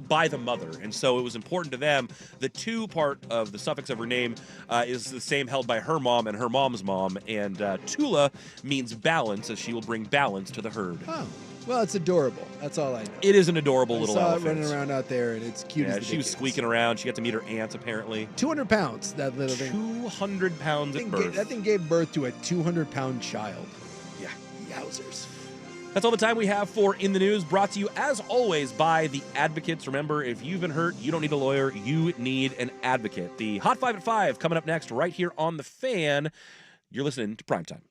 S2: by the mother. And so it was important to them. The 2 part of the suffix of her name is the same held by her mom and her mom's mom. And Tula means balance, as she will bring balance to the herd.
S3: Oh. Well, it's adorable. That's all I know.
S2: It is an adorable little elephant.
S3: I saw it running around out there, and it's cute as the
S2: she was squeaking around. She got to meet her aunts, apparently.
S3: 200 pounds, that little thing.
S2: 200 pounds at birth.
S3: That thing gave birth to a 200-pound child.
S2: Yeah.
S3: Yowzers.
S2: That's all the time we have for In the News, brought to you, as always, by The Advocates. Remember, if you've been hurt, you don't need a lawyer. You need an advocate. The Hot 5 at 5 coming up next right here on The Fan. You're listening to Primetime.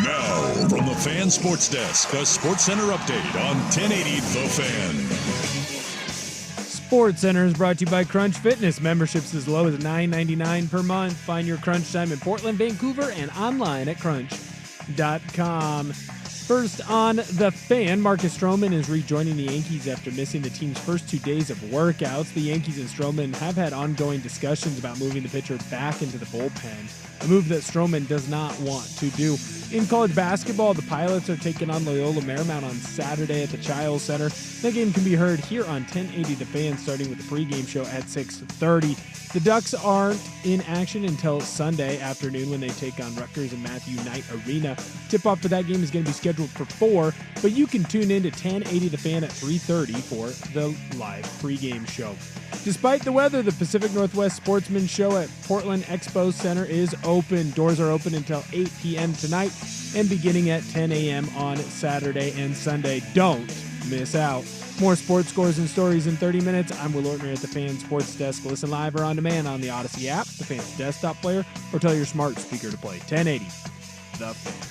S1: Now, from the Fan Sports Desk, a Sports Center update on 1080 The Fan.
S4: Sports Center is brought to you by Crunch Fitness. Memberships as low as $9.99 per month. Find your Crunch time in Portland, Vancouver, and online at crunch.com. First on The Fan, Marcus Stroman is rejoining the Yankees after missing the team's first 2 days of workouts. The Yankees and Stroman have had ongoing discussions about moving the pitcher back into the bullpen, a move that Stroman does not want to do. In college basketball, the Pilots are taking on Loyola Marymount on Saturday at the Chiles Center. That game can be heard here on 1080 The Fan, starting with the pregame show at 6:30. The Ducks aren't in action until Sunday afternoon when they take on Rutgers in Matthew Knight Arena. Tip-off for that game is going to be scheduled for 4, but you can tune in to 1080 The Fan at 3:30 for the live pregame show. Despite the weather, the Pacific Northwest Sportsman Show at Portland Expo Center is open. Doors are open until 8 p.m. tonight and beginning at 10 a.m. on Saturday and Sunday. Don't miss out. More sports scores and stories in 30 minutes. I'm Will Ortner at the Fan Sports Desk. Listen live or on demand on the Odyssey app, the Fan's desktop player, or tell your smart speaker to play 1080 The Fan.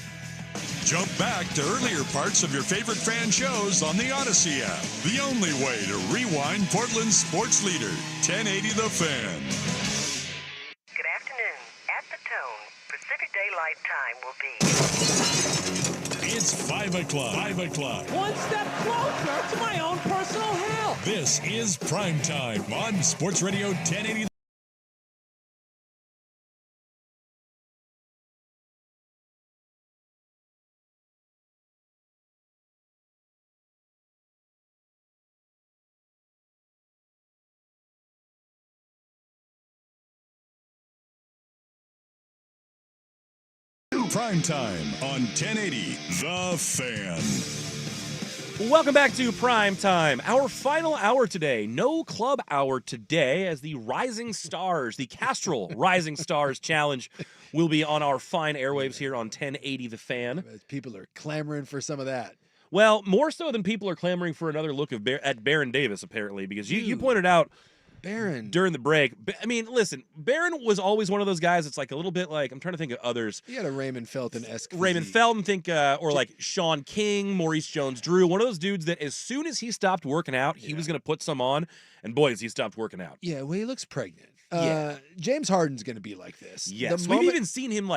S1: Jump back to earlier parts of your favorite fan shows on the Odyssey app. The only way to rewind Portland's sports leader, 1080 The Fan.
S9: Good afternoon. At the tone, Pacific Daylight Time will be...
S1: It's 5 o'clock. 5 o'clock.
S7: One step closer to my own personal hell.
S1: This is Primetime on Sports Radio 1080. Primetime on 1080 The Fan.
S2: Welcome back to Prime Time. Our final hour today. No club hour today, as the Rising Stars, the Castrol Rising Stars Challenge, will be on our fine airwaves here on 1080 The Fan.
S3: People are clamoring for some of that.
S2: Well, more so than people are clamoring for another look at Baron Davis, apparently, because you pointed out
S3: Baron
S2: during the break. I mean, listen, Baron was always one of those guys. It's like a little bit like, I'm trying to think of others.
S3: He had a Raymond Felton-esque
S2: Raymond Felton, or like Sean King, Maurice Jones-Drew, one of those dudes that as soon as he stopped working out, he was going to put some on, and boys, he stopped working out.
S3: Yeah, well, he looks pregnant.
S2: Yeah.
S3: James Harden's going to be like this.
S2: Yes, we've even seen him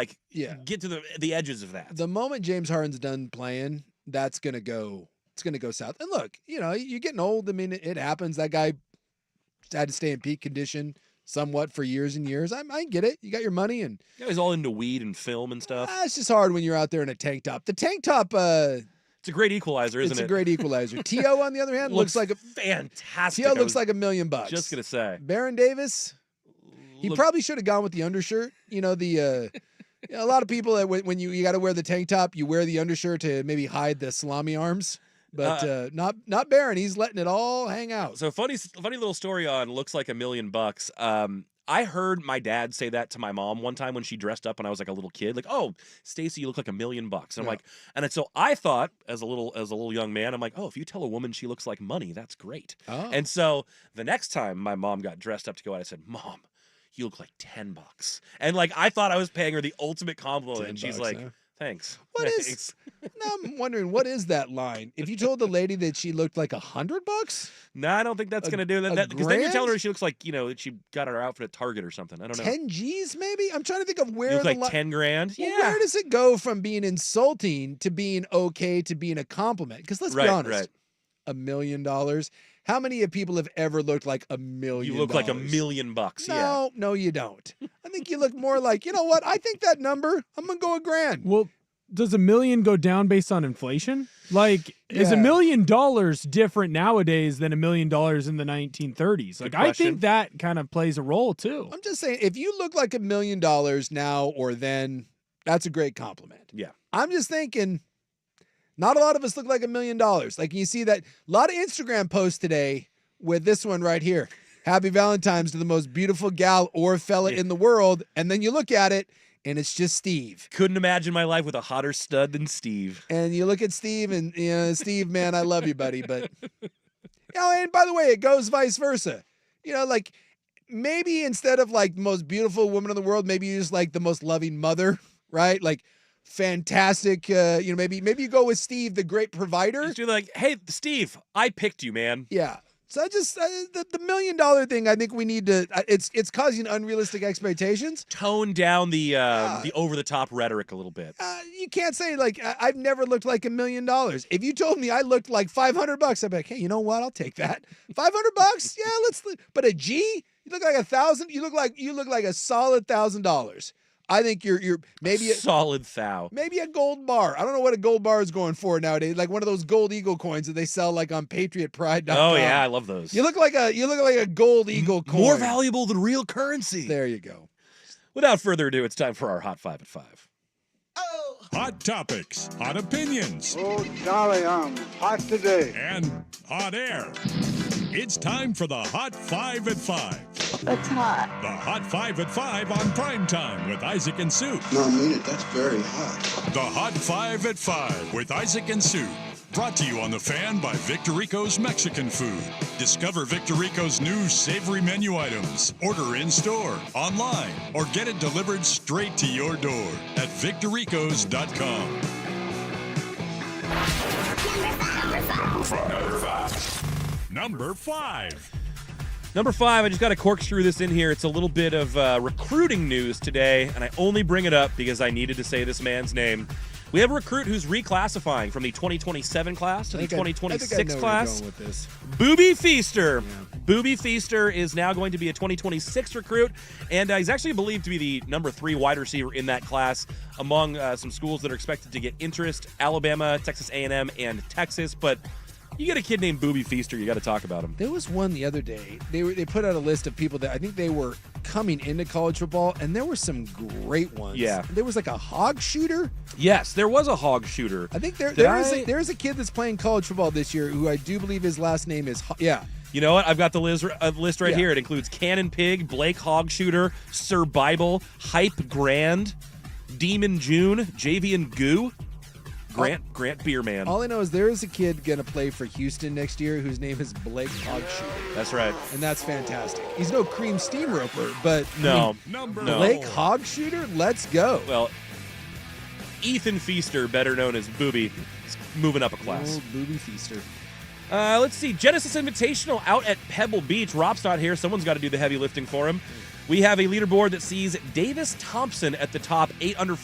S2: get to the edges of that.
S3: The moment James Harden's done playing, that's going to go. It's going to go south. And look, you're getting old. I mean, it happens. That guy had to stay in peak condition somewhat for years and years. I get it. You got your money, and
S2: he's all into weed and film and stuff.
S3: It's just hard when you're out there in a tank top. The tank top,
S2: it's a great equalizer, isn't it?
S3: It's a great equalizer. T.O. on the other hand looks like a
S2: fantastic.
S3: T.O. looks like $1 million.
S2: Just gonna say,
S3: Baron Davis, he probably should have gone with the undershirt. A lot of people that when you got to wear the tank top, you wear the undershirt to maybe hide the salami arms. But not Baron. He's letting it all hang out.
S2: So funny little story on looks like $1 million. I heard my dad say that to my mom one time when she dressed up when I was like a little kid. Like, oh, Stacy, you look like $1 million. And I'm like, and so I thought as a little young man, I'm like, oh, if you tell a woman she looks like money, that's great. Oh. And so the next time my mom got dressed up to go out, I said, Mom, you look like $10. And like I thought I was paying her the ultimate compliment, and she's like. Huh? Thanks.
S3: Now I'm wondering, what is that line? If you told the lady that she looked like $100?
S2: No, I don't think that's going to do that. Because then you're telling her she looks like, she got her outfit at Target or something. I don't know.
S3: 10 G's maybe? I'm trying to think of where
S2: you look like 10 grand.
S3: Well, where does it go from being insulting to being okay to being a compliment? Because let's be honest, $1 million. How many people have ever looked like $1 million?
S2: You look like $1 million.
S3: No, you don't. I think you look more like, you know what? I think that number, I'm going to go $1,000.
S4: Well, does $1 million go down based on inflation? Like, is $1 million different nowadays than $1 million in the 1930s? Like, I think that kind of plays a role too.
S3: I'm just saying, if you look like $1 million now or then, that's a great compliment.
S2: Yeah.
S3: I'm just thinking, not a lot of us look like $1 million. Like you see that a lot of Instagram posts today with this one right here. Happy Valentine's to the most beautiful gal or fella in the world. And then you look at it and it's just Steve.
S2: Couldn't imagine my life with a hotter stud than Steve.
S3: And you look at Steve and, Steve, man, I love you, buddy. But, and by the way, it goes vice versa. Like maybe instead of like the most beautiful woman in the world, maybe you just like the most loving mother, right? Like, fantastic. Maybe you go with Steve, the great provider.
S2: Just be like, hey, Steve, I picked you, man.
S3: Yeah. So the $1 million thing, I think we need to. It's causing unrealistic expectations.
S2: Tone down the over the top rhetoric a little bit.
S3: You can't say like I've never looked like $1 million. If you told me I looked like $500, I'd be like, hey, you know what? I'll take that. $500? Yeah, let's. But a G, you look like $1,000. You look like a solid $1,000. I think you're maybe
S2: a solid thou.
S3: Maybe a gold bar. I don't know what a gold bar is going for nowadays. Like one of those gold eagle coins that they sell like on PatriotPride.com.
S2: Oh yeah, I love those.
S3: You look like a gold eagle coin.
S2: More valuable than real currency.
S3: There you go.
S2: Without further ado, it's time for our Hot 5 at 5.
S1: Hot topics, hot opinions,
S10: Oh, golly, I'm hot today.
S1: and hot air. It's time for the Hot 5 at 5.
S11: It's hot.
S1: The Hot 5 at 5 on Primetime with Isaac and Sue.
S6: No, I mean it. That's very hot.
S1: The Hot 5 at 5 with Isaac and Sue. Brought to you on The Fan by Victorico's Mexican Food. Discover Victorico's new savory menu items. Order in store, online, or get it delivered straight to your door at victoricos.com. Number 5.
S2: Number 5, I just got to corkscrew this in here. It's a little bit of recruiting news today, and I only bring it up because I needed to say this man's name. We have a recruit who's reclassifying from the 2027 class to the 2026 class.
S3: Going with this.
S2: Booby Feaster.
S3: Yeah.
S2: Booby Feaster is now going to be a 2026 recruit, and he's actually believed to be the number 3 wide receiver in that class among some schools that are expected to get interest: Alabama, Texas A&M, and Texas. But you get a kid named Booby Feaster, you got to talk about him.
S3: There was one the other day. They put out a list of people that I think they were coming into college football, and there were some great ones.
S2: Yeah.
S3: There was like a hog shooter.
S2: Yes, there was a hog shooter.
S3: I think there's a kid that's playing college football this year who I do believe his last name is yeah.
S2: You know what? I've got the list right here. It includes Cannon Pig, Blake Hogshooter, Sir Bible, Hype Grand, Demon June, Javian Goo, Grant Beerman.
S3: All I know is there is a kid going to play for Houston next year whose name is Blake Hogshooter.
S2: That's right.
S3: And that's fantastic. He's no cream steamroper, but
S2: no.
S3: Blake Hogshooter, let's go.
S2: Well, Ethan Feaster, better known as Booby, is moving up a class.
S3: Oh, Booby Feaster.
S2: Let's see. Genesis Invitational out at Pebble Beach. Rob's not here. Someone's got to do the heavy lifting for him. We have a leaderboard that sees Davis Thompson at the top, 8 under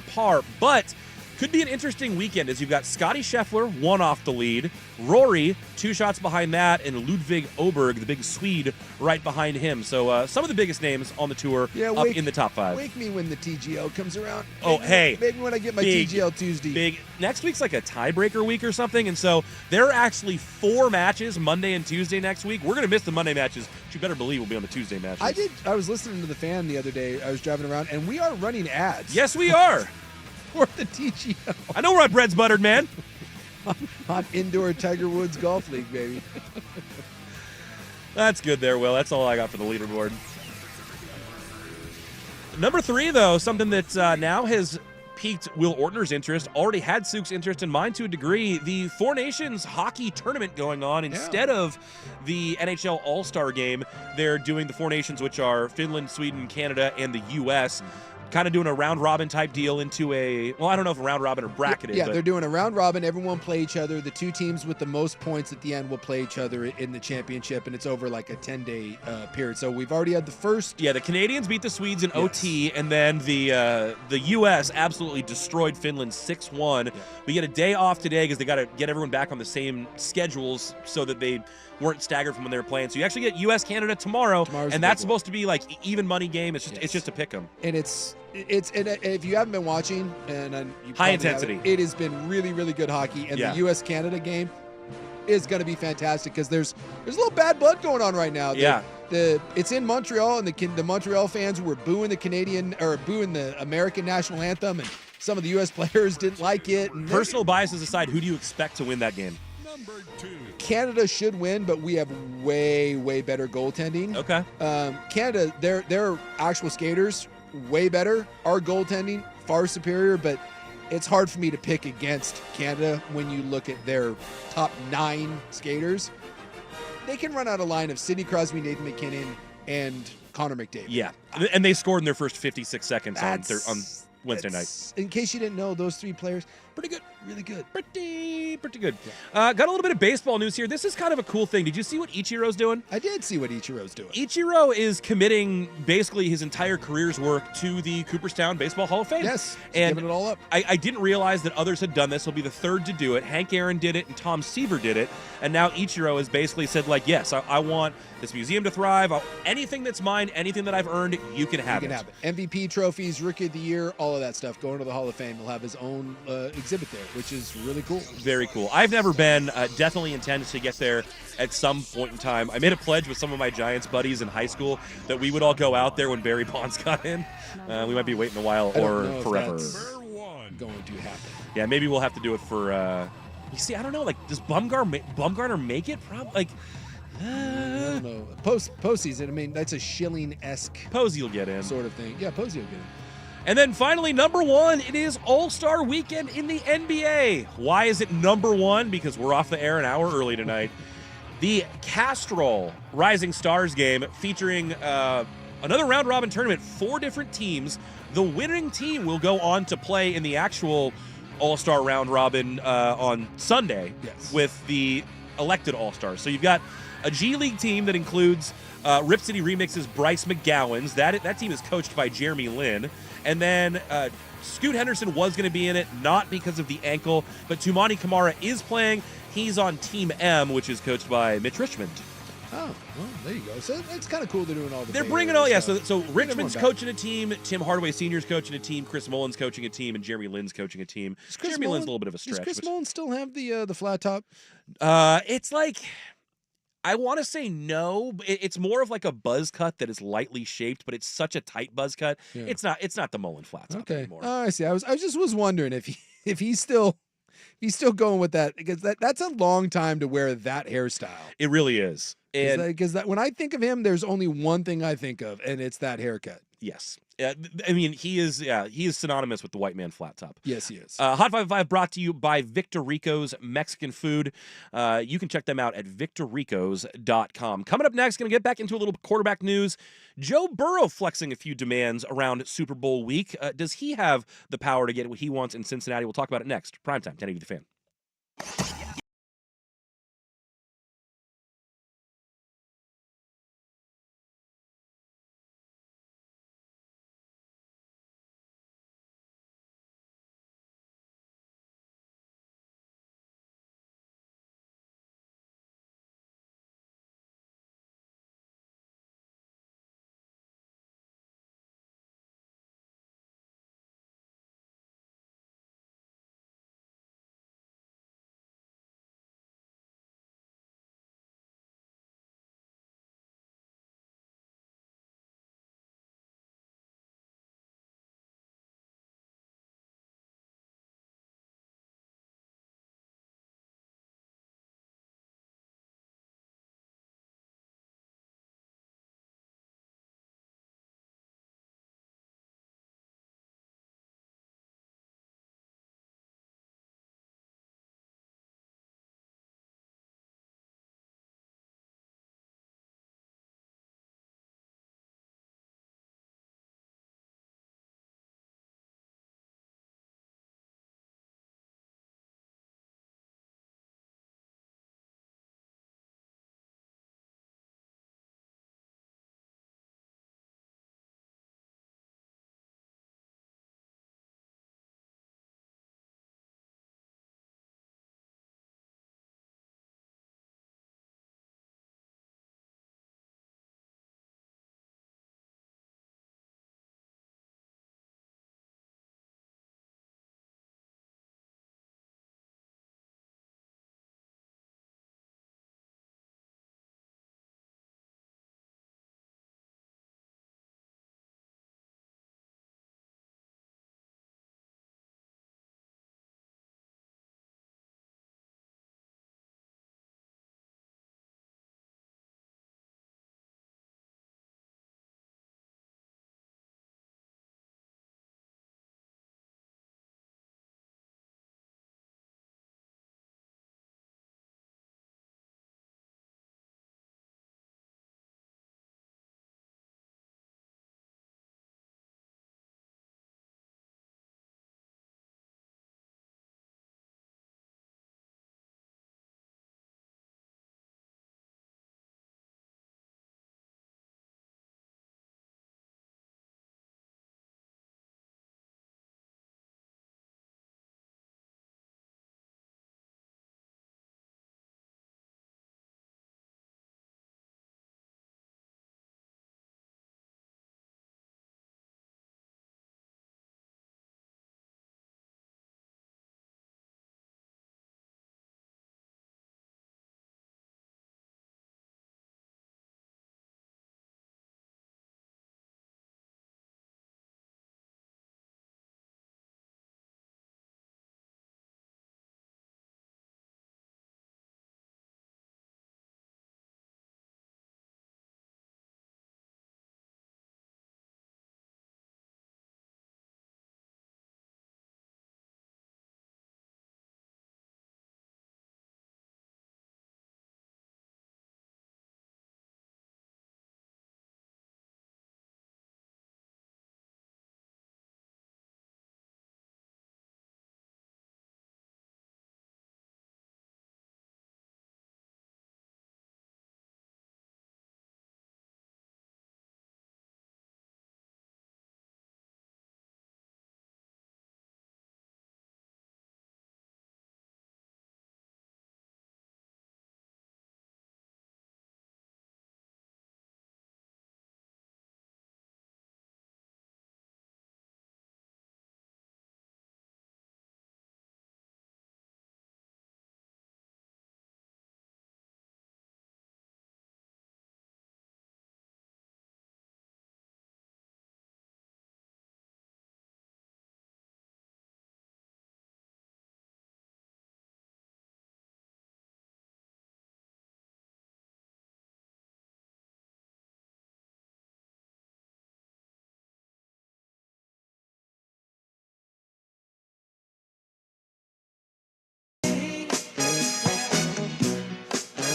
S2: par, but could be an interesting weekend as you've got Scotty Scheffler, 1 off the lead, Rory, 2 shots behind that, and Ludwig Oberg, the big Swede, right behind him. So some of the biggest names on the tour up in the top 5.
S3: Wake me when the TGL comes around.
S2: Maybe
S3: when I get my TGL Tuesday.
S2: Next week's like a tiebreaker week or something, and so there are actually 4 matches Monday and Tuesday next week. We're going to miss the Monday matches, but you better believe we'll be on the Tuesday matches.
S3: I was listening to The Fan the other day. I was driving around, and we are running ads.
S2: Yes, we are.
S3: For the TGL.
S2: I know where our bread's buttered, man.
S3: on indoor Tiger Woods Golf League, baby.
S2: That's good there, Will. That's all I got for the leaderboard. Number 3, though, something that now has piqued Will Ortner's interest, already had Suk's interest and mine to a degree. The Four Nations hockey tournament going on. Instead of the NHL All-Star game, they're doing the Four Nations, which are Finland, Sweden, Canada, and the U.S., kind of doing a round-robin type deal into I don't know if a round-robin or bracketed.
S3: Yeah, they're doing a round-robin. Everyone play each other. The 2 teams with the most points at the end will play each other in the championship, and it's over like a 10-day period. So we've already had the first.
S2: Yeah, the Canadians beat the Swedes in OT, and then the U.S. absolutely destroyed Finland 6-1. Yeah. We get a day off today because they got to get everyone back on the same schedules so that they weren't staggered from when they were playing. So you actually get U.S.-Canada tomorrow, and that's supposed to be like even money game. It's just a pick 'em.
S3: And it's if you haven't been watching, and you
S2: high intensity,
S3: it has been really, really good hockey. And the U.S.-Canada game is going to be fantastic because there's a little bad blood going on right now. It's in Montreal, and the Montreal fans were booing the American national anthem, and some of the U.S. players didn't like it. And
S2: personal biases aside, who do you expect to win that game?
S1: Number 2.
S3: Canada should win, but we have way, way better goaltending.
S2: Okay.
S3: Canada, their actual skaters, way better. Our goaltending, far superior, but it's hard for me to pick against Canada when you look at their top 9 skaters. They can run out a line of Sidney Crosby, Nathan McKinnon, and Connor McDavid.
S2: Yeah, and they scored in their first 56 seconds on Wednesday night.
S3: In case you didn't know, those 3 players, pretty good, really good.
S2: Pretty good. Got a little bit of baseball news here. This is kind of a cool thing. Did you see what Ichiro's doing?
S3: I did see what Ichiro's doing.
S2: Ichiro is committing basically his entire career's work to the Cooperstown Baseball Hall of Fame.
S3: Yes,
S2: and
S3: giving it all up.
S2: I didn't realize that others had done this. He'll be the third to do it. Hank Aaron did it, and Tom Seaver did it. And now Ichiro has basically said, like, yes, I want this museum to thrive. Anything that's mine, anything that I've earned, you can have it.
S3: You can have it. MVP trophies, Rookie of the Year, all of that stuff. Going to the Hall of Fame. He'll have his own exhibit there, which is really cool.
S2: Very cool. I've never been. Definitely intend to get there at some point in time. I made a pledge with some of my Giants buddies in high school that we would all go out there when Barry Bonds got in. We might be waiting a while or forever.
S3: Going to happen.
S2: Yeah, maybe we'll have to do it for. You see, I don't know. Like, does Bumgarner make it? Probably.
S3: I don't know. Postseason. I mean, that's a Schilling-esque
S2: Posey will get in.
S3: Sort of thing. Yeah, Posey will get in.
S2: And then finally, number 1, it is All-Star Weekend in the NBA. Why is it number 1? Because we're off the air an hour early tonight. The Castrol Rising Stars game featuring another round-robin tournament, 4 different teams. The winning team will go on to play in the actual All-Star round-robin on Sunday with the elected All-Stars. So you've got a G League team that includes Rip City Remix's Bryce McGowan's. That team is coached by Jeremy Lin. And then Scoot Henderson was going to be in it, not because of the ankle, but Tumani Kamara is playing. He's on Team M, which is coached by Mitch Richmond.
S3: Oh, well, there you go. So it's kind of cool they're doing all the.
S2: They're bringing all, yeah. So Richmond's coaching a team, Tim Hardaway Sr.'s coaching a team, Chris Mullen's coaching a team, and Jeremy Lin's coaching a team. Jeremy Lin's a little bit of a stretch.
S3: Does Chris Mullen still have the flat top?
S2: It's like, I want to say no. It's more of like a buzz cut that is lightly shaped, but it's such a tight buzz cut. Yeah. It's not the Mullen flat top anymore.
S3: Oh, I see. I just was wondering if he's still going with that, because that's a long time to wear that hairstyle.
S2: It really is. And
S3: because when I think of him, there's only one thing I think of, and it's that haircut.
S2: Yes. I mean, he is synonymous with the white man flat top.
S3: Yes, he is.
S2: Hot 55 brought to you by Victor Rico's Mexican Food. You can check them out at victorricos.com. Coming up next, going to get back into a little quarterback news. Joe Burrow flexing a few demands around Super Bowl week. Does he have the power to get what he wants in Cincinnati? We'll talk about it next. Primetime, 1080 The Fan.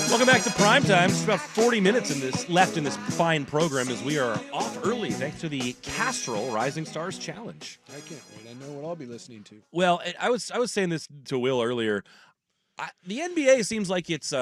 S2: Welcome back to Primetime. Just about 40 minutes left in this fine program as we are off early thanks to the Castrol Rising Stars Challenge.
S3: I can't wait. I know what I'll be listening to.
S2: Well, I was saying this to Will earlier. The NBA seems like it's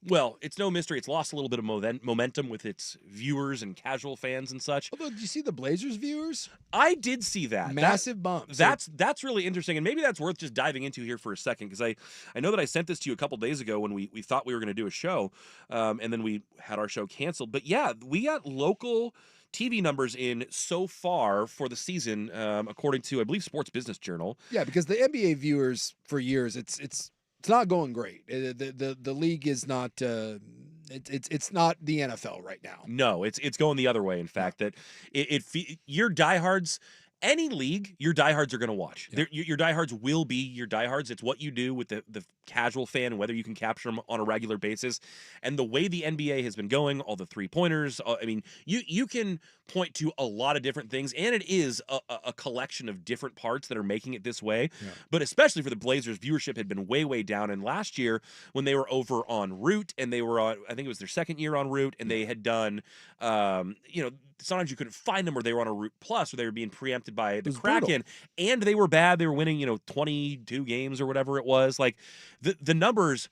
S2: it's no mystery. It's lost a little bit of momentum with its viewers and casual fans and such.
S3: Although, did you see the Blazers viewers?
S2: I did see that.
S3: Massive bumps.
S2: That's really interesting, and maybe that's worth just diving into here for a second, because I know that I sent this to you a couple days ago when we thought we were going to do a show, and then we had our show canceled. But yeah, we got local TV numbers in so far for the season, according to, I believe, Sports Business Journal.
S3: Yeah, because the NBA viewers for years, it's not going great. The league is not. It's not the NFL right now.
S2: No, it's going the other way. In fact, that your diehards. Any league, your diehards are going to watch.
S3: Yeah.
S2: Your diehards will be your diehards. It's what you do with the casual fan and whether you can capture them on a regular basis. And the way the NBA has been going, all the three-pointers, I mean, you can point to a lot of different things, and it is a collection of different parts that are making it this way. Yeah. But especially for the Blazers, viewership had been way, way down. And last year, when they were over on Root, and they were on, I think it was their second year on Root, and they had done, sometimes you couldn't find them, or they were on a Root Plus, or they were being preempted by the Kraken, and they were bad. They were winning, 22 games or whatever it was. Like the numbers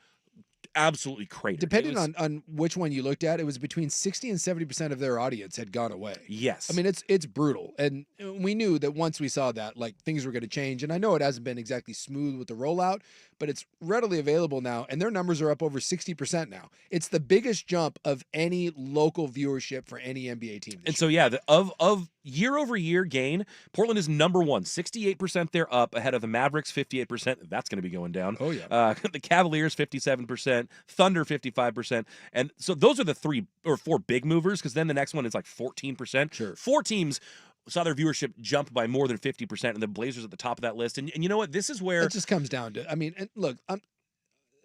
S2: absolutely cratered.
S3: Depending on which one you looked at, it was between 60 and 70% of their audience had gone away.
S2: Yes.
S3: I mean, it's brutal. And we knew that once we saw that, like, things were going to change. And I know it hasn't been exactly smooth with the rollout, but it's readily available now, and their numbers are up over 60% now. It's the biggest jump of any local viewership for any NBA team.
S2: And so, yeah, of year-over-year gain, Portland is number one, 68% they're up, ahead of the Mavericks, 58%. That's going to be going down.
S3: Oh, yeah.
S2: The Cavaliers, 57%, Thunder, 55%. And so those are the 3 or 4 big movers, because then the next one is like 14%.
S3: Sure.
S2: 4 teams saw their viewership jump by more than 50%, and the Blazers at the top of that list. And you know what? This is where
S3: it just comes down to, I mean, and look, I'm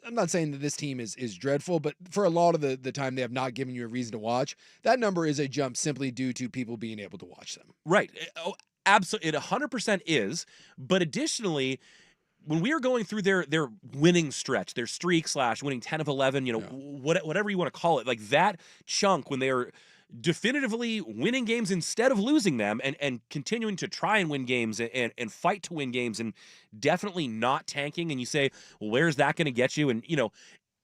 S3: not saying that this team is dreadful, but for a lot of the time they have not given you a reason to watch. That number is a jump simply due to people being able to watch them.
S2: Right. Oh, absolutely. It 100% is. But additionally, when we were going through their winning stretch, their streak / winning 10 of 11, whatever you want to call it, like that chunk when they are definitively winning games instead of losing them, and continuing to try and win games and fight to win games, and definitely not tanking. And you say, well, where's that going to get you? And,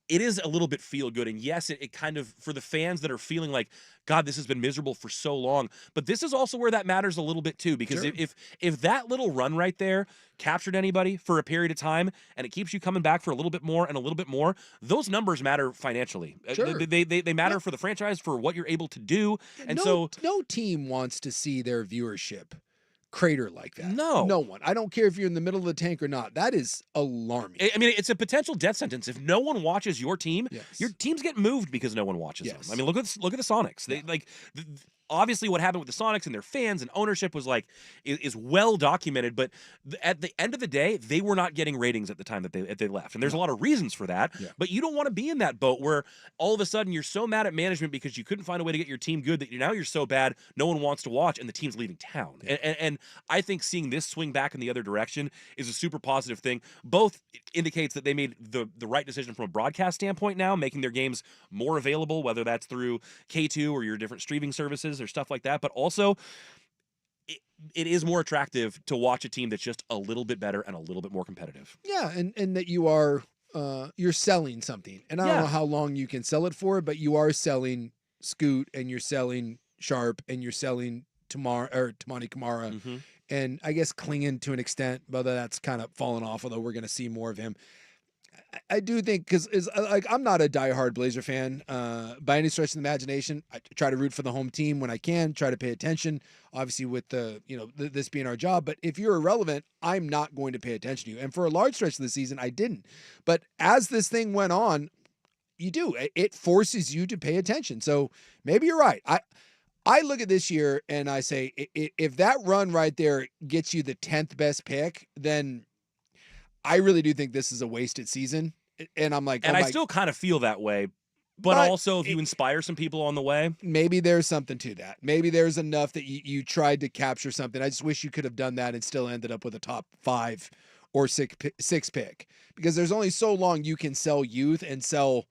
S2: it is a little bit feel good. And yes, it kind of, for the fans that are feeling like, God, this has been miserable for so long. But this is also where that matters a little bit too, because
S3: sure.
S2: if that little run right there captured anybody for a period of time, and it keeps you coming back for a little bit more and a little bit more, those numbers matter financially.
S3: Sure.
S2: They matter for the franchise, for what you're able to do. And
S3: no team wants to see their viewership crater like that.
S2: No
S3: one. I don't care if you're in the middle of the tank or not. That is alarming.
S2: I mean, it's a potential death sentence. If no one watches your team,
S3: yes.
S2: Your teams get moved because no one watches
S3: yes.
S2: them. I mean, look at the Sonics. They obviously what happened with the Sonics and their fans and ownership was is well documented, but at the end of the day, they were not getting ratings at the time that they left. And there's a lot of reasons for that, but you don't want to be in that boat where all of a sudden you're so mad at management because you couldn't find a way to get your team good that now you're so bad no one wants to watch and the team's leaving town. And I think seeing this swing back in the other direction is a super positive thing. Both indicates that they made the right decision from a broadcast standpoint now, making their games more available, whether that's through K2 or your different streaming services or stuff like that, but also it is more attractive to watch a team that's just a little bit better and a little bit more competitive.
S3: Yeah, and that you are you're selling something. And I don't know how long you can sell it for, but you are selling Scoot, and you're selling Sharp, and you're selling Tamani Kamara.
S2: Mm-hmm.
S3: And I guess Klingen to an extent, whether that's kind of fallen off, although we're going to see more of him. I do think, because I'm not a diehard Blazer fan by any stretch of the imagination. I try to root for the home team when I can, try to pay attention, obviously with this being our job. But if you're irrelevant, I'm not going to pay attention to you. And for a large stretch of the season, I didn't. But as this thing went on, you do. It forces you to pay attention. So maybe you're right. I look at this year and I say, if that run right there gets you the 10th best pick, then I really do think this is a wasted season. And I'm like,
S2: I still kind of feel that way. But also, if you inspire some people on the way,
S3: maybe there's something to that. Maybe there's enough that you tried to capture something. I just wish you could have done that and still ended up with a top 5 or 6 pick, because there's only so long you can sell youth and sell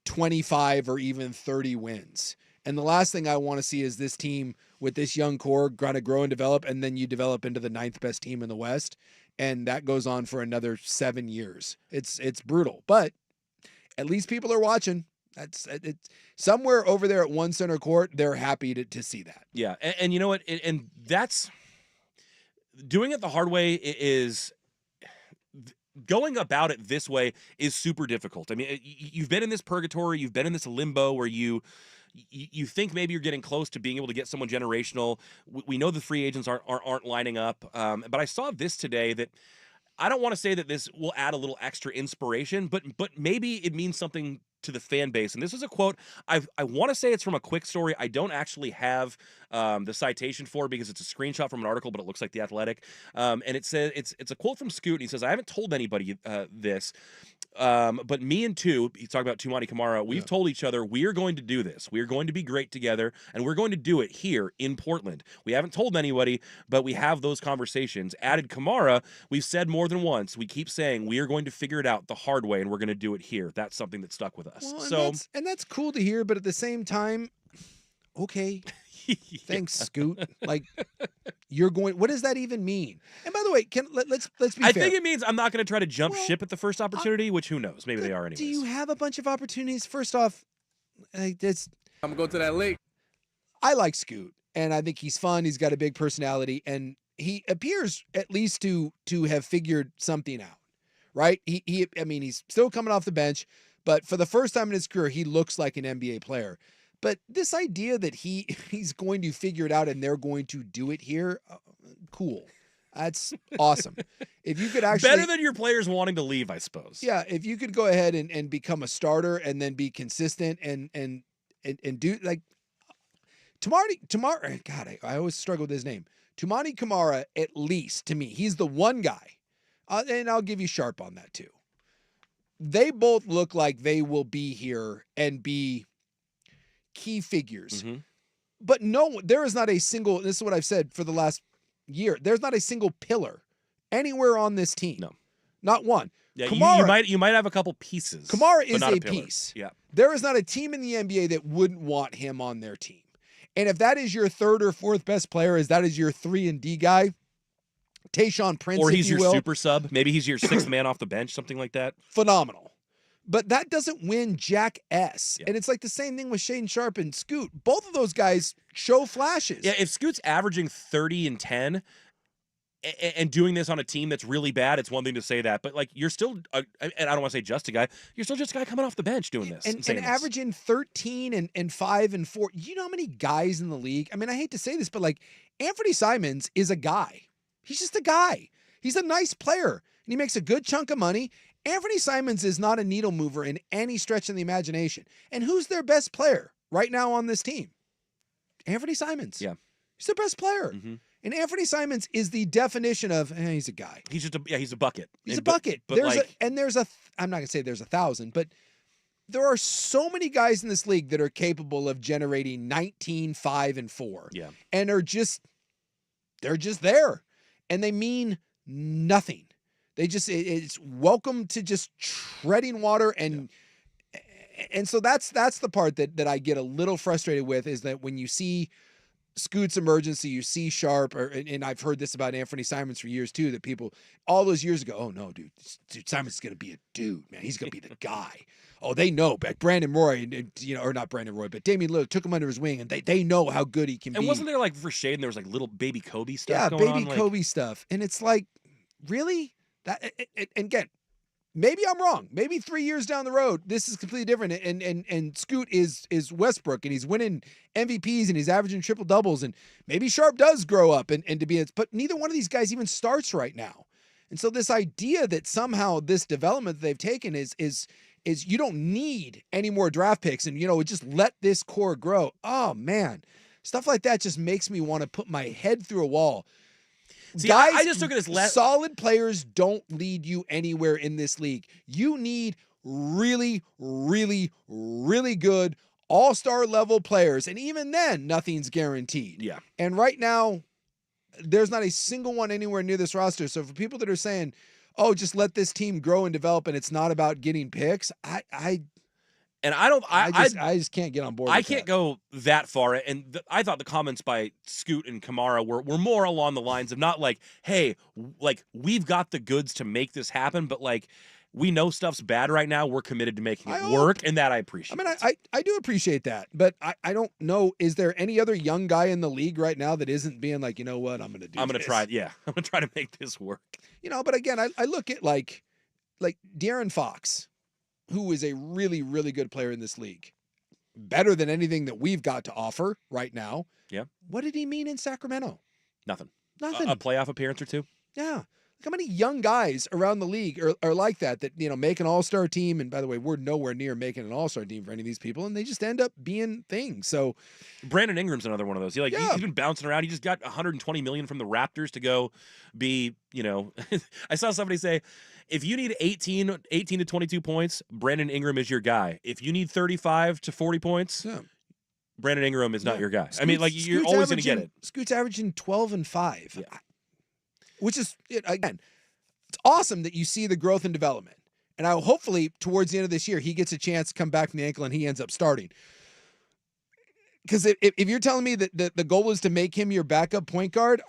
S3: 25 or even 30 wins. And the last thing I want to see is this team with this young core kind of grow and develop, and then you develop into the 9th best team in the West, and that goes on for another 7 years. It's brutal, but at least people are watching. It's somewhere over there at one center court. They're happy to see that.
S2: Yeah, and you know what? And that's doing it the hard way is. Going about it this way is super difficult. I mean, you've been in this purgatory, you've been in this limbo where you think maybe you're getting close to being able to get someone generational. We know the free agents aren't lining up, but I saw this today that I don't want to say that this will add a little extra inspiration, but maybe it means something to the fan base. And this is a quote. I want to say it's from a quick story. I don't actually have the citation for it because it's a screenshot from an article, but it looks like The Athletic. And it says it's a quote from Scoot. And he says, "I haven't told anybody this, but me and he's talking about Tumani Kamara. We've told each other we are going to do this. We are going to be great together, and we're going to do it here in Portland. We haven't told anybody, but we have those conversations." Added Kamara, "We've said more than once. We keep saying we are going to figure it out the hard way, and we're going to do it here." That's something that stuck with us.
S3: Well, that's cool to hear, but at the same time, okay. Thanks, Scoot. Like, you're going. What does that even mean? And by the way, let's be fair.
S2: I think it means I'm not going to try to jump ship at the first opportunity, which who knows? Maybe they are anyways.
S3: Do you have a bunch of opportunities? First off, I'm
S11: gonna go to that lake.
S3: I like Scoot, and I think he's fun. He's got a big personality, and he appears at least to have figured something out, right? I mean, he's still coming off the bench, but for the first time in his career, he looks like an NBA player. But this idea that he's going to figure it out and they're going to do it here, cool. That's awesome. If you could actually
S2: better than your players wanting to leave, I suppose.
S3: Yeah, if you could go ahead and become a starter and then be consistent and do like Tumani. God, I always struggle with his name. Tumani Kamara, at least to me, he's the one guy, and I'll give you Sharp on that too. They both look like they will be here and be key figures.
S2: Mm-hmm.
S3: But no, there is not a single, this is what I've said for the last year, there's not a single pillar anywhere on this team.
S2: No.
S3: Not one.
S2: Yeah,
S3: Kamara,
S2: you might have a couple pieces.
S3: Kamara is
S2: a
S3: piece.
S2: Yeah.
S3: There is not a team in the NBA that wouldn't want him on their team. And if that is your third or fourth best player, as that is your 3-and-D guy, Tayshaun Prince,
S2: or he's
S3: if you
S2: your
S3: will,
S2: super sub. Maybe he's your 6th man off the bench, something like that.
S3: Phenomenal. But that doesn't win Jack S.
S2: Yeah.
S3: And it's like the same thing with Shaedon Sharp and Scoot. Both of those guys show flashes.
S2: Yeah, if Scoot's averaging 30 and 10 and doing this on a team that's really bad, it's one thing to say that. But, like, you're still, and I don't want to say just a guy, you're still just a guy coming off the bench doing this.
S3: And averaging 13 and 5 and 4. You know how many guys in the league? I mean, I hate to say this, but, like, Anthony Simons is a guy. He's just a guy. He's a nice player, and he makes a good chunk of money. Anthony Simons is not a needle mover in any stretch of the imagination. And who's their best player right now on this team? Anthony Simons.
S2: Yeah.
S3: He's the best player.
S2: Mm-hmm.
S3: And Anthony Simons is the definition of, he's a guy.
S2: He's just he's a bucket.
S3: He's a bucket.
S2: But
S3: I'm not going to say there's 1,000, but there are so many guys in this league that are capable of generating 19, 5, and 4.
S2: Yeah.
S3: And they're just there. And they mean nothing. They just, it's welcome to just treading water. And so that's the part that I get a little frustrated with, is that when you see Scoot's emergency, you see Sharp, and I've heard this about Anthony Simons for years too, that people all those years ago, oh no, dude Simons is going to be a dude, man. He's going to be the guy. Oh, they know, but Brandon Roy, or not Brandon Roy, but Damian Lillard took him under his wing, and they know how good he can be.
S2: And wasn't there, like, for Shaedon, there was like little baby Kobe stuff going on?
S3: Yeah, baby Kobe stuff. And it's like, really? That, and again, maybe I'm wrong. Maybe 3 years down the road, this is completely different. And Scoot is Westbrook, and he's winning MVPs, and he's averaging triple doubles, and maybe Sharp does grow up and to be. But neither one of these guys even starts right now. And so this idea that somehow this development that they've taken is you don't need any more draft picks, and just let this core grow. Oh man, stuff like that just makes me want to put my head through a wall.
S2: See,
S3: guys,
S2: I just took it as
S3: solid players don't lead you anywhere in this league. You need really, really, really good all-star level players. And even then, nothing's guaranteed.
S2: Yeah.
S3: And right now, there's not a single one anywhere near this roster. So for people that are saying, oh, just let this team grow and develop and it's not about getting picks,
S2: And I
S3: just can't get on board.
S2: I can't go that far. And I thought the comments by Scoot and Kamara were more along the lines of not like, hey, like we've got the goods to make this happen, but like we know stuff's bad right now. We're committed to making it work, and that I appreciate.
S3: I mean, I do appreciate that, but I don't know. Is there any other young guy in the league right now that isn't being like, you know what, I'm going to
S2: try it. Yeah, I'm going to try to make this work.
S3: You know, but again, I look at like De'Aaron Fox, who is a really, really good player in this league. Better than anything that we've got to offer right now.
S2: Yeah.
S3: What did he mean in Sacramento?
S2: Nothing.
S3: Nothing.
S2: A playoff appearance or two?
S3: Yeah. Look how many young guys around the league are like that, you know, make an all-star team. And by the way, we're nowhere near making an all-star team for any of these people. And they just end up being things. So
S2: Brandon Ingram's another one of those. He's been bouncing around. He just got $120 million from the Raptors to go be, you know, I saw somebody say, if you need 18 to 22 points, Brandon Ingram is your guy. If you need 35 to 40 points, Brandon Ingram is not your guy. I mean, like, you're always going to get it.
S3: Scoot's averaging 12 and 5,
S2: yeah.
S3: Which is, again, it's awesome that you see the growth and development. And hopefully towards the end of this year, he gets a chance to come back from the ankle and he ends up starting. Because if you're telling me that the goal is to make him your backup point guard,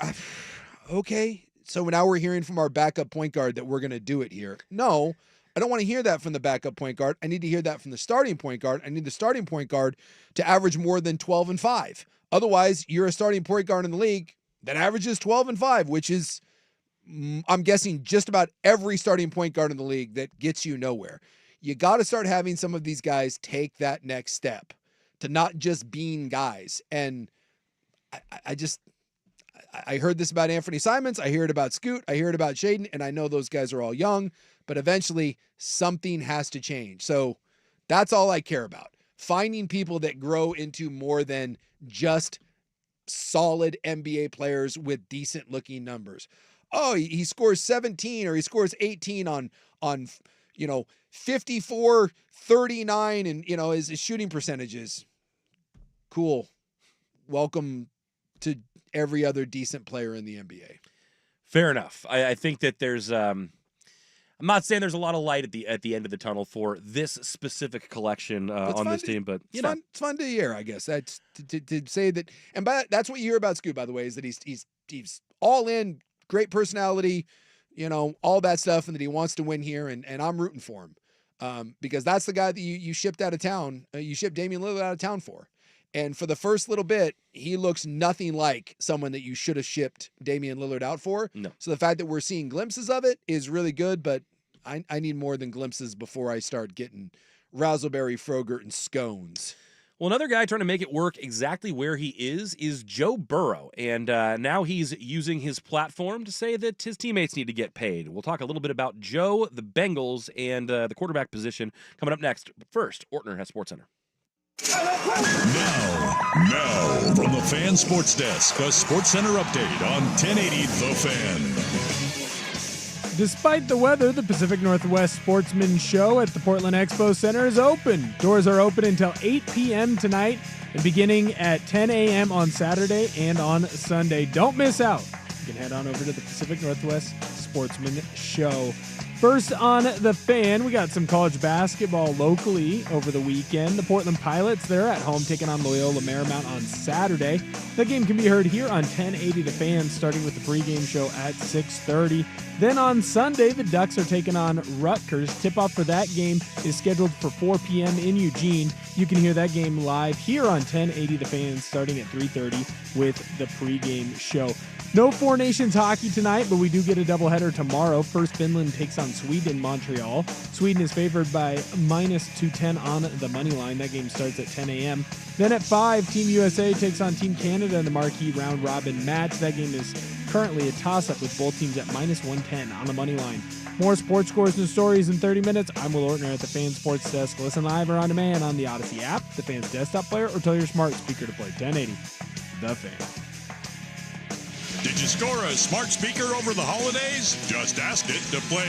S3: okay. So now we're hearing from our backup point guard that we're going to do it here. No, I don't want to hear that from the backup point guard. I need to hear that from the starting point guard. I need the starting point guard to average more than 12 and 5. Otherwise, you're a starting point guard in the league that averages 12 and 5, which is, I'm guessing, just about every starting point guard in the league that gets you nowhere. You got to start having some of these guys take that next step to not just being guys. And I heard this about Anthony Simons. I hear it about Scoot. I hear it about Shaden. And I know those guys are all young, but eventually something has to change. So that's all I care about. Finding people that grow into more than just solid NBA players with decent looking numbers. Oh, he scores 17 or he scores 18 on 54, 39 and, his shooting percentages. Cool. Welcome to every other decent player in the NBA.
S2: Fair enough. I think that there's I'm not saying there's a lot of light at the end of the tunnel for this specific collection on this team, but
S3: it's fun to hear, I guess. That's to say that, and that's what you hear about Scoot, by the way, is that he's all in, great personality, all that stuff, and that he wants to win here, and I'm rooting for him because that's the guy that you shipped out of town. You shipped Damian Lillard out of town for. And for the first little bit, he looks nothing like someone that you should have shipped Damian Lillard out for.
S2: No.
S3: So the fact that we're seeing glimpses of it is really good, but I need more than glimpses before I start getting Razzleberry, Frogurt, and scones.
S2: Well, another guy trying to make it work exactly where he is Joe Burrow. And now he's using his platform to say that his teammates need to get paid. We'll talk a little bit about Joe, the Bengals, and the quarterback position coming up next. But first, Ortner has SportsCenter.
S1: Now, from the Fan Sports Desk, a SportsCenter update on 1080 The Fan.
S4: Despite the weather, the Pacific Northwest Sportsman Show at the Portland Expo Center is open. Doors are open until 8 p.m. tonight and beginning at 10 a.m. on Saturday and on Sunday. Don't miss out. You can head on over to the Pacific Northwest Sportsman Show. First on the Fan, we got some college basketball locally over the weekend. The Portland Pilots, they're at home taking on Loyola Marymount on Saturday. That game can be heard here on 1080 The Fan, starting with the pregame show at 6:30. Then on Sunday, the Ducks are taking on Rutgers. Tip-off for that game is scheduled for 4 p.m. in Eugene. You can hear that game live here on 1080 The Fan, starting at 3:30 with the pregame show. No Four Nations hockey tonight, but we do get a doubleheader tomorrow. First, Finland takes on Sweden in Montreal. Sweden is favored by -210 on the money line. That game starts at 10 a.m. Then at 5, Team USA takes on Team Canada in the marquee round-robin match. That game is currently a toss-up with both teams at -110 on the money line. More sports scores and stories in 30 minutes. I'm Will Ortner at the Fan Sports Desk. Listen live or on demand on the Odyssey app, the Fan's desktop player, or tell your smart speaker to play 1080 The Fan.
S1: Did you score a smart speaker over the holidays? Just ask it to play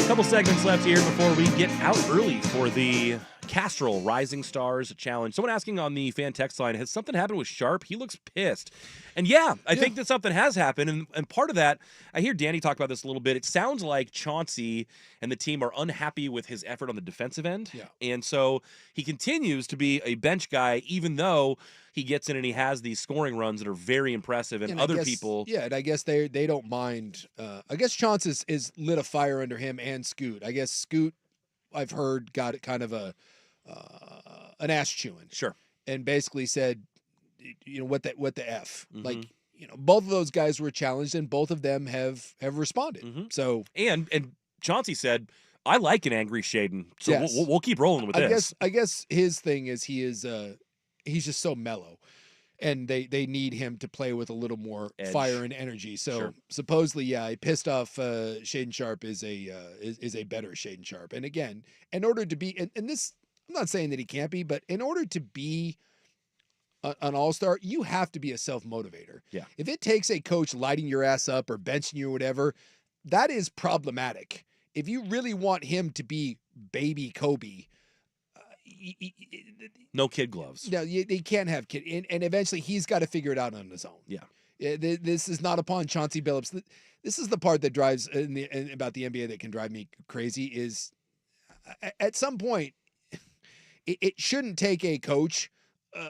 S2: Couple segments left here before we get out early for the Castrol Rising Stars Challenge. Someone asking on the fan text line, has something happened with Sharp? He looks pissed. And I think that something has happened. And part of that, I hear Danny talk about this a little bit. It sounds like Chauncey and the team are unhappy with his effort on the defensive end.
S3: Yeah.
S2: And so he continues to be a bench guy, even though he gets in and he has these scoring runs that are very impressive. And other people.
S3: Yeah, and I guess they don't mind. I guess Chauncey is lit a fire under him and Scoot. I guess Scoot, I've heard, got it kind of an ass chewing.
S2: Sure.
S3: And basically said, what the F.
S2: Mm-hmm.
S3: Like, both of those guys were challenged and both of them have responded.
S2: Mm-hmm.
S3: So
S2: and Chauncey said, I like an angry Shaden. So
S3: yes.
S2: we'll keep rolling with this.
S3: I guess his thing is he's just so mellow. And they need him to play with a little more
S2: edge,
S3: fire and energy. So
S2: sure.
S3: Supposedly, he pissed off Shaden Sharp is a better Shaden Sharp. And again, in order to be, and this, I'm not saying that he can't be, but in order to be an all-star, you have to be a self-motivator.
S2: Yeah.
S3: If it takes a coach lighting your ass up or benching you or whatever, that is problematic. If you really want him to be baby Kobe,
S2: no kid gloves.
S3: No, they can't have kid, and eventually he's got to figure it out on his own.
S2: Yeah,
S3: this is not upon Chauncey Billups. This is the part that drives about the NBA that can drive me crazy. Is at some point it shouldn't take a coach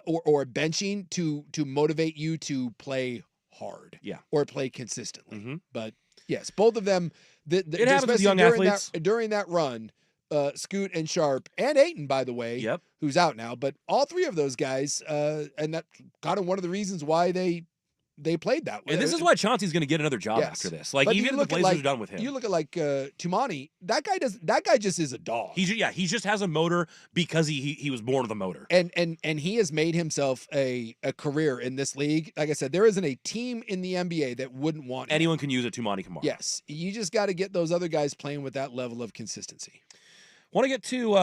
S3: or benching to motivate you to play hard.
S2: Yeah,
S3: or play consistently.
S2: Mm-hmm.
S3: But yes, both of them.
S2: It happens with young athletes
S3: during that run. Scoot and Sharp and Ayton, by the way, who's out now, but all three of those guys, and that's kind of one of the reasons why they played that way.
S2: And this is why Chauncey's going to get another job after this. Like, even if the Blazers are done with him.
S3: You look at Tumani, that guy just is a dog.
S2: He just has a motor because he was born with a motor.
S3: And he has made himself a career in this league. Like I said, there isn't a team in the NBA that wouldn't want him.
S2: Anyone can use a Tumani Kamara.
S3: Yes. You just got to get those other guys playing with that level of consistency.
S2: Want to get to,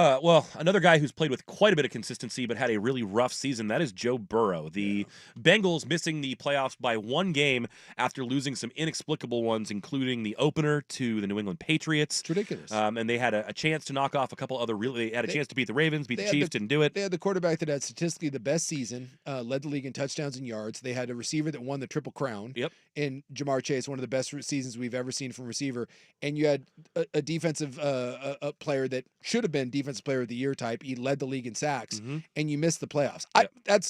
S2: another guy who's played with quite a bit of consistency but had a really rough season. That is Joe Burrow. The Bengals missing the playoffs by one game after losing some inexplicable ones, including the opener to the New England Patriots.
S3: It's ridiculous.
S2: And they had a chance to knock off a couple other they had a chance to beat the Ravens, beat the Chiefs, didn't do it.
S3: They had the quarterback that had statistically the best season, led the league in touchdowns and yards. They had a receiver that won the Triple Crown.
S2: Yep.
S3: In Jamar Chase, one of the best seasons we've ever seen from receiver. And you had a defensive a player that should have been defensive player of the year type. He led the league in sacks, and you missed the playoffs.
S2: Yep.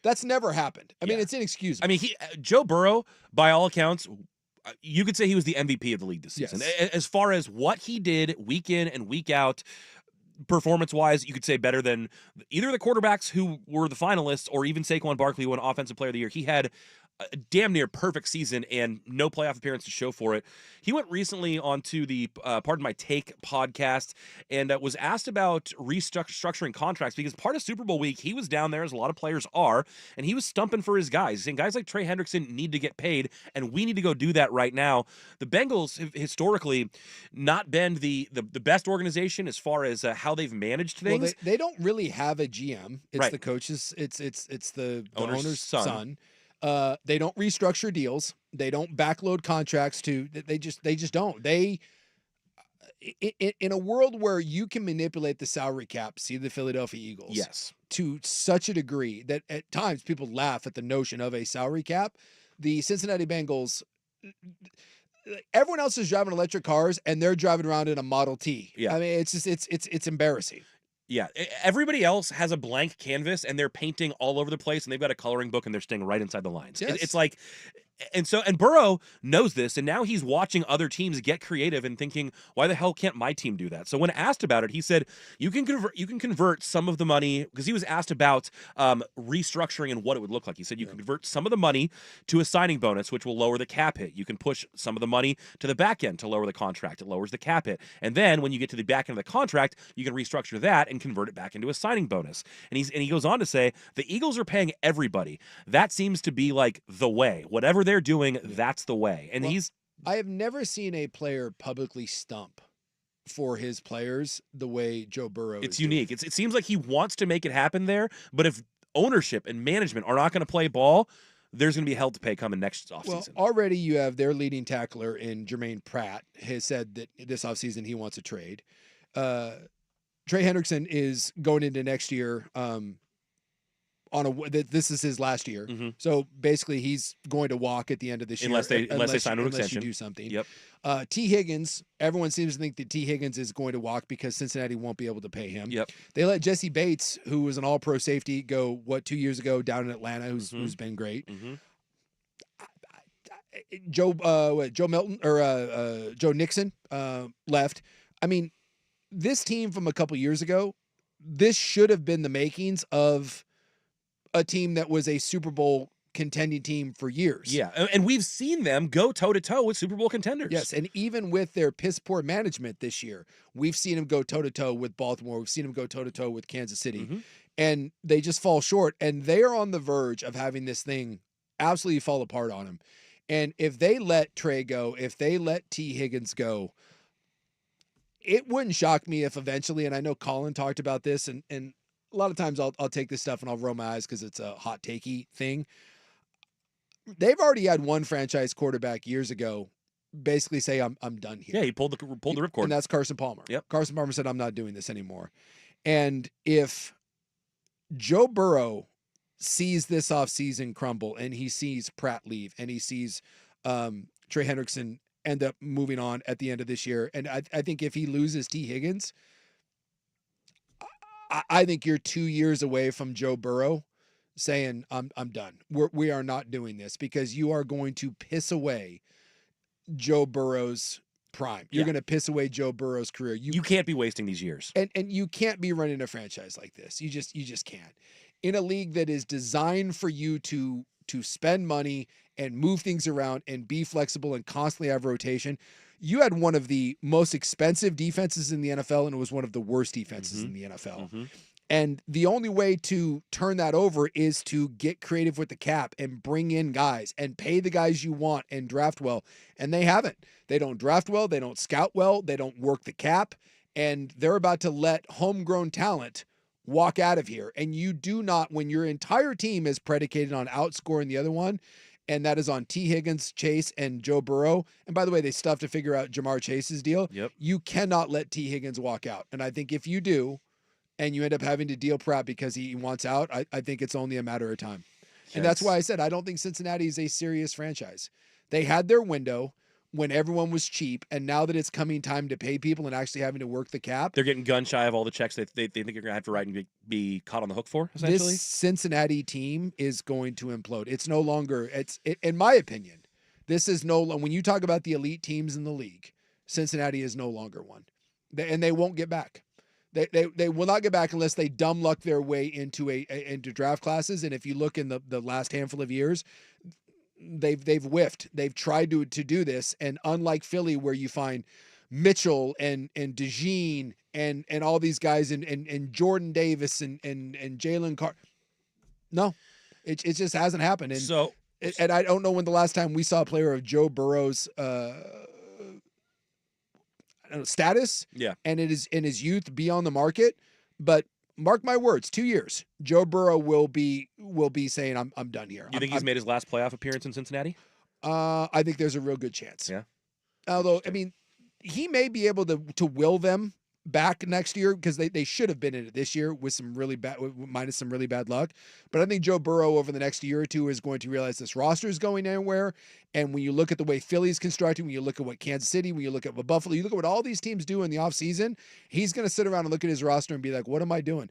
S3: That's never happened. I mean, it's inexcusable.
S2: I mean, Joe Burrow, by all accounts, you could say he was the MVP of the league this season.
S3: Yes.
S2: As far as what he did week in and week out, performance-wise, you could say better than either of the quarterbacks who were the finalists or even Saquon Barkley, who won Offensive Player of the Year. He had a damn near perfect season and no playoff appearance to show for it. He went recently onto the Pardon My Take podcast and was asked about restructuring contracts because part of Super Bowl week, he was down there, as a lot of players are, and he was stumping for his guys, saying guys like Trey Hendrickson need to get paid, and we need to go do that right now. The Bengals have historically not been the best organization as far as how they've managed things.
S3: Well, they don't really have a GM. It's
S2: right.
S3: The coaches. It's the owner's son. They don't restructure deals. They don't backload contracts they just don't. They in a world where you can manipulate the salary cap, see the Philadelphia Eagles.
S2: Yes.
S3: To such a degree that at times people laugh at the notion of a salary cap. The Cincinnati Bengals, everyone else is driving electric cars and they're driving around in a Model T.
S2: Yeah.
S3: I mean, it's just it's embarrassing.
S2: Yeah, everybody else has a blank canvas and they're painting all over the place and they've got a coloring book and they're staying right inside the lines.
S3: Yes.
S2: It's like, and Burrow knows this, and now he's watching other teams get creative and thinking, why the hell can't my team do that? So when asked about it, he said, you can convert some of the money, because he was asked about restructuring and what it would look like. He said you can convert some of the money to a signing bonus, which will lower the cap hit. You can push some of the money to the back end to lower the contract. It lowers the cap hit. And then when you get to the back end of the contract, you can restructure that and convert it back into a signing bonus. And he goes on to say, the Eagles are paying everybody. That seems to be like the way. Whatever they're doing, that's the way. And
S3: I have never seen a player publicly stump for his players the way Joe Burrow is.
S2: It's unique. It seems like he wants to make it happen there, but if ownership and management are not going to play ball, there's going to be hell to pay coming next offseason.
S3: Well, already you have their leading tackler in Jermaine Pratt has said that this offseason he wants a trade. Trey Hendrickson is going into next year this is his last year.
S2: Mm-hmm.
S3: So basically he's going to walk at the end of this year.
S2: Unless they sign an extension.
S3: You do something.
S2: Yep.
S3: T. Higgins, everyone seems to think that T. Higgins is going to walk because Cincinnati won't be able to pay him.
S2: Yep.
S3: They let Jesse Bates, who was an all-pro safety, go, 2 years ago down in Atlanta, who's been great.
S2: Mm-hmm.
S3: Joe Milton or Joe Nixon left. I mean, this team from a couple years ago, this should have been the makings of a team that was a Super Bowl contending team for years.
S2: Yeah, and we've seen them go toe-to-toe with Super Bowl contenders.
S3: Yes, and even with their piss-poor management this year, we've seen them go toe-to-toe with Baltimore. We've seen them go toe-to-toe with Kansas City.
S2: Mm-hmm.
S3: And they just fall short. And they are on the verge of having this thing absolutely fall apart on them. And if they let Trey go, if they let T. Higgins go, it wouldn't shock me if eventually, and I know Colin talked about this, and a lot of times I'll take this stuff and I'll roll my eyes because it's a hot takey thing. They've already had one franchise quarterback years ago basically say, I'm done here.
S2: Yeah, he pulled the ripcord.
S3: And that's Carson Palmer.
S2: Yep.
S3: Carson Palmer said, I'm not doing this anymore. And if Joe Burrow sees this offseason crumble and he sees Pratt leave and he sees Trey Hendrickson end up moving on at the end of this year, and I think if he loses T. Higgins, I think you're 2 years away from Joe Burrow saying, I'm done. We are not doing this, because you are going to piss away Joe Burrow's prime. You're going to piss away Joe Burrow's career.
S2: You can't be wasting these years.
S3: And you can't be running a franchise like this. You just can't. In a league that is designed for you to spend money and move things around and be flexible and constantly have rotation. You had one of the most expensive defenses in the NFL, and it was one of the worst defenses in the NFL.
S2: Mm-hmm.
S3: And the only way to turn that over is to get creative with the cap and bring in guys and pay the guys you want and draft well. And they haven't. They don't draft well. They don't scout well. They don't work the cap. And they're about to let homegrown talent walk out of here. And you do not, when your entire team is predicated on outscoring the other one, and that is on T. Higgins, Chase, and Joe Burrow. And by the way, they still have to figure out Jamar Chase's deal.
S2: Yep.
S3: You cannot let T. Higgins walk out. And I think if you do, and you end up having to deal Pratt because he wants out, I think it's only a matter of time. Yes. And that's why I said I don't think Cincinnati is a serious franchise. They had their window when everyone was cheap, and now that it's coming time to pay people and actually having to work the cap,
S2: they're getting gun shy of all the checks they think you're going to have to write and be caught on the hook for, essentially.
S3: This Cincinnati team is going to implode. It's no longer, in my opinion, this is when you talk about the elite teams in the league, Cincinnati is no longer one. And they won't get back. They will not get back unless they dumb luck their way into draft classes. And if you look in the last handful of years, they've whiffed. They've tried to do this, and unlike Philly, where you find Mitchell and DeJean and all these guys and Jordan Davis and Jalen Carter, no, it just hasn't happened. And and I don't know when the last time we saw a player of Joe Burrow's status, and it is in his youth, be on the market. But mark my words, 2 years, Joe Burrow will be saying, I'm done here.
S2: You think he's made his last playoff appearance in Cincinnati?
S3: I think there's a real good chance.
S2: Yeah.
S3: Although, I mean, he may be able to will them back next year, because they should have been in it this year with minus some really bad luck. But I think Joe Burrow over the next year or two is going to realize this roster is going anywhere. And when you look at the way Philly's constructed, when you look at what Kansas City, when you look at what Buffalo, you look at what all these teams do in the offseason, he's going to sit around and look at his roster and be like, what am I doing?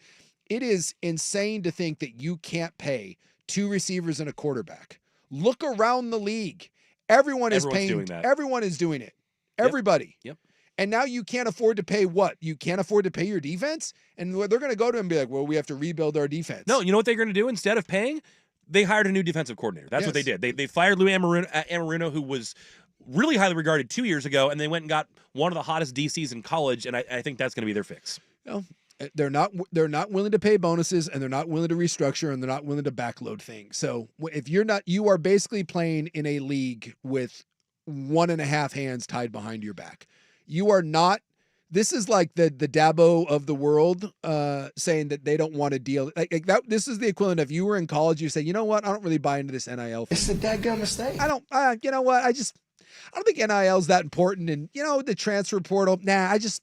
S3: It is insane to think that you can't pay 2 receivers and a quarterback. Look around the league. Everyone is doing that. Everyone is doing it. Everybody.
S2: Yep.
S3: And now you can't afford to pay what? You can't afford to pay your defense? And they're going to go to him and be like, well, we have to rebuild our defense.
S2: No, you know what they're going to do instead of paying? They hired a new defensive coordinator. That's what they did. They fired Lou Amarino, who was really highly regarded 2 years ago, and they went and got one of the hottest DCs in college, and I think that's going to be their fix.
S3: No, they're not willing to pay bonuses, and they're not willing to restructure, and they're not willing to backload things. So if you are basically playing in a league with 1.5 hands tied behind your back. You are not This is like the Dabo of the world saying that they don't want to deal like that. This is the equivalent of you were in college. You say, you know what? I don't really buy into this NIL.
S6: It's a dadgum mistake.
S3: I don't. You know what? I don't think NIL is that important. And the transfer portal. Nah, it's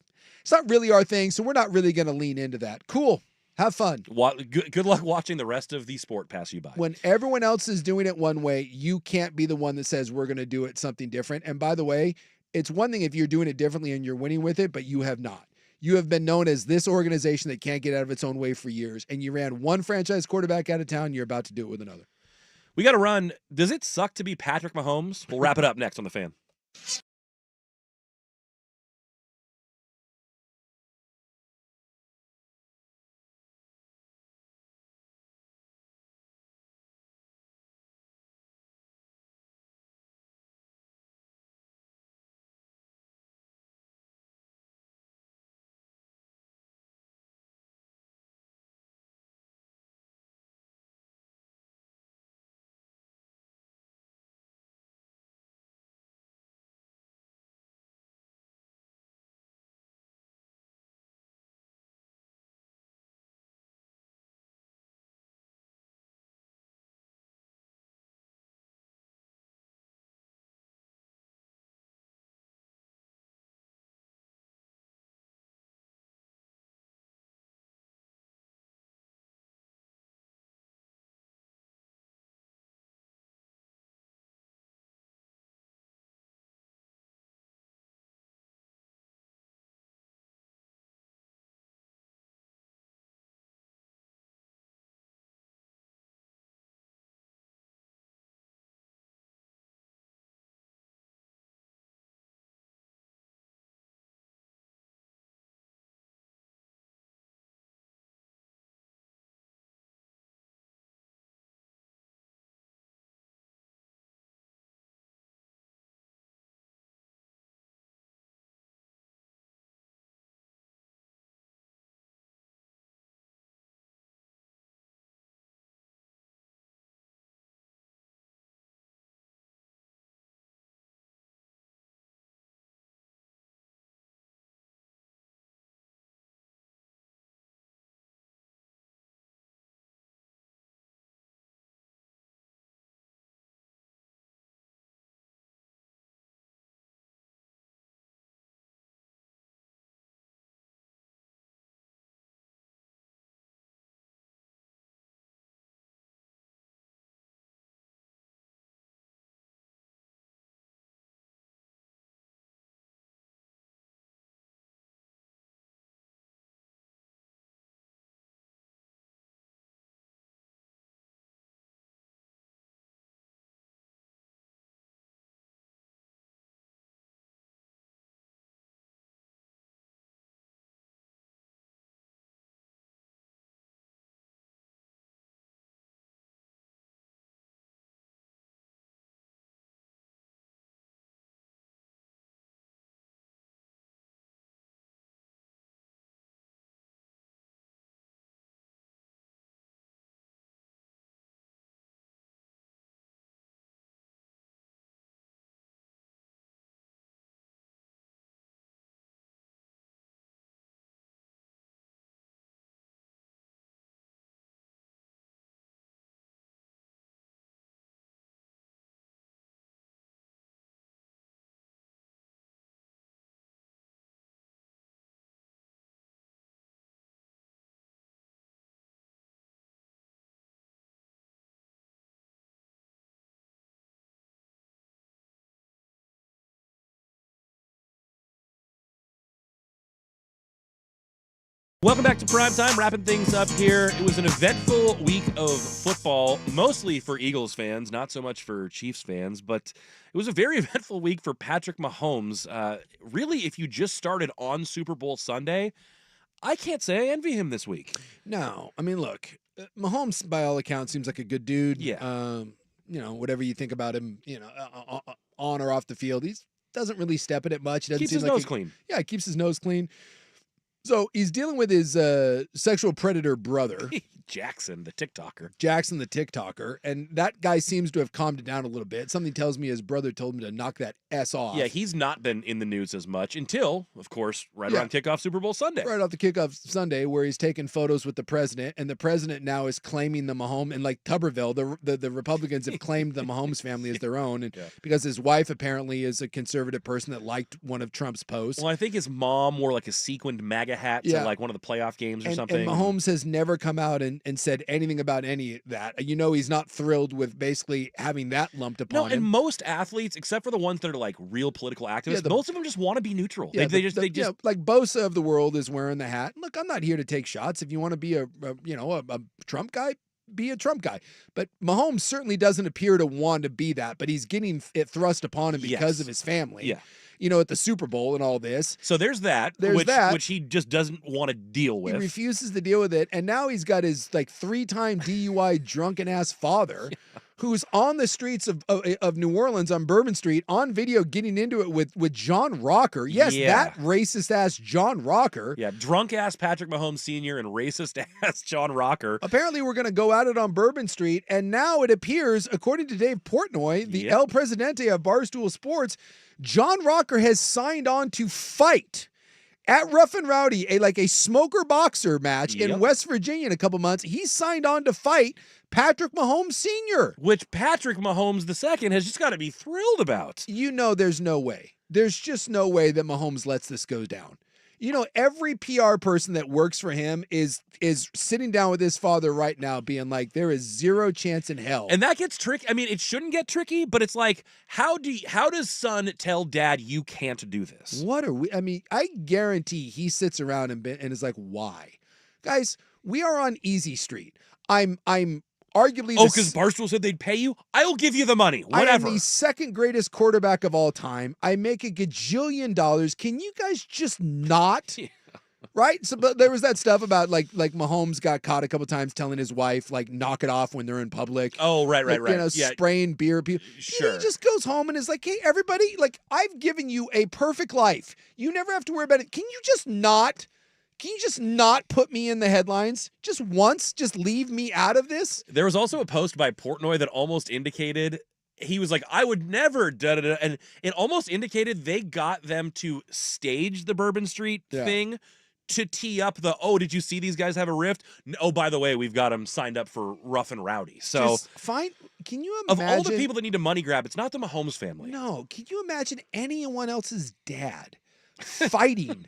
S3: not really our thing. So we're not really going to lean into that. Cool. Have fun.
S2: Good luck watching the rest of the sport pass you by.
S3: When everyone else is doing it one way, you can't be the one that says we're going to do it something different. And by the way, it's one thing if you're doing it differently and you're winning with it, but you have not. You have been known as this organization that can't get out of its own way for years, and you ran one franchise quarterback out of town, you're about to do it with another.
S2: We got to run. Does it suck to be Patrick Mahomes? We'll wrap it up next on The Fan. Welcome back to Primetime, wrapping things up here. It was an eventful week of football, mostly for Eagles fans, not so much for Chiefs fans, but it was a very eventful week for Patrick Mahomes. Really, if you just started on Super Bowl Sunday, I can't say I envy him this week.
S3: No, I mean, look, Mahomes, by all accounts, seems like a good dude.
S2: Yeah.
S3: Whatever you think about him, on or off the field, he doesn't really step in it much. He doesn't
S2: Keeps
S3: seem
S2: his
S3: like
S2: nose clean.
S3: Yeah, he keeps his nose clean. So he's dealing with his sexual predator brother.
S2: Jackson, the TikToker.
S3: Jackson, the TikToker. And that guy seems to have calmed it down a little bit. Something tells me his brother told him to knock that S off.
S2: Yeah, he's not been in the news as much until, of course, around kickoff Super Bowl Sunday.
S3: Right off the kickoff Sunday, where he's taking photos with the president. And the president now is claiming the Mahomes, and like Tuberville, the Republicans have claimed the Mahomes family as their own. And because his wife apparently is a conservative person that liked one of Trump's posts.
S2: Well, I think his mom wore like a sequined MAGA hat to like one of the playoff games or something.
S3: And Mahomes has never come out and said anything about any of that. You know, he's not thrilled with basically having that lumped upon him.
S2: And most athletes, except for the ones that are like real political activists, most of them just want to be neutral. They just
S3: like Bosa of the world is wearing the hat. Look, I'm not here to take shots. If you want to be a Trump guy, be a Trump guy. But Mahomes certainly doesn't appear to want to be that, but he's getting it thrust upon him because of his family.
S2: Yeah.
S3: You know, at the Super Bowl and all this.
S2: So there's that, which he just doesn't want to deal with.
S3: He refuses to deal with it. And now he's got his like 3-time DUI drunken ass father who's on the streets of New Orleans on Bourbon Street on video getting into it with John Rocker. Yes, that racist ass John Rocker.
S2: Yeah, drunk ass Patrick Mahomes Sr. and racist ass John Rocker.
S3: Apparently we're going to go at it on Bourbon Street. And now it appears, according to Dave Portnoy, the El Presidente of Barstool Sports, John Rocker has signed on to fight at Rough and Rowdy, a smoker boxer match in West Virginia in a couple months. He's signed on to fight Patrick Mahomes Sr.
S2: Which Patrick Mahomes II has just got to be thrilled about.
S3: You know there's no way. There's just no way that Mahomes lets this go down. You know, every PR person that works for him is sitting down with his father right now being like, there is zero chance in hell.
S2: And that gets tricky. I mean, it shouldn't get tricky, but it's like, how does son tell dad you can't do this?
S3: What are we? I mean, I guarantee he sits around and is like, why? Guys, we are on Easy Street. I'm arguably
S2: because Barstool said they'd pay you? I'll give you the money. Whatever.
S3: I am the second greatest quarterback of all time. I make a gajillion dollars. Can you guys just not? Right? So, but there was that stuff about like Mahomes got caught a couple times telling his wife, like, knock it off when they're in public.
S2: Oh, right.
S3: You know, spraying beer.
S2: Sure.
S3: He just goes home and is like, hey, everybody, like, I've given you a perfect life. You never have to worry about it. Can you just not put me in the headlines just once? Just leave me out of this?
S2: There was also a post by Portnoy that almost indicated he was like, I would never da-da-da. And it almost indicated they got them to stage the Bourbon Street thing to tee up did you see these guys have a rift? Oh, by the way, we've got them signed up for Rough and Rowdy. So
S3: just fine. Can you imagine?
S2: Of all the people that need a money grab, it's not the Mahomes family.
S3: No. Can you imagine anyone else's dad fighting?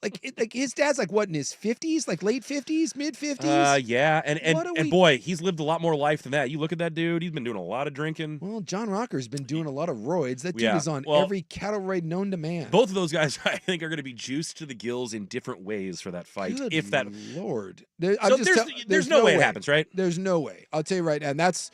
S3: Like his dad's like what, in his 50s, like late 50s, mid 50s?
S2: Yeah, and boy, he's lived a lot more life than that. You look at that dude; he's been doing a lot of drinking.
S3: Well, John Rocker's been doing a lot of roids. That dude is on every cattle raid known to man.
S2: Both of those guys, I think, are going to be juiced to the gills in different ways for that fight.
S3: Good Lord,
S2: there's no way it happens, right?
S3: There's no way. I'll tell you right now, and that's